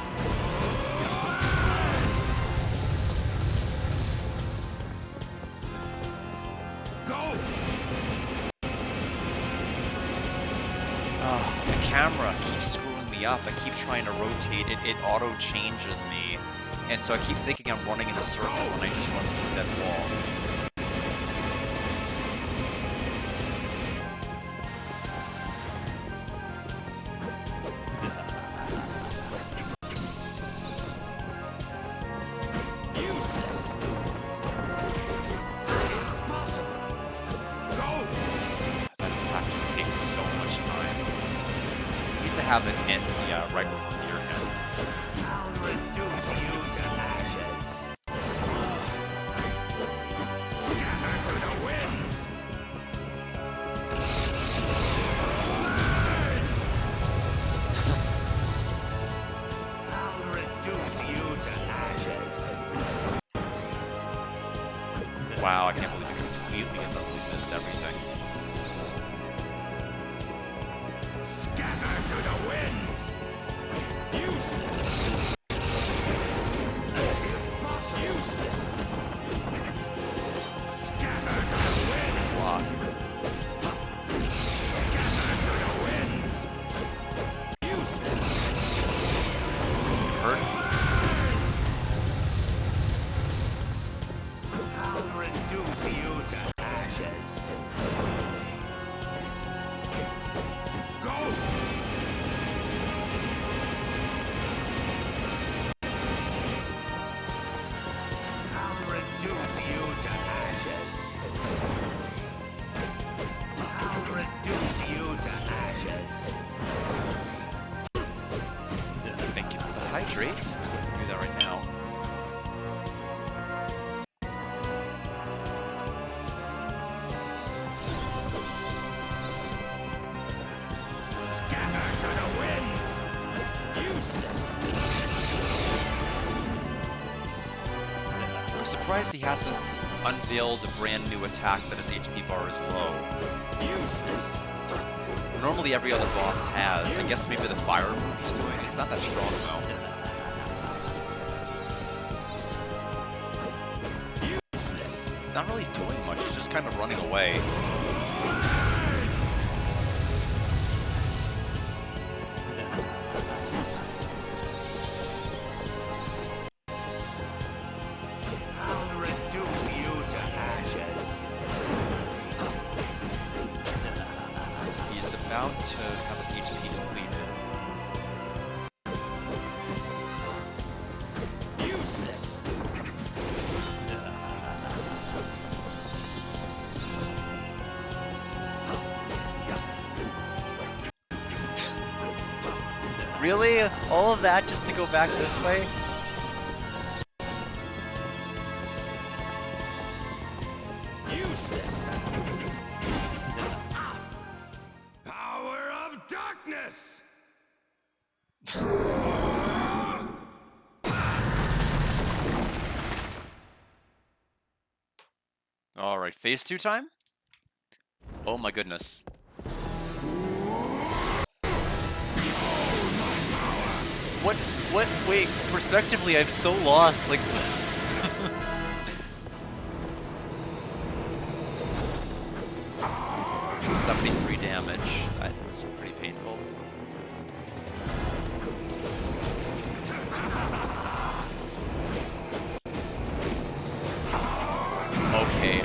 Go! Oh, the camera keeps screwing me up. I keep trying to rotate it. It auto changes me. And so I keep thinking I'm running in a circle when I just run through that wall. That attack just takes so much time. You need to have it end right before your head. Wow, I can't believe you completely and utterly missed everything. Scatter to the winds! Useless! Useless! Scatter to the winds! Block. Scatter to the winds! Useless! Hurt? I'll reduce you to ashes! Go! I'll reduce you to ashes! I'll reduce you to ashes! Thank you for the hydrate. Let's go ahead and do that right now. Scatter to the winds! Useless! I'm surprised he hasn't unveiled a brand new attack that his HP bar is low. Useless! Normally every other boss has. I guess maybe the fire move he's doing. It's not that strong though. Useless! He's not really doing much. He's just kind of running away. I'll reduce you to ashes! He's about to have his HP depleted. Useless! Really? All of that just to go back this way? Useless! Power of darkness! Alright, phase 2 time? Oh my goodness. What? Wait, perspectively, I'm so lost. Like, 73 damage. That's pretty painful. Okay,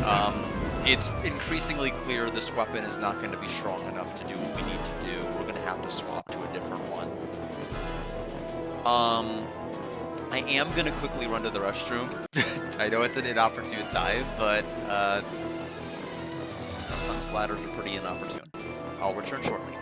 it's increasingly clear this weapon is not going to be strong enough to do what we need to do. We're going to have to swap to a different one. I am going to quickly run to the restroom. I know it's an inopportune time, but sometimes bladders are pretty inopportune. I'll return shortly.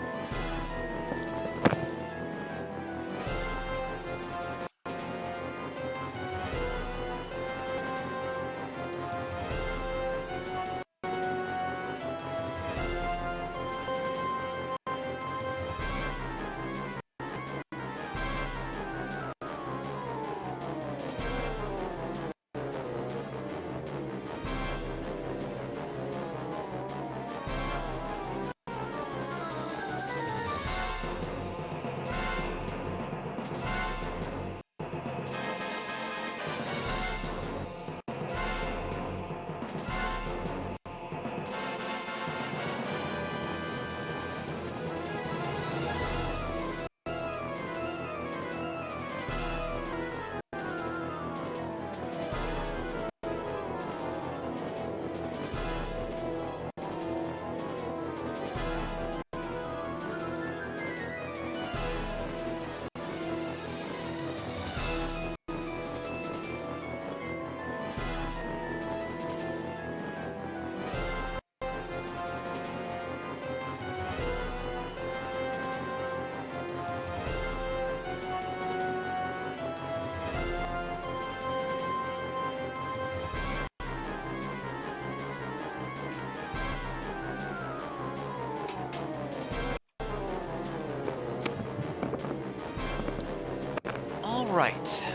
Alright,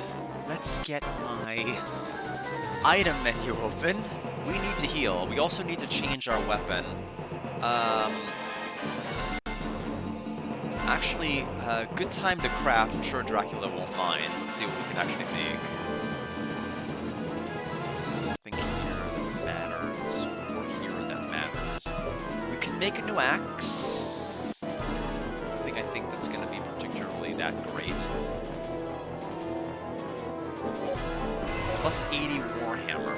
let's get my item menu open. We need to heal. We also need to change our weapon. Actually, good time to craft. I'm sure Dracula won't mind. Let's see what we can actually make. Nothing here that matters, or here that matters. We can make a new axe. Nothing I think that's going to be particularly that great. Plus 80 Warhammer.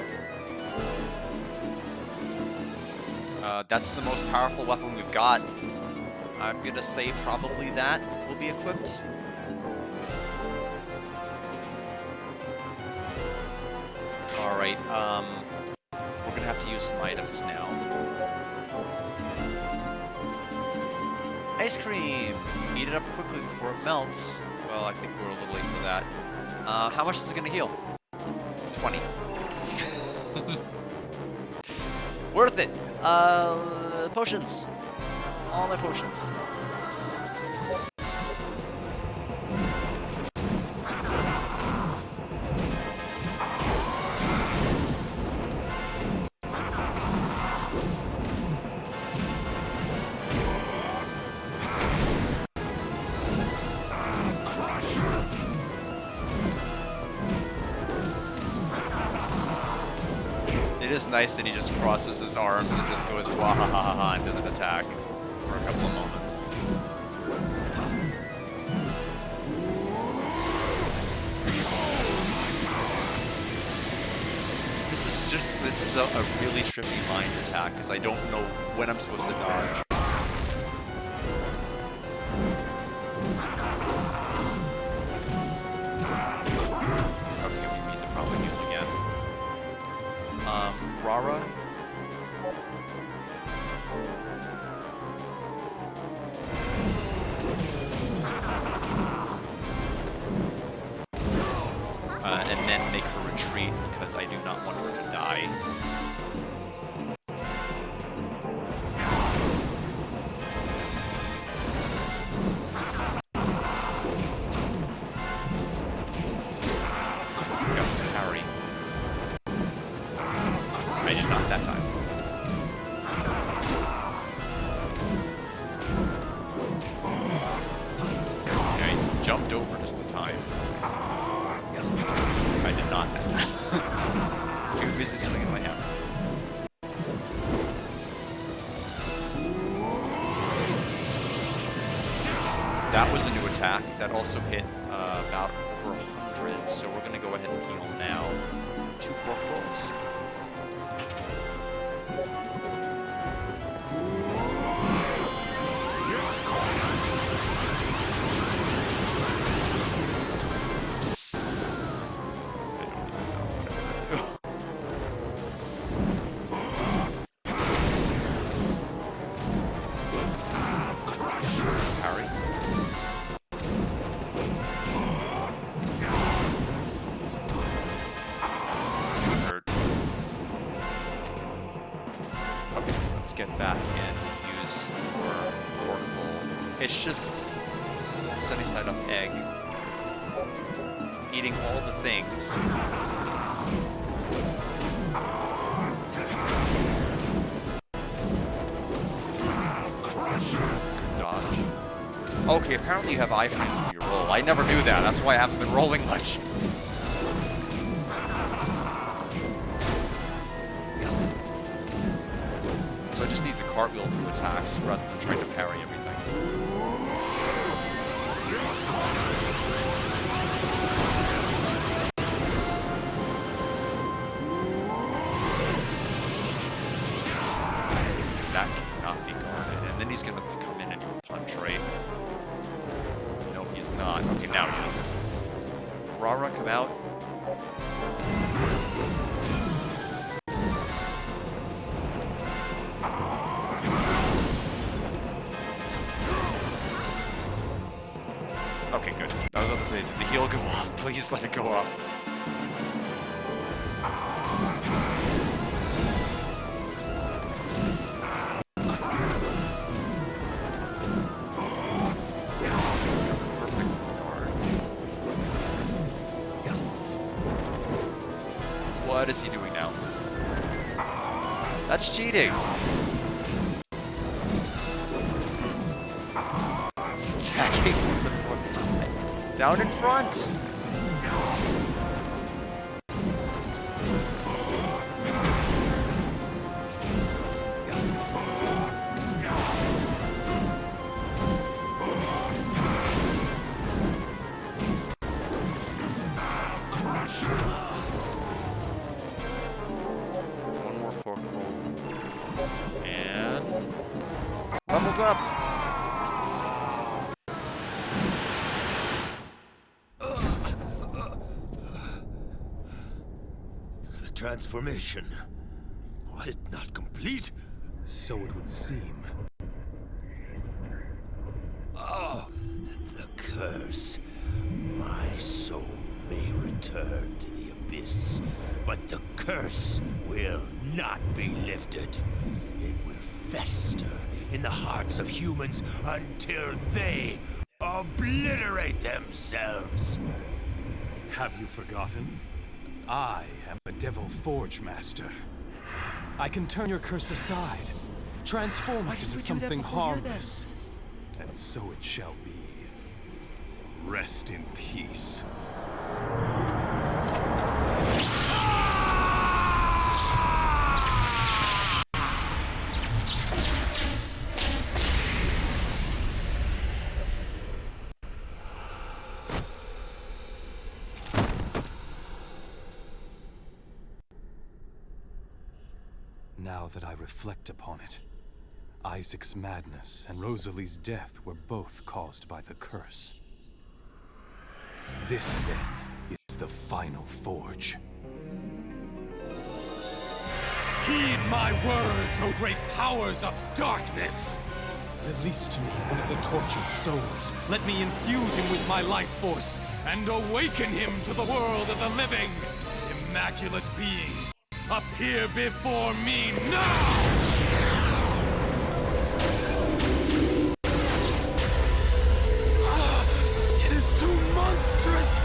That's the most powerful weapon we've got. I'm gonna say probably that will be equipped. Alright, we're gonna have to use some items now. Ice cream! Eat it up quickly before it melts. Well, I think we're a little late for that. How much is it gonna heal? 20. Worth it! Potions. All my potions. It is nice that he just crosses his arms and just goes wah ha ha ha ha and doesn't attack for a couple of moments. This is a really trippy mind attack because I don't know when I'm supposed to dodge. Okay, we need to probably heal again. Rara. And then make her retreat because I do not want her to die. Yep, parry. I did not that time. Okay, jumped over just the time. time. I did not that time. You're busy something in my hand. That was a new attack. That also hit about over 100, so we're going to go ahead and heal now. 2 pork rolls. Get back and use your portable. It's just sunny side up egg. Eating all the things. Good dodge. Okay, apparently you have iframes when you roll. I never knew that. That's why I haven't been rolling much. So it just needs a cartwheel through attacks rather than trying to parry everything. That cannot be guarded. And then he's going to have to come in and do a punch, right? No, he's not. Okay, now he is. Rara, come out. Okay, good. I was about to say, did the heal go off? Please let it go off. Perfect guard. What is he doing now? That's cheating! He's attacking the front. Down in front! One more pork roll. And leveled up! Transformation. Was it not complete? So it would seem. Oh, the curse. My soul may return to the abyss, but the curse will not be lifted. It will fester in the hearts of humans until they obliterate themselves. Have you forgotten? I am a Devil Forge Master. I can turn your curse aside, transform it into something harmless. And so it shall be. Rest in peace. Now that I reflect upon it, Isaac's madness and Rosalie's death were both caused by the curse. This, then, is the final forge. Heed my words, O great powers of darkness! Release to me one of the tortured souls. Let me infuse him with my life force and awaken him to the world of the living. Immaculate being, appear before me now! It is too monstrous!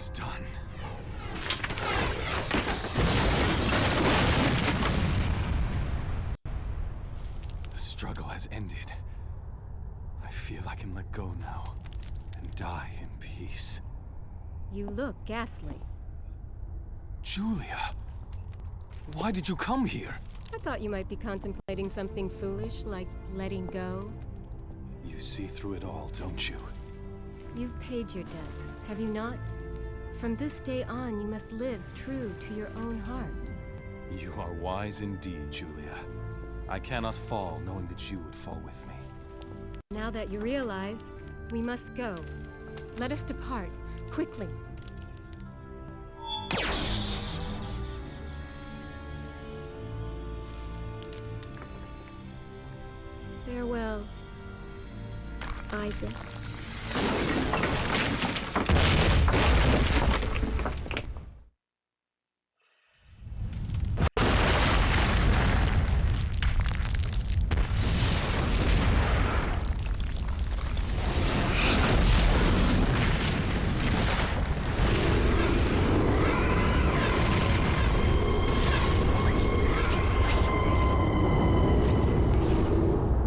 is done. The struggle has ended. I feel I can let go now and die in peace. You look ghastly. Julia, why did you come here? I thought you might be contemplating something foolish, like letting go. You see through it all, don't you? You've paid your debt, have you not? From this day on, you must live true to your own heart. You are wise indeed, Julia. I cannot fall knowing that you would fall with me. Now that you realize, we must go. Let us depart, quickly. Farewell, Isaac.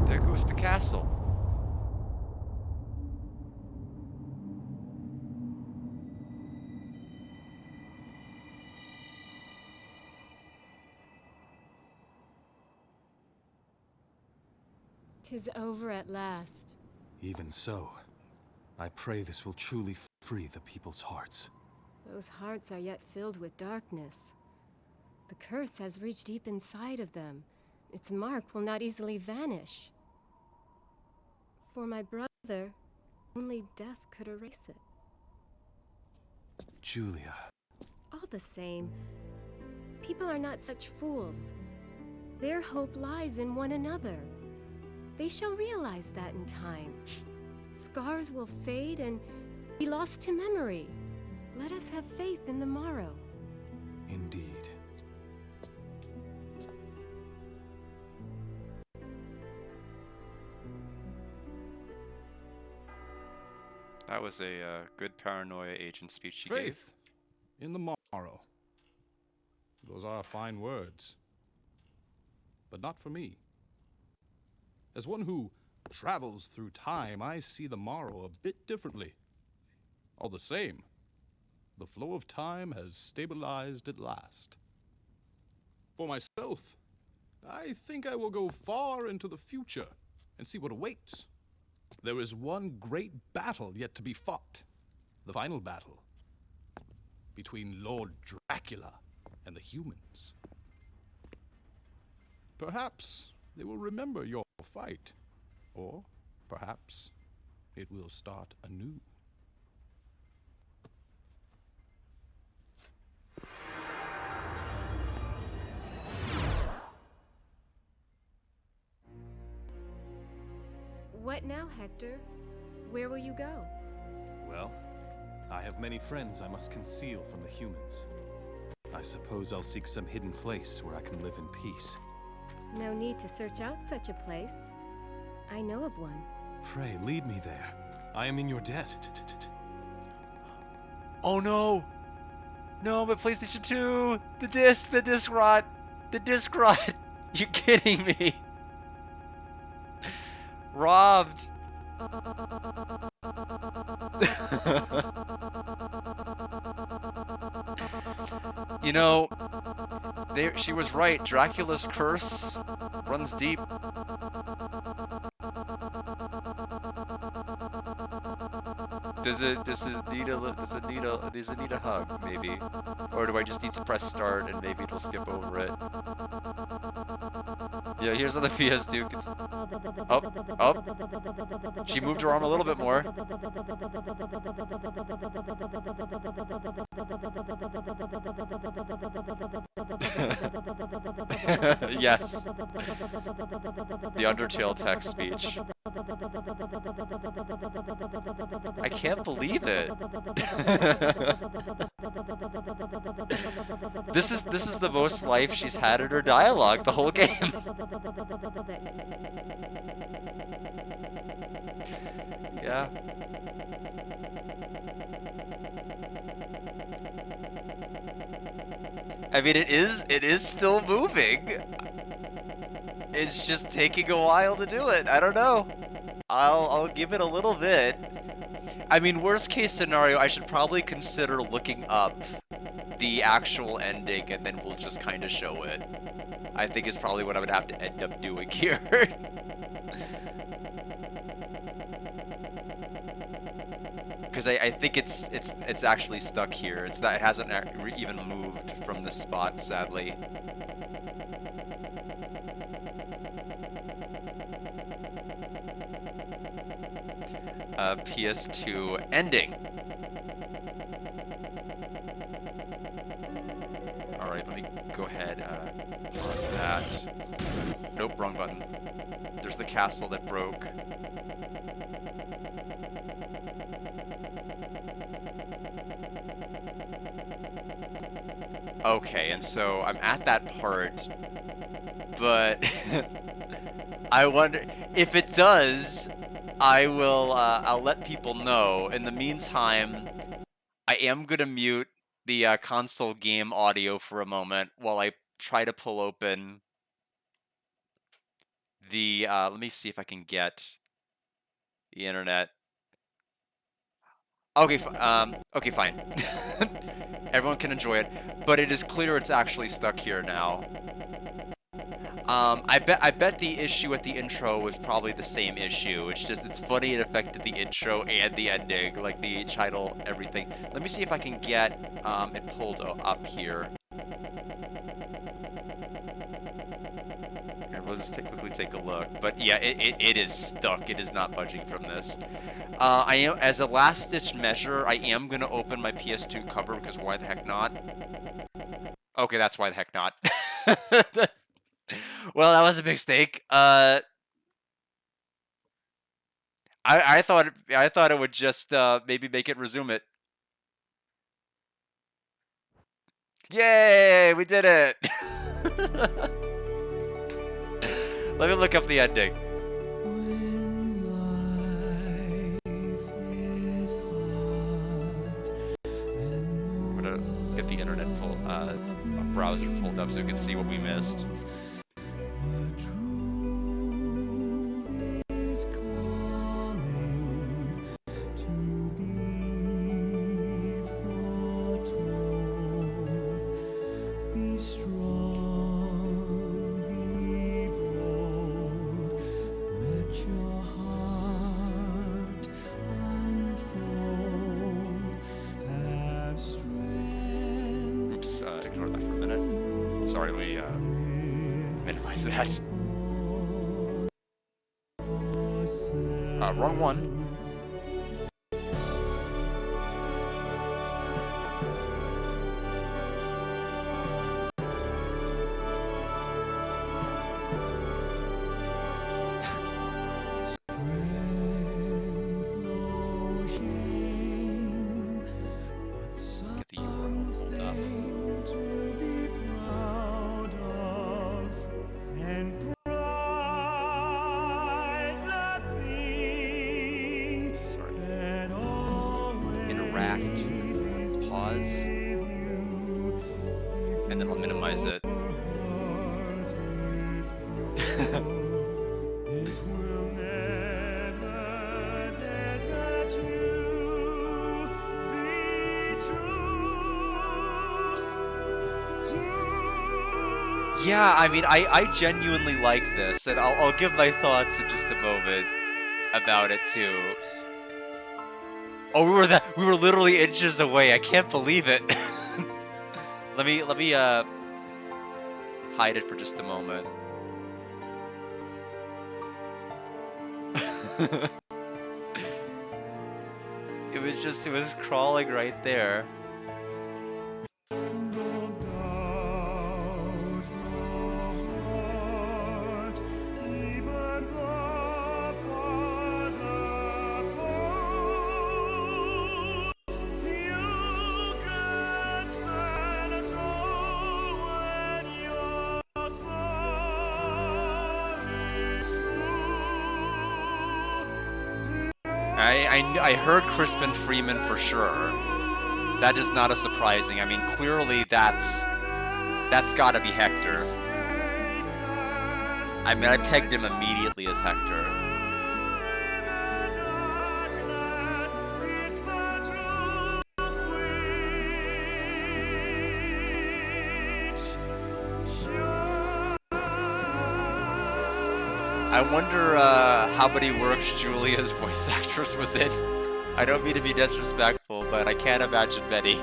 There goes the castle. Tis over at last. Even so, I pray this will truly free the people's hearts. Those hearts are yet filled with darkness. The curse has reached deep inside of them. Its mark will not easily vanish. For my brother, only death could erase it. Julia. All the same, people are not such fools. Their hope lies in one another. They shall realize that in time. Scars will fade and be lost to memory. Let us have faith in the morrow. Indeed. That was a good paranoia agent speech she gave. Faith in the morrow. Those are fine words. But not for me. As one who travels through time, I see the morrow a bit differently. All the same, the flow of time has stabilized at last. For myself, I think I will go far into the future and see what awaits. There is one great battle yet to be fought. The final battle between Lord Dracula and the humans. Perhaps they will remember your fight, or perhaps it will start anew. What now, Hector? Where will you go? Well, I have many friends I must conceal from the humans. I suppose I'll seek some hidden place where I can live in peace. No need to search out such a place. I know of one. Pray, lead me there. I am in your debt. Oh no! No, my PlayStation 2! The disc rot! The disc rot! You're kidding me! Robbed! You know, she was right. Dracula's curse runs deep. Does it need a hug, maybe? Or do I just need to press start and maybe it'll skip over it? Yeah, here's how the PS Duke. Oh. She moved her arm a little bit more. Yes. The Undertale text speech. I can't believe it. This is the most life she's had in her dialogue the whole game. Yeah. I mean, it is still moving. It's just taking a while to do it. I don't know. I'll give it a little bit. I mean, worst case scenario, I should probably consider looking up the actual ending, and then we'll just kind of show it. I think is probably what I would have to end up doing here. Because I think it's actually stuck here. It hasn't even moved from this spot, sadly. PS2 ending. Alright, let me go ahead, pause that. Nope, wrong button. There's the castle that broke. Okay, and so I'm at that part, but I wonder if it does. I'll let people know. In the meantime, I am gonna mute the console game audio for a moment while I try to pull open the. Let me see if I can get the internet. Okay, okay, fine. Everyone can enjoy it, but it is clear it's actually stuck here now. I bet the issue at the intro was probably the same issue. It's funny it affected the intro and the ending, like the title, everything. Let me see if I can get it pulled up here. Here, we'll just quickly take a look. But yeah, it is stuck. It is not budging from this. I am, as a last-ditch measure, I am gonna open my PS2 cover because why the heck not? Okay, that's why the heck not. Well, that was a mistake. I thought it would just maybe make it resume it. Yay, we did it. Let me look up the ending. I'm gonna get the internet browser pulled up so we can see what we missed. Ignore that for a minute. Sorry, let me minimize that. Wrong one. Get the URL pulled up. Pause, and then I'll minimize it. Yeah, I mean, I genuinely like this, and I'll give my thoughts in just a moment about it too. Oh, we were literally inches away. I can't believe it. let me hide it for just a moment. It was crawling right there. I heard Crispin Freeman for sure. That is not a surprising. I mean, clearly that's That's gotta be Hector. I mean, I pegged him immediately as Hector. I wonder how many works Julia's voice actress was in. I don't mean to be disrespectful, but I can't imagine many.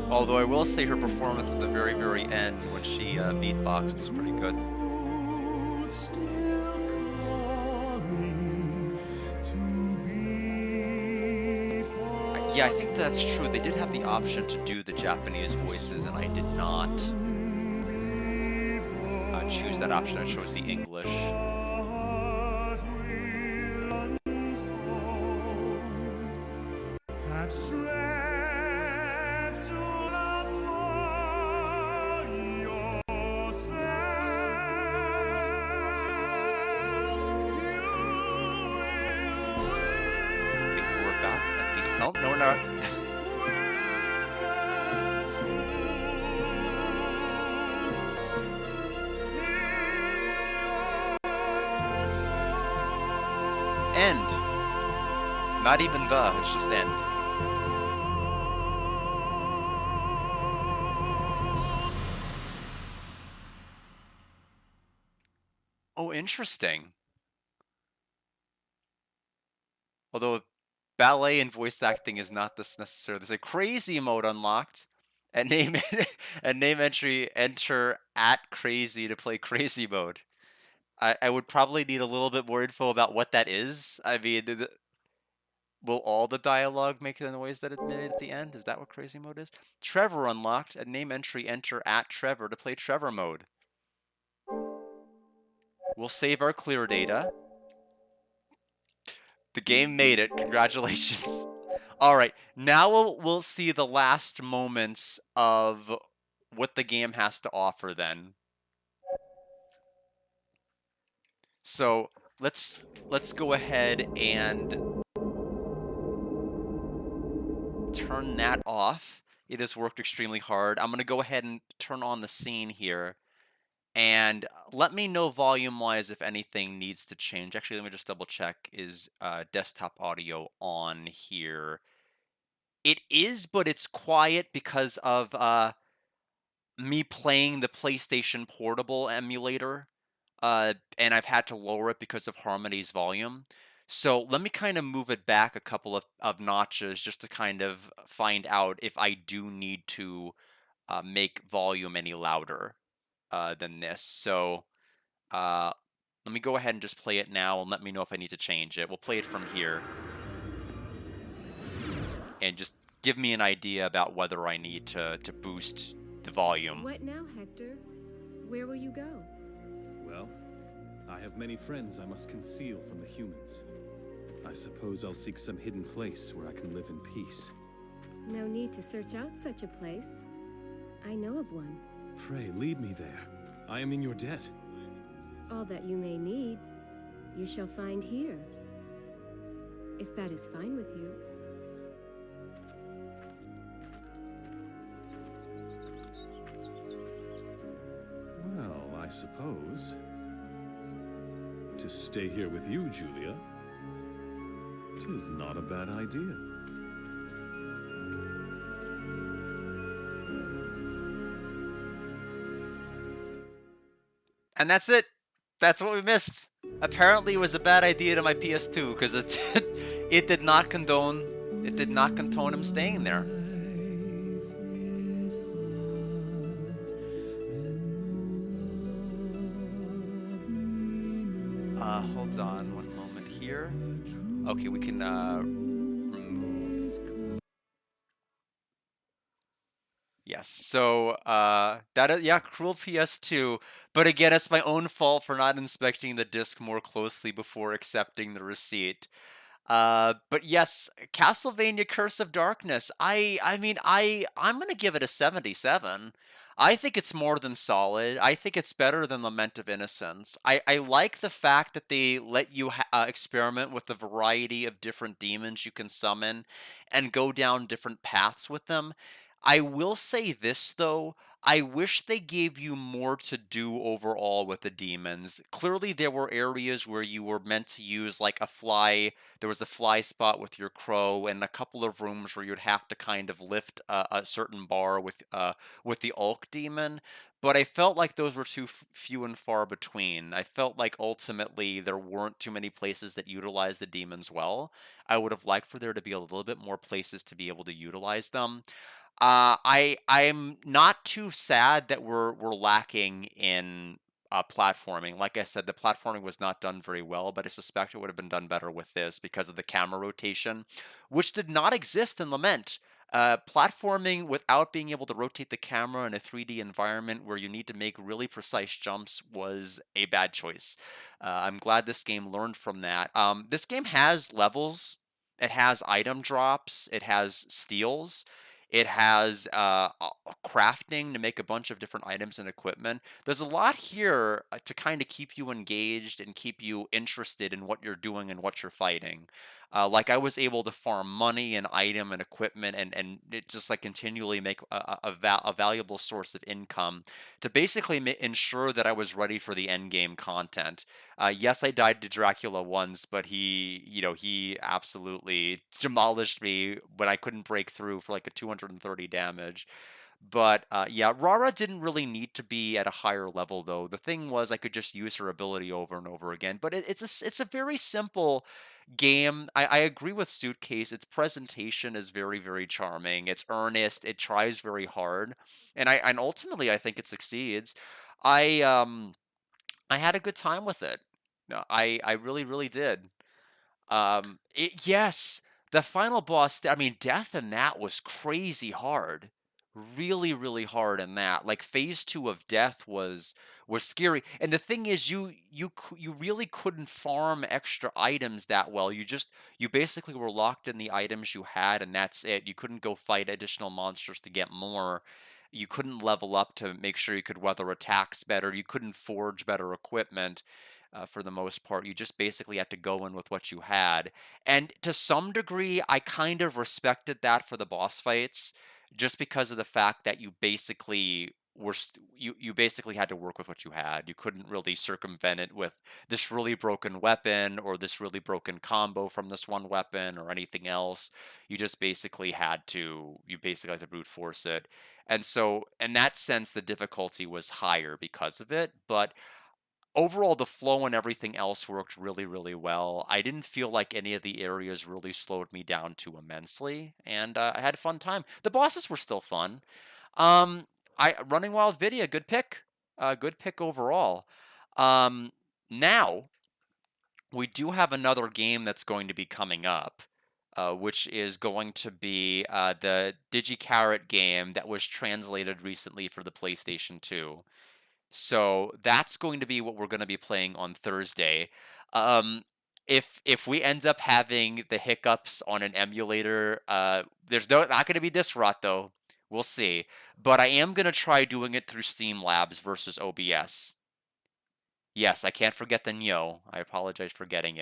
Although I will say her performance at the very, very end when she beatboxed was pretty good. Yeah, I think that's true. They did have the option to do the Japanese voices, and I did not choose that option. I chose the English. No, no, we're not. End. Not even the, it's just end. Oh, interesting. Although ballet and voice acting is not this necessary. There's a crazy mode unlocked. And name entry, enter @crazy to play crazy mode. I would probably need a little bit more info about what that is. I mean, will all the dialogue make the noise that it made at the end? Is that what crazy mode is? Trevor unlocked. A name entry, enter @Trevor to play Trevor mode. We'll save our clear data. The game made it. Congratulations. All right, now we'll see the last moments of what the game has to offer then. So let's go ahead and turn that off. It has worked extremely hard. I'm going to go ahead and turn on the scene here. And let me know volume-wise if anything needs to change. Actually, let me just double check. Is desktop audio on here? It is, but it's quiet because of me playing the PlayStation Portable emulator. And I've had to lower it because of Harmony's volume. So let me kind of move it back a couple of notches just to kind of find out if I do need to make volume any louder than this. So let me go ahead and just play it now and let me know if I need to change it. We'll play it from here. And just give me an idea about whether I need to boost the volume. What now, Hector? Where will you go? Well, I have many friends I must conceal from the humans. I suppose I'll seek some hidden place where I can live in peace. No need to search out such a place. I know of one. Pray, lead me there. I am in your debt. All that you may need, you shall find here. If that is fine with you. Well, I suppose. To stay here with you, Julia, 'tis not a bad idea. And that's it. That's what we missed. Apparently, it was a bad idea to my PS2 because it did not condone him staying there. Hold on one moment here. Okay, we can remove. Yes, so that is, yeah, cruel PS2. But again, it's my own fault for not inspecting the disc more closely before accepting the receipt. But yes, Castlevania Curse of Darkness. I'm gonna give it a 77. I think it's more than solid. I think it's better than Lament of Innocence. I like the fact that they let you experiment with the variety of different demons you can summon and go down different paths with them. I will say this though, I wish they gave you more to do overall with the demons. Clearly, there were areas where you were meant to use like a fly. There was a fly spot with your crow, and a couple of rooms where you'd have to kind of lift a certain bar with the Ulk demon, but I felt like those were too few and far between. I felt like ultimately there weren't too many places that utilize the demons well. I would have liked for there to be a little bit more places to be able to utilize them. I'm not too sad that we're lacking in platforming. Like I said, the platforming was not done very well, but I suspect it would have been done better with this because of the camera rotation, which did not exist in Lament. Platforming without being able to rotate the camera in a 3D environment where you need to make really precise jumps was a bad choice. I'm glad this game learned from that. This game has levels, it has item drops, it has steals, it has crafting to make a bunch of different items and equipment. There's a lot here to kind of keep you engaged and keep you interested in what you're doing and what you're fighting. Like I was able to farm money and item and equipment and it just like continually make a valuable source of income to basically ensure that I was ready for the end game content. Yes, I died to Dracula once, but he absolutely demolished me when I couldn't break through for like a 230 damage. But yeah, Rara didn't really need to be at a higher level though. The thing was, I could just use her ability over and over again. But it's a very simple game. I agree with Suitcase. Its presentation is very very charming. It's earnest. It tries very hard, and ultimately I think it succeeds. I um I had a good time with it. No, I really really did. Yes, the final boss. I mean, death in that was crazy hard, really, really hard in that. Like phase two of death was scary. And the thing is, you really couldn't farm extra items that well. You basically were locked in the items you had, and that's it. You couldn't go fight additional monsters to get more. You couldn't level up to make sure you could weather attacks better. You couldn't forge better equipment for the most part. You just basically had to go in with what you had. And to some degree, I kind of respected that for the boss fights, just because of the fact that you basically you basically had to work with what you had. You couldn't really circumvent it with this really broken weapon or this really broken combo from this one weapon or anything else. You basically had to brute force it. And so in that sense the difficulty was higher because of it, but overall the flow and everything else worked really really well. I didn't feel like any of the areas really slowed me down too immensely, and I had a fun time. The bosses were still fun. um I Running Wild Vidya, good pick overall. Now we do have another game that's going to be coming up, which is going to be the DigiCarrot game that was translated recently for the PlayStation 2. So that's going to be what we're going to be playing on Thursday. Um, if we end up having the hiccups on an emulator, there's not going to be this rot though. We'll see. But I am going to try doing it through Steam Labs versus OBS. Yes, I can't forget the Neo. I apologize for forgetting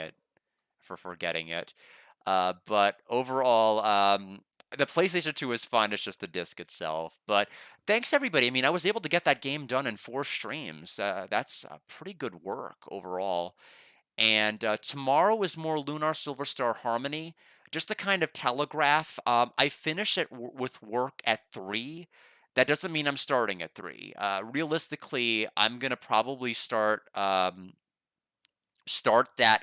it. But overall, the PlayStation 2 is fun. It's just the disc itself. But thanks everybody. I mean, I was able to get that game done in 4 streams. That's pretty good work overall. And tomorrow is more Lunar Silver Star Harmony. Just to kind of telegraph, I finish it with work at 3. That doesn't mean I'm starting at 3. Realistically, I'm gonna probably start that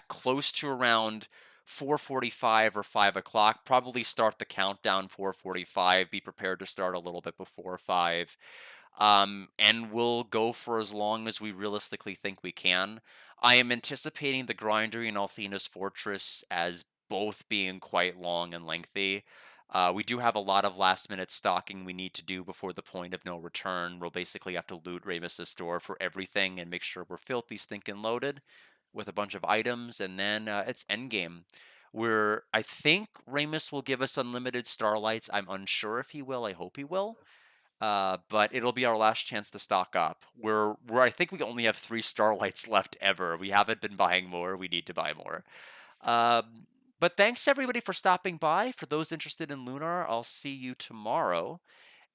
close to around 4:45 or 5 o'clock. Probably start the countdown 4:45. Be prepared to start a little bit before 5. And we'll go for as long as we realistically think we can. I am anticipating the Grindery and Althena's Fortress as both being quite long and lengthy. We do have a lot of last minute stocking we need to do before the point of no return. We'll basically have to loot Ramus's store for everything and make sure we're filthy stinking loaded with a bunch of items, and then it's endgame. Where I think Ramus will give us unlimited starlights. I'm unsure if he will. I hope he will. But it'll be our last chance to stock up. I think we only have 3 starlights left ever. We haven't been buying more. We need to buy more. Um, but thanks everybody for stopping by. For those interested in Lunar, I'll see you tomorrow.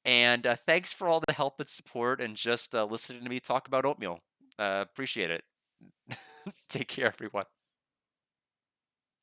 And thanks for all the help and support and just listening to me talk about oatmeal. Appreciate it. Take care, everyone.